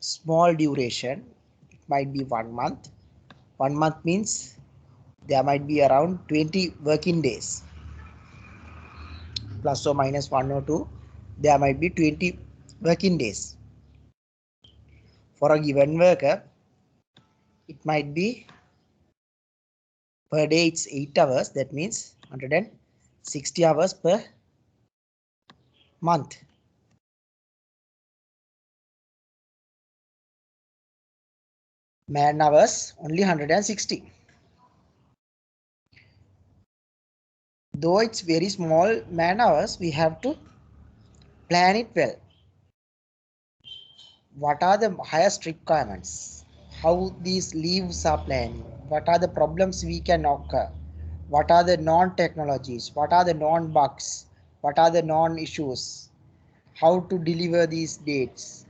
small duration. It might be 1 month. 1 month means there might be around 20 working days, plus or minus 1 or 2. There might be 20 working days. For a given worker, it might be per day it's 8 hours. That means 160 hours per month. Man hours only 160. Though it's very small man hours, we have to plan it well. What are the highest requirements? How these leaves are planned? What are the problems we can occur? What are the non-technologies? What are the non-bugs? What are the non-issues? How to deliver these dates?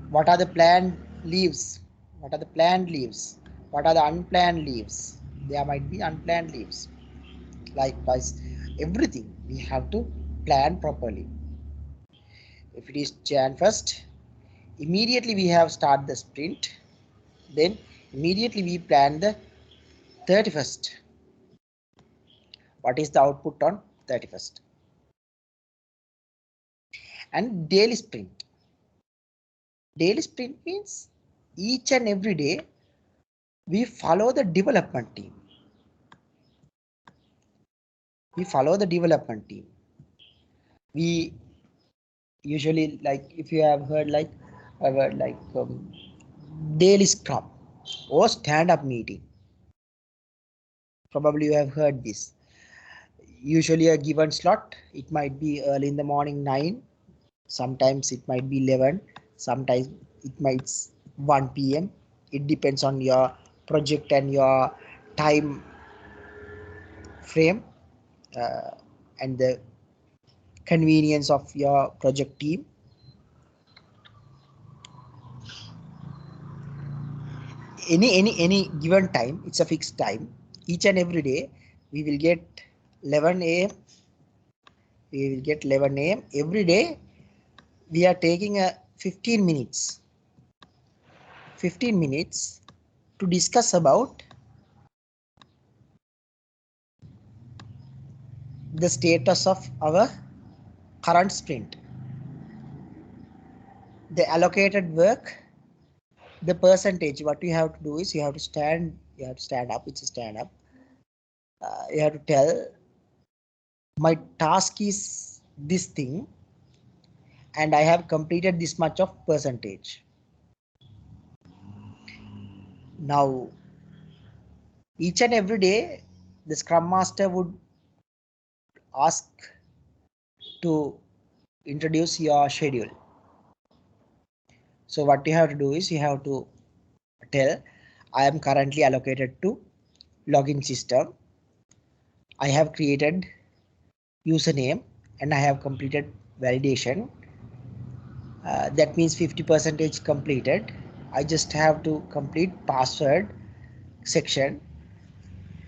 What are the planned leaves? What are the planned leaves? What are the unplanned leaves? There might be unplanned leaves. Likewise, everything we have to plan properly. If it is Jan 1st, immediately we have start the sprint. Then immediately we plan the 31st. What is the output on 31st? And daily sprint. Daily sprint means each and every day we follow the development team. We usually, like, if you have heard like a word like daily scrum or stand-up meeting, probably you have heard this. Usually a given slot, it might be early in the morning 9, sometimes it might be 11, sometimes it might 1 p.m. It depends on your project and your time frame and the convenience of your project team. Any given time, it's a fixed time. Each and every day we will get 11 a.m. Every day. We are taking a 15 minutes to discuss about the status of our current sprint, the allocated work, the percentage. What you have to do is you have to stand up. It's a stand up. You have to tell my task is this thing and I have completed this much of percentage. Now each and every day the Scrum Master would ask to introduce your schedule. So what you have to do is you have to tell, I am currently allocated to login system. I have created username and I have completed validation. That means 50% completed. I just have to complete password section.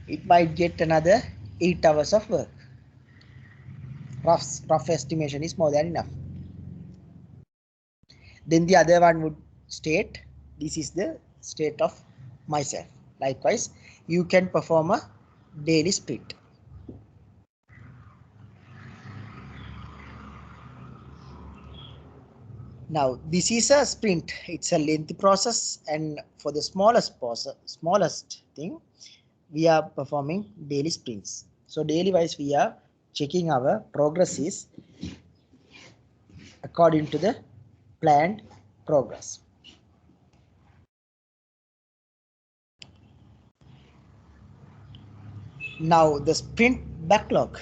It might get another 8 hours of work. Rough estimation is more than enough. Then the other one would state, this is the state of myself. Likewise, you can perform a daily sprint. Now this is a sprint. It's a lengthy process, and for the smallest thing, we are performing daily sprints. So daily wise, we are checking our progress is according to the planned progress. Now the sprint backlog.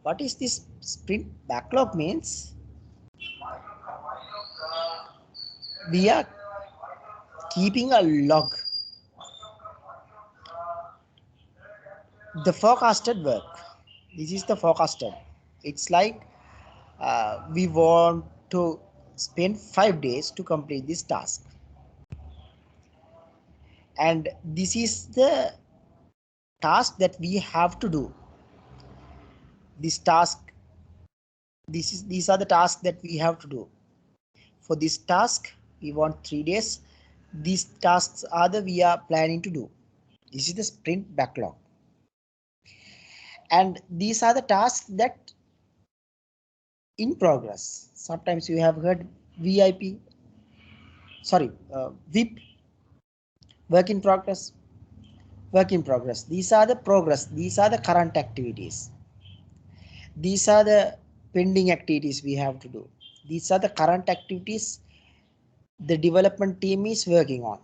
What is this sprint backlog means? We are keeping a log. The forecasted work. This is the forecasted. It's like we want to spend 5 days to complete this task. And this is the task that we have to do. These are the tasks that we have to do. For this task, we want 3 days. These tasks are the we are planning to do. This is the sprint backlog. And these are the tasks that in progress. Sometimes you have heard VIP, VIP, work in progress. These are the progress. These are the current activities. These are the pending activities we have to do. These are the current activities the development team is working on.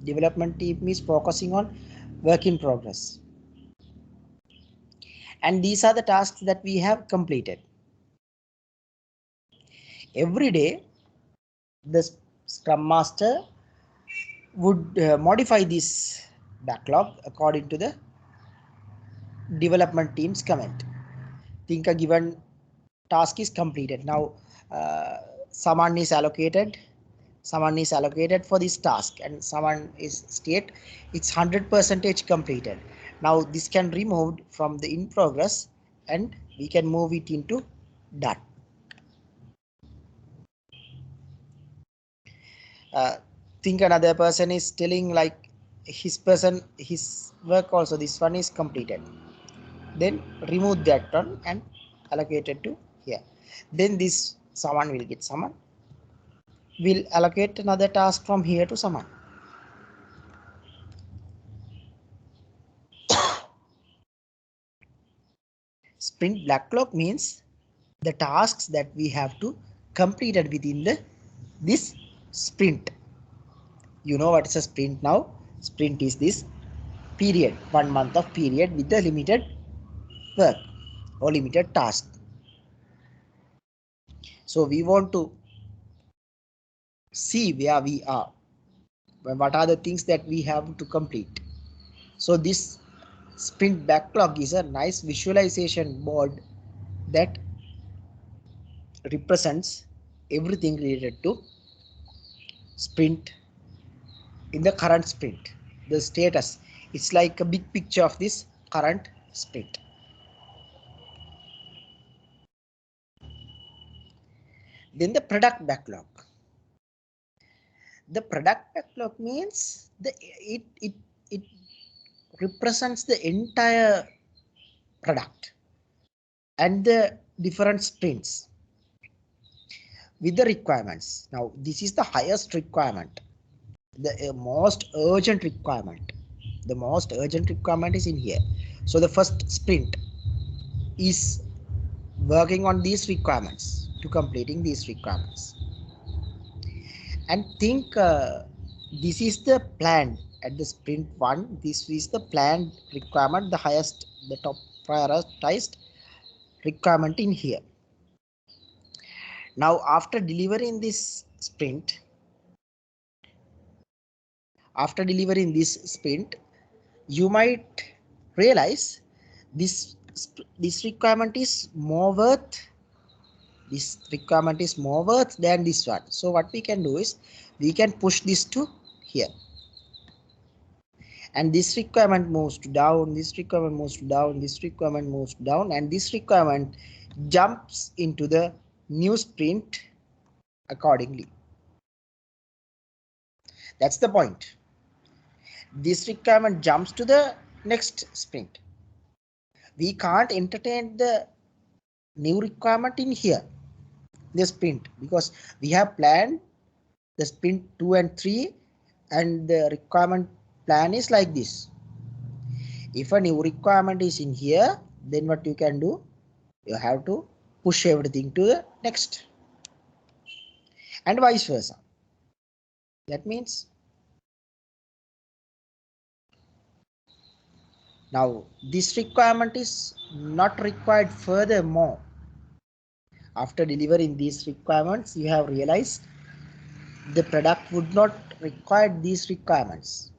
Development team is focusing on work in progress. And these are the tasks that we have completed. Every day, the Scrum Master would modify this backlog according to the development team's comment. Think a given task is completed. Now someone is allocated for this task and someone is state it's 100% completed. Now this can be removed from the in progress and we can move it into done. Think another person is telling like his work also, this one is completed. Then remove that one and allocate it to here. Then this someone will get someone, will allocate another task from here to someone. Sprint backlog means the tasks that we have to completed within this sprint. You know what is a sprint now? Sprint is this period, 1 month of period with the limited work or limited task. So we want to see where we are, what are the things that we have to complete. So this sprint backlog is a nice visualization board that represents everything related to sprint in the current sprint, the status. It's like a big picture of this current sprint. Then the product backlog. The product backlog means it represents the entire product and the different sprints with the requirements. Now this is the highest requirement, the most urgent requirement. The most urgent requirement is in here. So the first sprint is working on these requirements to completing these requirements. And think this is the plan at the sprint 1. This is the planned requirement, the highest, the top prioritized requirement in here. Now after delivering this sprint, you might realize this requirement is more worth, than this one. So what we can do is we can push this to here, and this requirement moves to down, this requirement moves to down, this requirement moves down, and this requirement jumps into the new sprint accordingly. That's the point. This requirement jumps to the next sprint. We can't entertain the new requirement in here, the sprint, because we have planned the sprint 2 and 3, and the requirement plan is like this. If a new requirement is in here, then what you can do, you have to push everything to the next, and vice versa. That means now this requirement is not required furthermore. After delivering these requirements, you have realized the product would not require these requirements.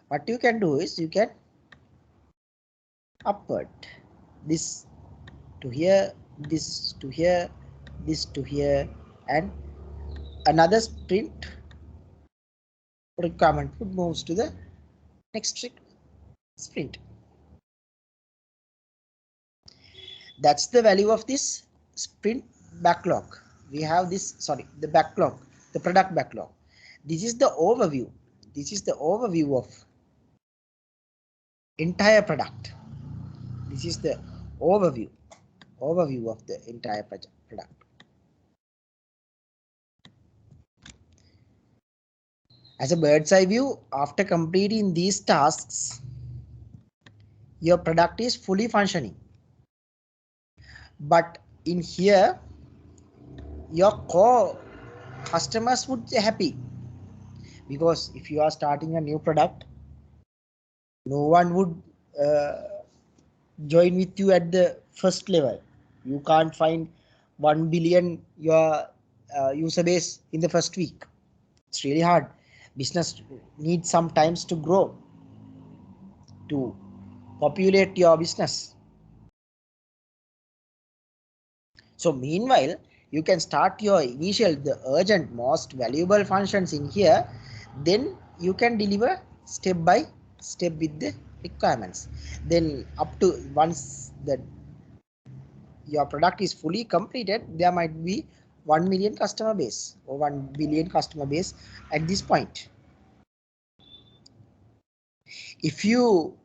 What you can do is you can upward this to here, this to here, this to here, and another sprint requirement would move to the next sprint. That's the value of this sprint backlog. We have this, sorry, the backlog, the product backlog. This is the overview. This is the overview of entire product. This is the overview of the entire product. As a bird's eye view, after completing these tasks, your product is fully functioning. But in here, your core customers would be happy, because if you are starting a new product, no one would join with you at the first level. You can't find 1 billion your user base in the first week. It's really hard. Business needs some times to grow, to populate your business. So meanwhile, you can start your initial, the urgent, most valuable functions in here. Then you can deliver step by step with the requirements. Then up to once that your product is fully completed, there might be 1 million customer base or 1 billion customer base at this point. If you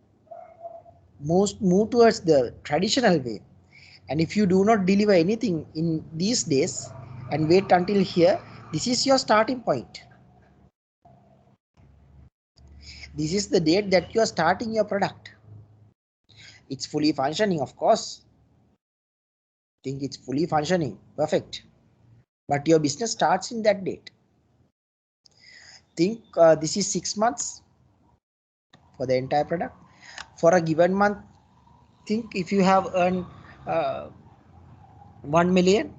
move towards the traditional way, and if you do not deliver anything in these days and wait until here, this is your starting point. This is the date that you are starting your product. It's fully functioning, of course. Think it's fully functioning, perfect. But your business starts in that date. Think this is 6 months for the entire product. For a given month, think if you have earned 1 million,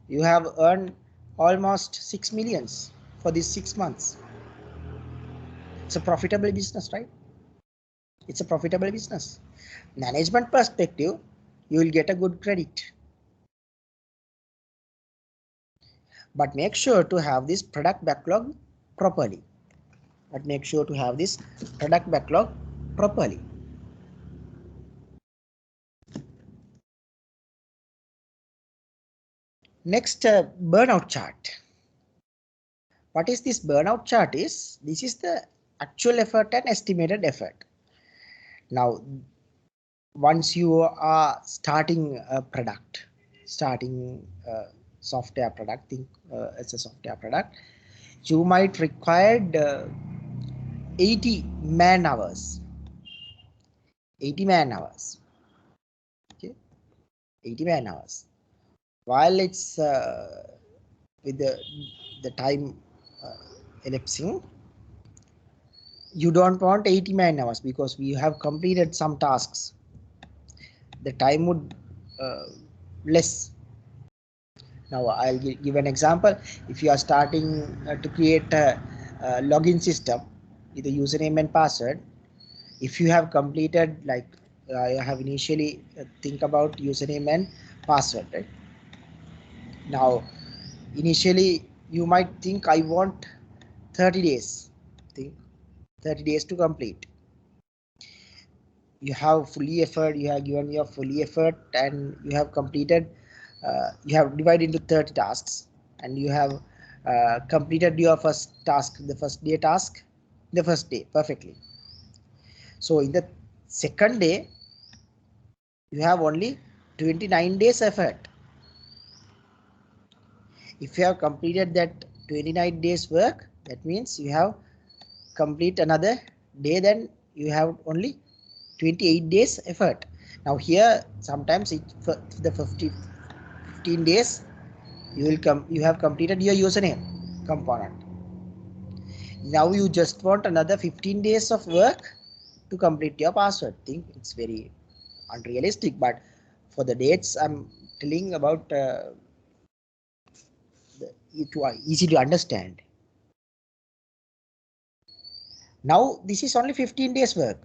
you have earned almost 6 millions for these 6 months. It's a profitable business, right? It's a profitable business. Management perspective, you will get a good credit. But make sure to have this product backlog properly. Next, burnout chart. What is this burnout chart is? This is the actual effort and estimated effort. Now, once you are starting a product, starting a software product, think as a software product, you might require 80 man hours. 80 man hours. Okay, 80 man hours. While it's with the time elapsing, you don't want 80 man hours because we have completed some tasks. The time would less. Now I'll give an example. If you are starting to create a login system with a username and password, if you have completed, like I have initially think about username and password, right? Now initially you might think I want 30 days. Think 30 days to complete. You have fully effort, you have given your fully effort, and you have completed, you have divided into 30 tasks, and you have completed your first task, the first day perfectly. So in the second day, you have only 29 days effort. If you have completed that 29 days work, that means you have complete another day, then you have only 28 days effort. Now here sometimes it for the 15 days you have completed your username component. Now you just want another 15 days of work to complete your password. Think it's very unrealistic, but for the dates I'm telling about, it was easy to understand. Now this is only 15 days work,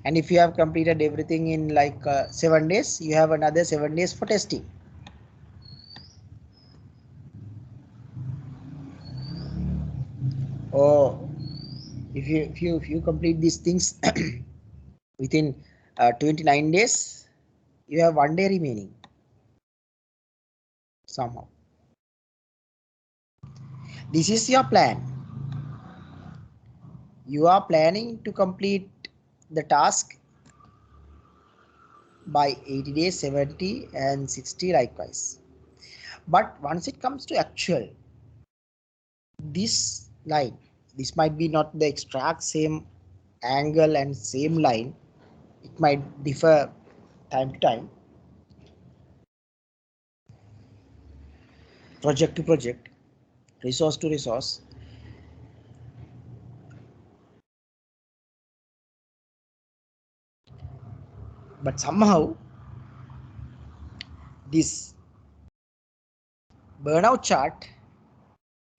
and if you have completed everything in like 7 days, you have another 7 days for testing. Or if you complete these things within 29 days, you have 1 day remaining somehow. This is your plan. You are planning to complete the task by 80 days, 70 and 60 likewise. But once it comes to actual, this line, this might be not the exact same angle and same line. It might differ time to time, project to project, resource to resource. But somehow this burnout chart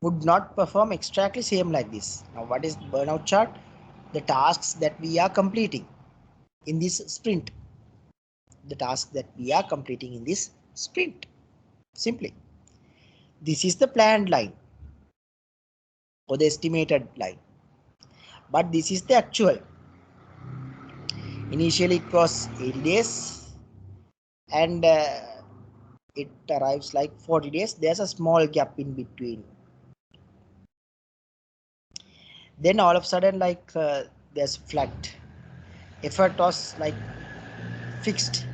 would not perform exactly same like this. Now what is burnout chart? The tasks that we are completing in this sprint. The tasks that we are completing in this sprint. Simply, this is the planned line or the estimated line, but this is the actual. Initially it was 80 days and it arrives like 40 days. There's a small gap in between. Then all of a sudden, like there's flat. Effort was like fixed.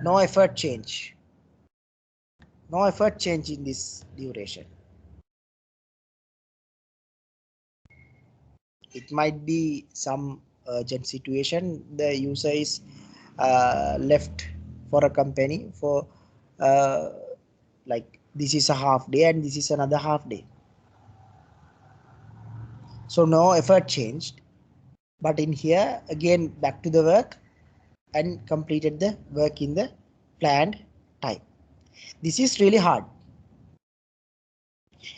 No effort change. No effort change in this duration. It might be some urgent situation. The user is left for a company for uh, like this is a half day and this is another half day. So no effort changed. But in here again back to the work and completed the work in the planned time. This is really hard.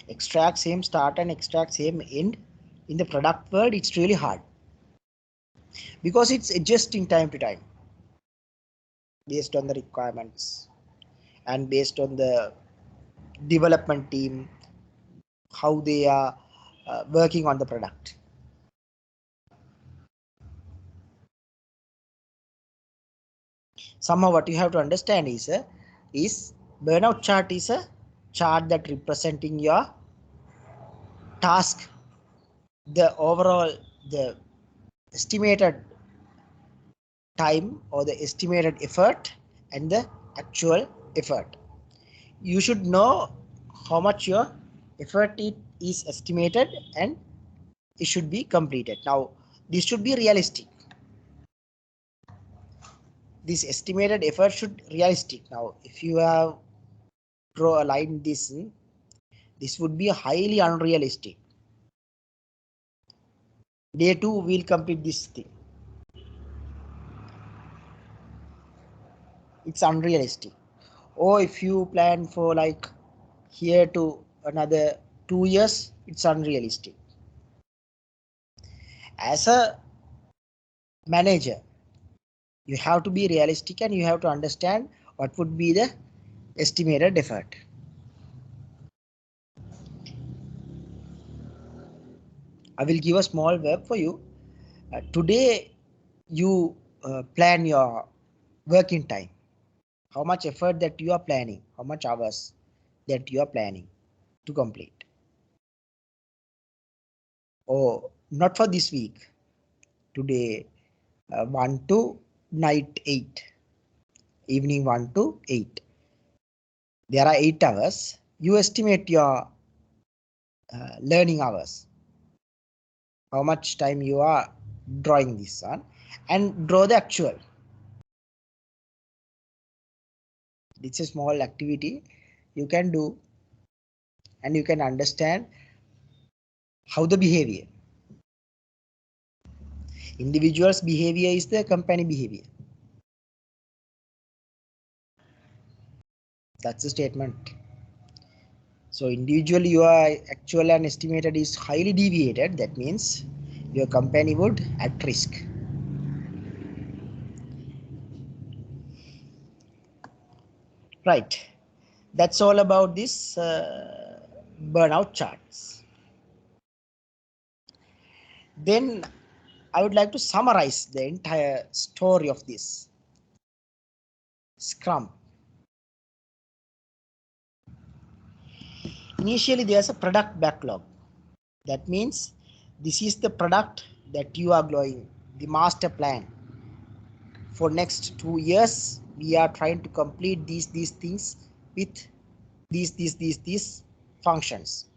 Extract same start and extract same end in the product world. It's really hard because it's adjusting time to time based on the requirements and based on the development team, how they are working on the product. Somehow what you have to understand is burnout chart is a chart that representing your task, the overall, the estimated time or the estimated effort and the actual effort. You should know how much your effort it is estimated and it should be completed. Now this should be realistic. This estimated effort should realistic. Now if you have draw a line this would be highly unrealistic. Day 2 will complete this thing. It's unrealistic. Or if you plan for like here to another 2 years, it's unrealistic. As a manager, you have to be realistic and you have to understand what would be the estimated effort. I will give a small verb for you. Today you plan your working time. How much effort that you are planning, how much hours that you are planning to complete. Or not for this week. Today 1 to night 8. Evening 1 to 8. There are 8 hours. You estimate your learning hours. How much time you are drawing this on and draw the actual. It's a small activity you can do and you can understand how the behavior. Individual's behavior is the company behavior. That's the statement. So individually your actual and estimated is highly deviated. That means your company would at risk. Right. That's all about this burnout charts. Then I would like to summarize the entire story of this Scrum. Initially, there's a product backlog. That means this is the product that you are going, the master plan. For next 2 years, we are trying to complete these things with these functions.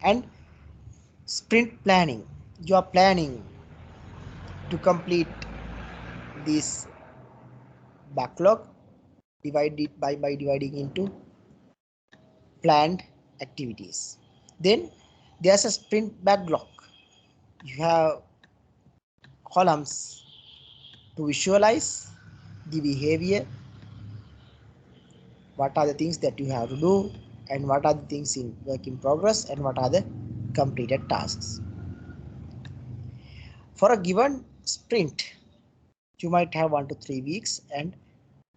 And sprint planning, you are planning to complete this backlog, divide it by dividing into planned activities. Then there's a sprint backlog. You have columns to visualize the behavior, what are the things that you have to do, and what are the things in work in progress, and what are the completed tasks. For a given sprint, you might have 1 to 3 weeks and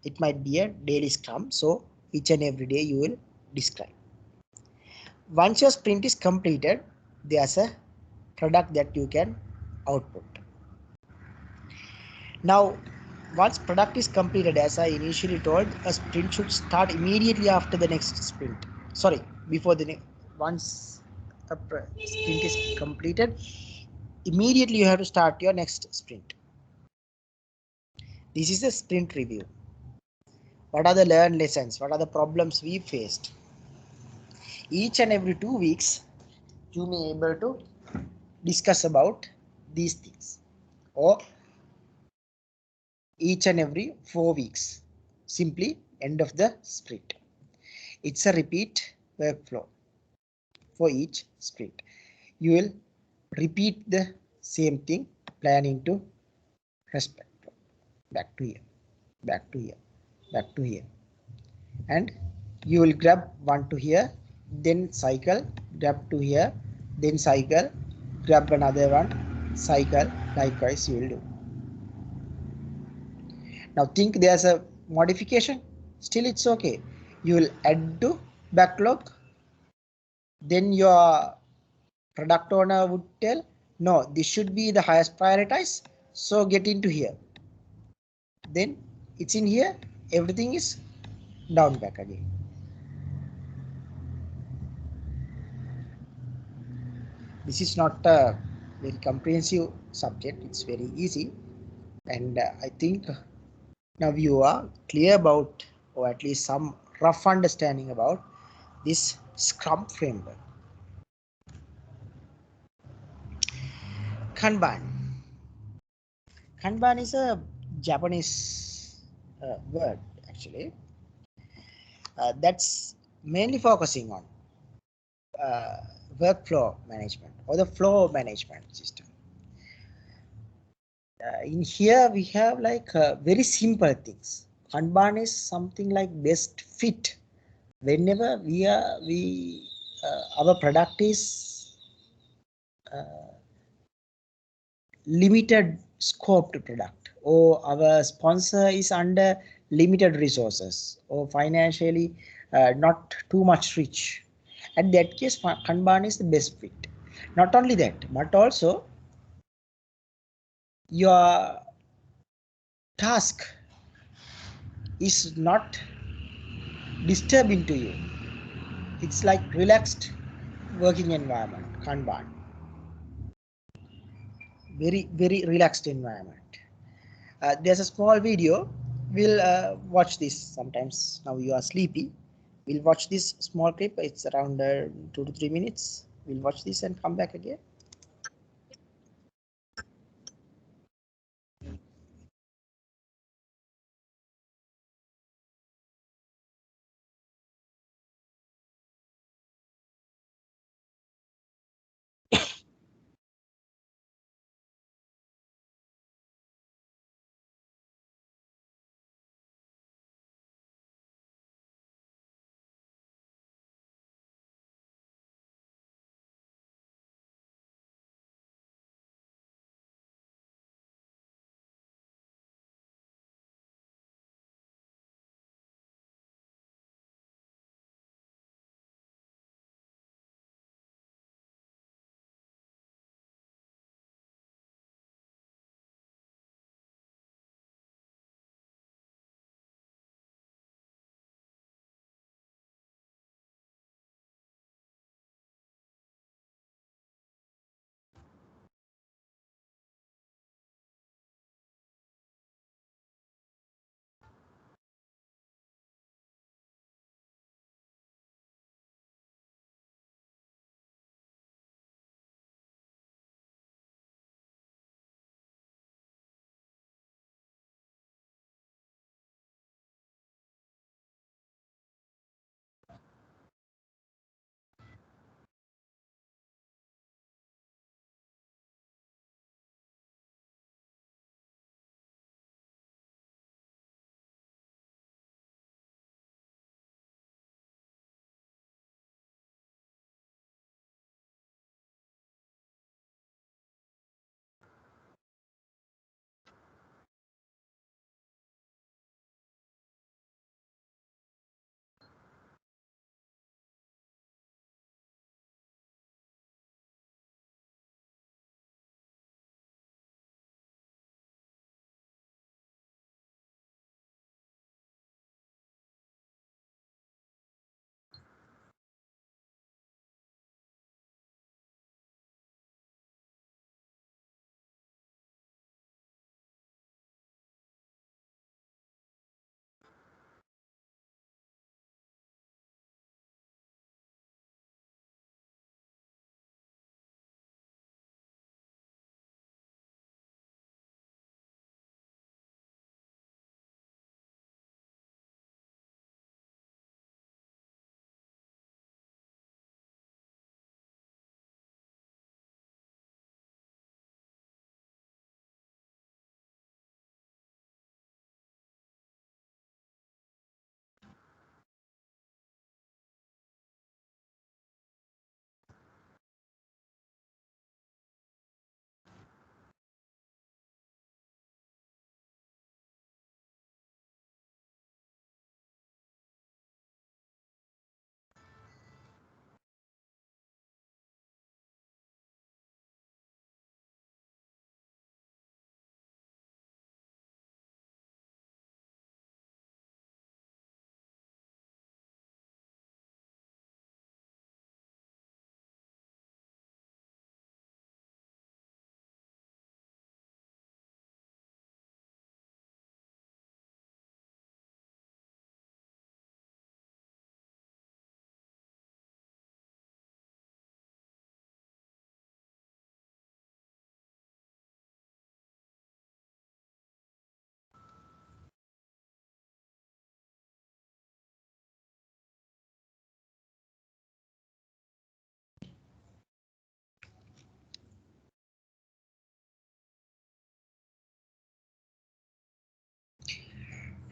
it might be a daily scrum. So each and every day you will describe. Once your sprint is completed, there's a product that you can output. Now, once product is completed, as I initially told, a sprint should start immediately after the next sprint. Sorry, before the once sprint is completed, immediately you have to start your next sprint. This is a sprint review. What are the learned lessons? What are the problems we faced? Each and every 2 weeks, you may able to discuss about these things, or each and every 4 weeks, simply end of the sprint. It's a repeat workflow for each sprint. You will repeat the same thing, planning to respect, back to here, back to here, back to here, and you will grab one to here, then cycle, grab to here, then cycle, grab another one, cycle. Likewise you will do. Now think there's a modification, still it's okay. You will add to backlog, then your product owner would tell, no, this should be the highest prioritized, so get into here. Then it's in here, everything is down back again. This is not a very comprehensive subject, it's very easy, and I think now you are clear about, or at least some rough understanding about, this Scrum framework. Kanban. Kanban is a Japanese word actually, that's mainly focusing on workflow management or the flow management system. In here we have like very simple things. Kanban is something like best fit whenever our product is limited scoped product, or our sponsor is under limited resources, or financially not too much rich. At that case, Kanban is the best fit. Not only that, but also your task is not disturbing to you. It's like relaxed working environment, Kanban. Very relaxed environment. There's a small video. We'll watch this sometimes. Now you are sleepy. We'll watch this small clip. It's around 2 to 3 minutes. We'll watch this and come back again.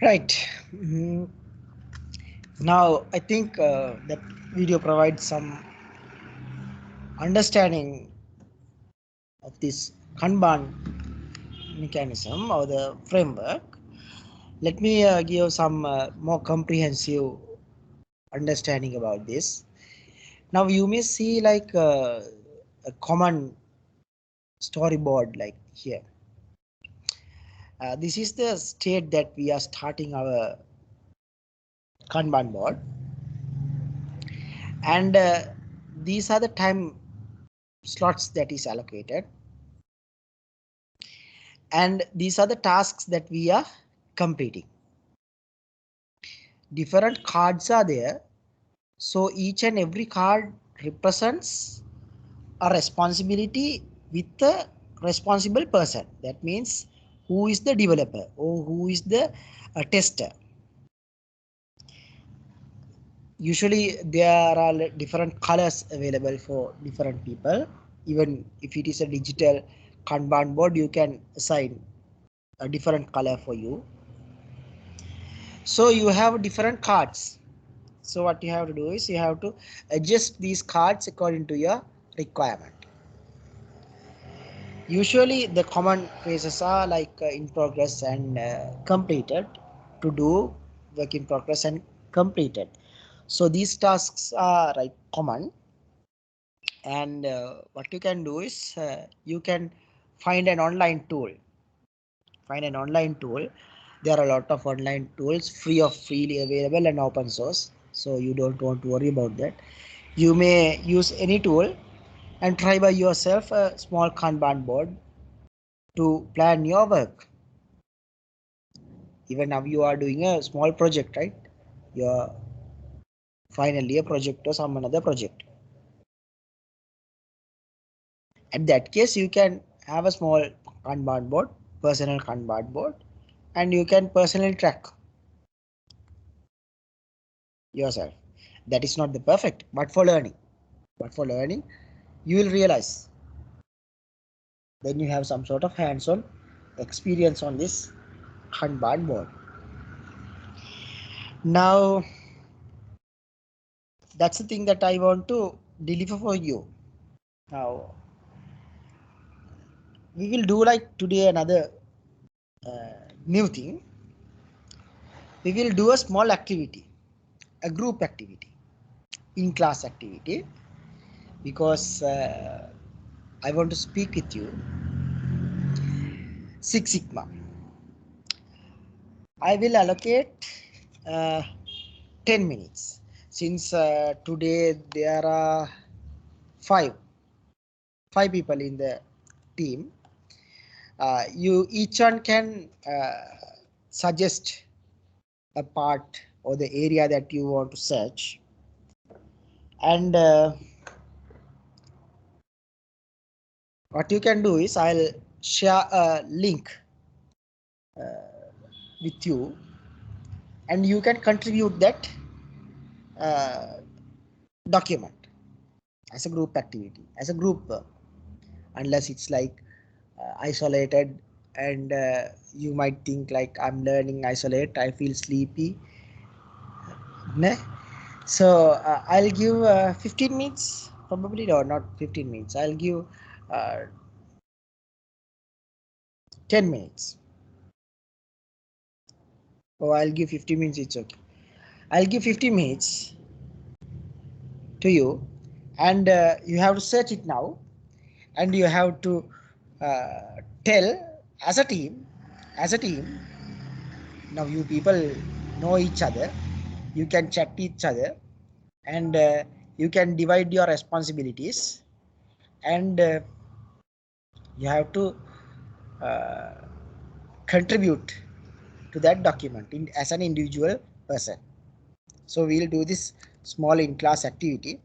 Right. Now I think that video provides some understanding of this Kanban mechanism or the framework. Let me give some more comprehensive understanding about this. Now you may see like a common storyboard like here. This is the state that we are starting our Kanban board, and these are the time slots that is allocated, and these are the tasks that we are completing. Different cards are there, so each and every card represents a responsibility with the responsible person. That means who is the developer or who is the tester. Usually there are different colors available for different people. Even if it is a digital Kanban board, you can assign a different color for you. So you have different cards. So what you have to do is you have to adjust these cards according to your requirement. Usually the common phrases are like in progress and completed, to do, work in progress and completed. So these tasks are like common, and what you can do is you can find an online tool. There are a lot of online tools freely available and open source, so you don't want to worry about that. You may use any tool and try by yourself a small Kanban board to plan your work. Even now you are doing a small project, right? You're finally a project or some another project. At that case, you can have a small Kanban board, personal Kanban board, and you can personally track yourself. That is not the perfect, but for learning. You will realize then you have some sort of hands-on experience on this Kanban board. Now, that's the thing that I want to deliver for you. Now, we will do like today another new thing. We will do a small activity, a group activity, in class activity, because I want to speak with you. Six Sigma. I will allocate 10 minutes, since today there are five people in the team. You each one can suggest a part or the area that you want to search, and what you can do is I'll share a link with you, and you can contribute that document as a group activity, as a group, unless it's like isolated, and you might think like I'm learning isolate, I feel sleepy. Ne? So I'll give 15 minutes, probably, no, not 15 minutes. I'll give 10 minutes. Oh, I'll give 15 minutes. It's okay. I'll give 15 minutes to you, and you have to search it now, and you have to tell as a team. Now you people know each other. You can chat each other, and you can divide your responsibilities, and you have to contribute to that document as an individual person. So we'll do this small in class activity.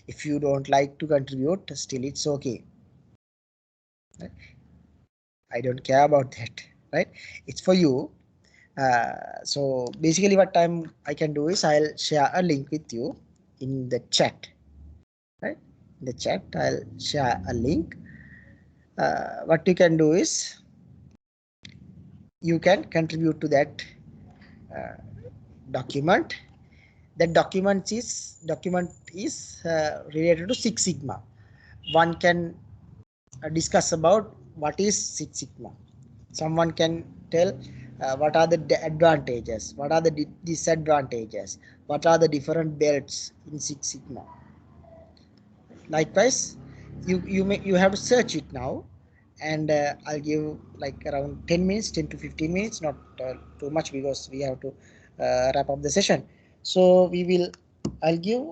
If you don't like to contribute, still it's okay. Right? I don't care about that, right? It's for you. So basically what I can do is I'll share a link with you in the chat, right? In the chat, I'll share a link. What you can do is you can contribute to that document. That document is related to Six Sigma. One can discuss about what is Six Sigma. Someone can tell what are the advantages, what are the disadvantages, what are the different belts in Six Sigma. Likewise, you have to search it now, and I'll give like around 10 minutes, 10 to 15 minutes, not too much, because we have to wrap up the session. So I'll give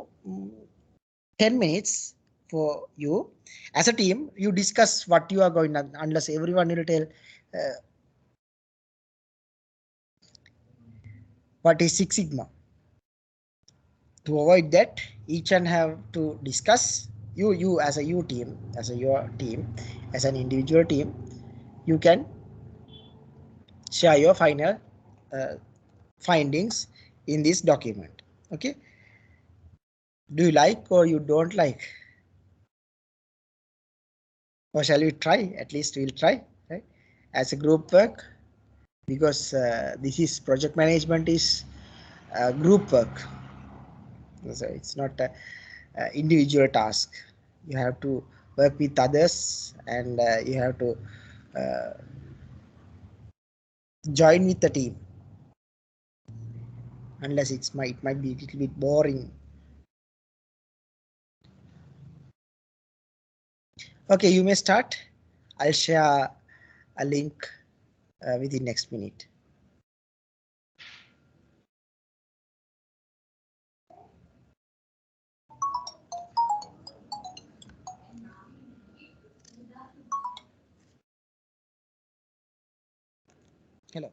10 minutes for you. As a team, you discuss what you are going to, unless everyone will tell what is Six Sigma. To avoid that, each and have to discuss. You as a team, as a your team, as an individual team, you can share your final uh, findings in this document. Okay, do you like or you don't like, or shall we try? At least we'll try, right, as a group work, because this is project management is group work, so it's not a individual task. You have to work with others, and you have to uh, join with the team, unless it might be a little bit boring. Okay, you may start. I'll share a link within next minute. Hello.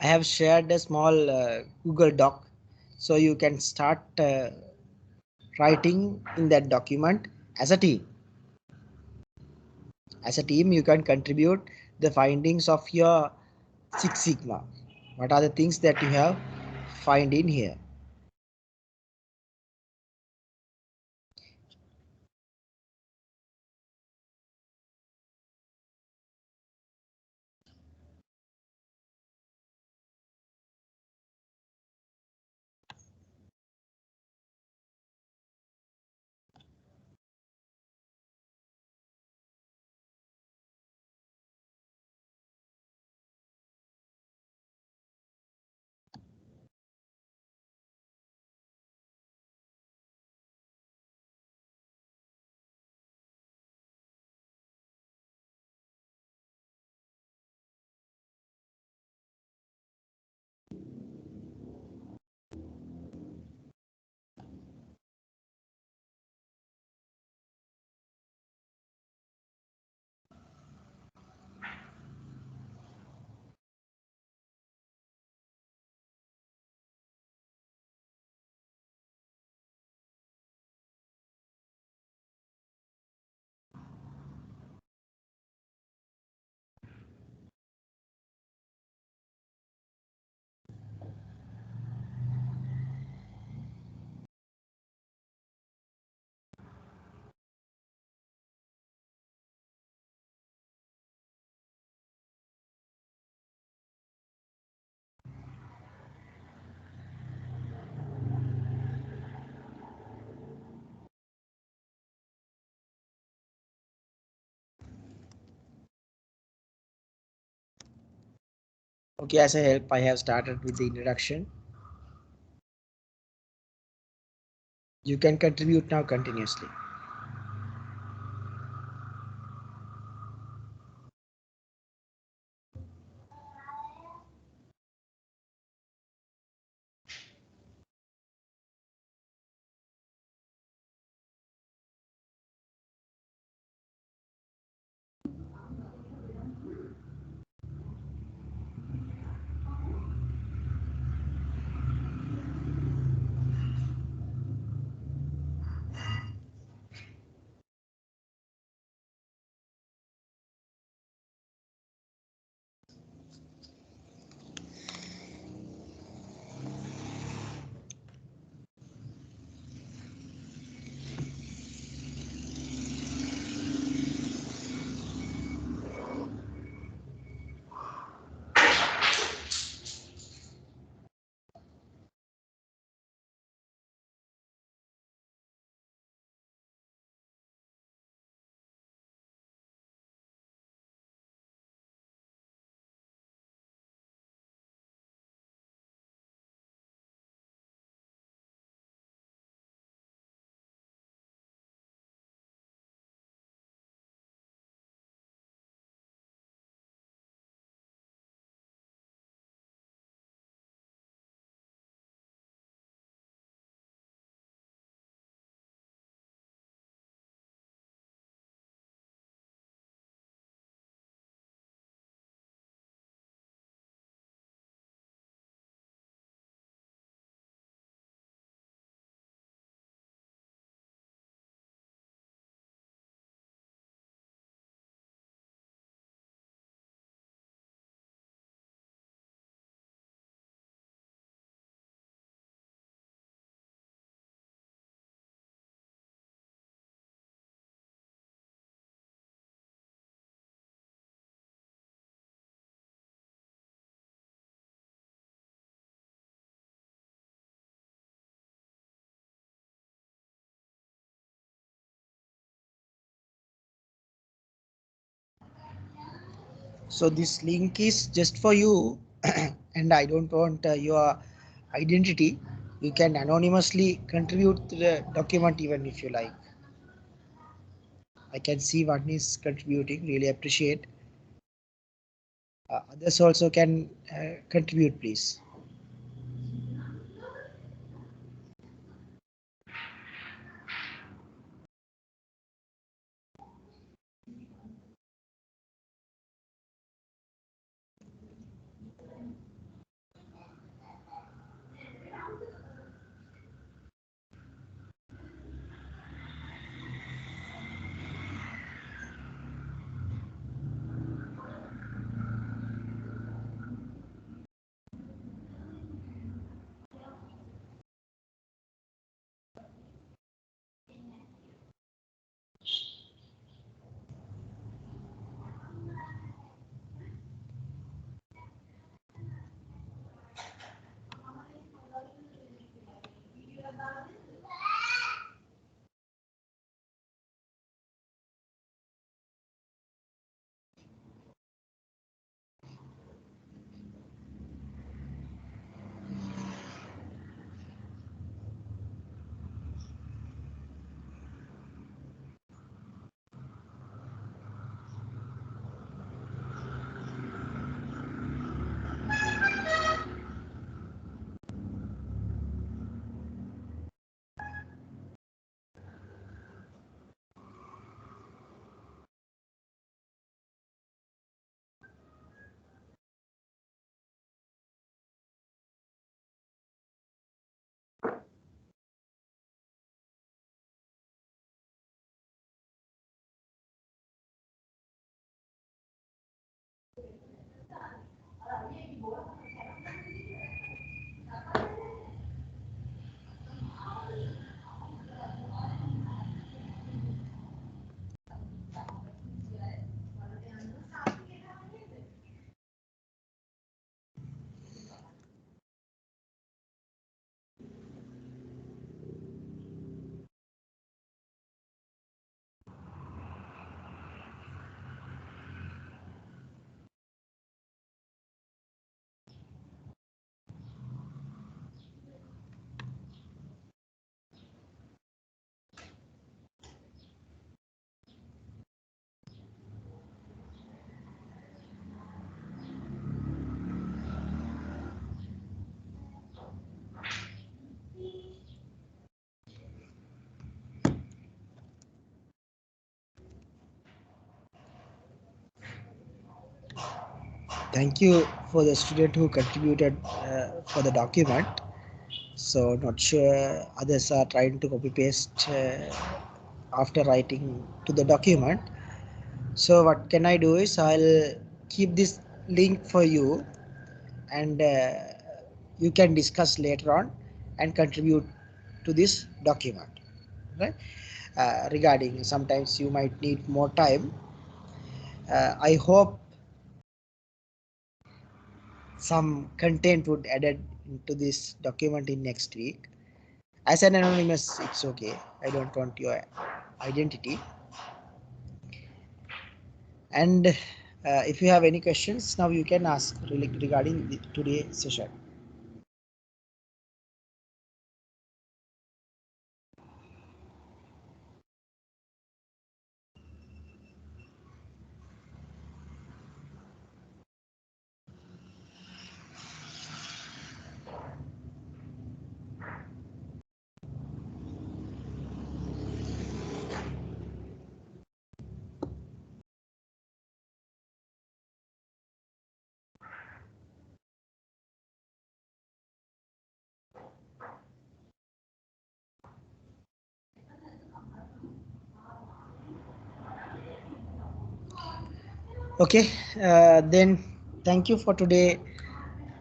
I have shared a small Google Doc, so you can start writing in that document as a team. As a team, you can contribute the findings of your Six Sigma. What are the things that you have find in here? Okay, as a help, I have started with the introduction. You can contribute now continuously. So this link is just for you, and I don't want your identity. You can anonymously contribute to the document even if you like. I can see one is contributing. Really appreciate. Others also can contribute, please. Thank you for the student who contributed for the document. So not sure others are trying to copy paste after writing to the document. So what can I do is I'll keep this link for you, and you can discuss later on and contribute to this document, right? Regarding sometimes you might need more time. I hope some content would added into this document in next week. As an anonymous, it's okay. I don't want your identity. And if you have any questions, now you can ask regarding the today session. Okay, then thank you for today,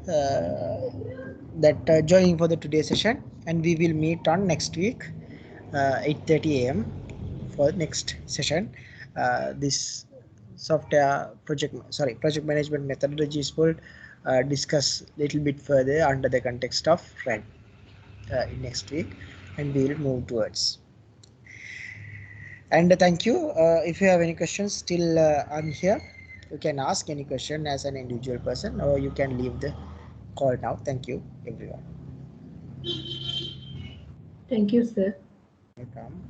that joining for the today session, and we will meet on next week 8:30 a.m. for next session. This software project management methodologies will discuss little bit further under the context of RED in next week, and we will move towards. And thank you. If you have any questions, still I'm here. You can ask any question as an individual person, or you can leave the call now. Thank you, everyone. Thank you, sir. Welcome.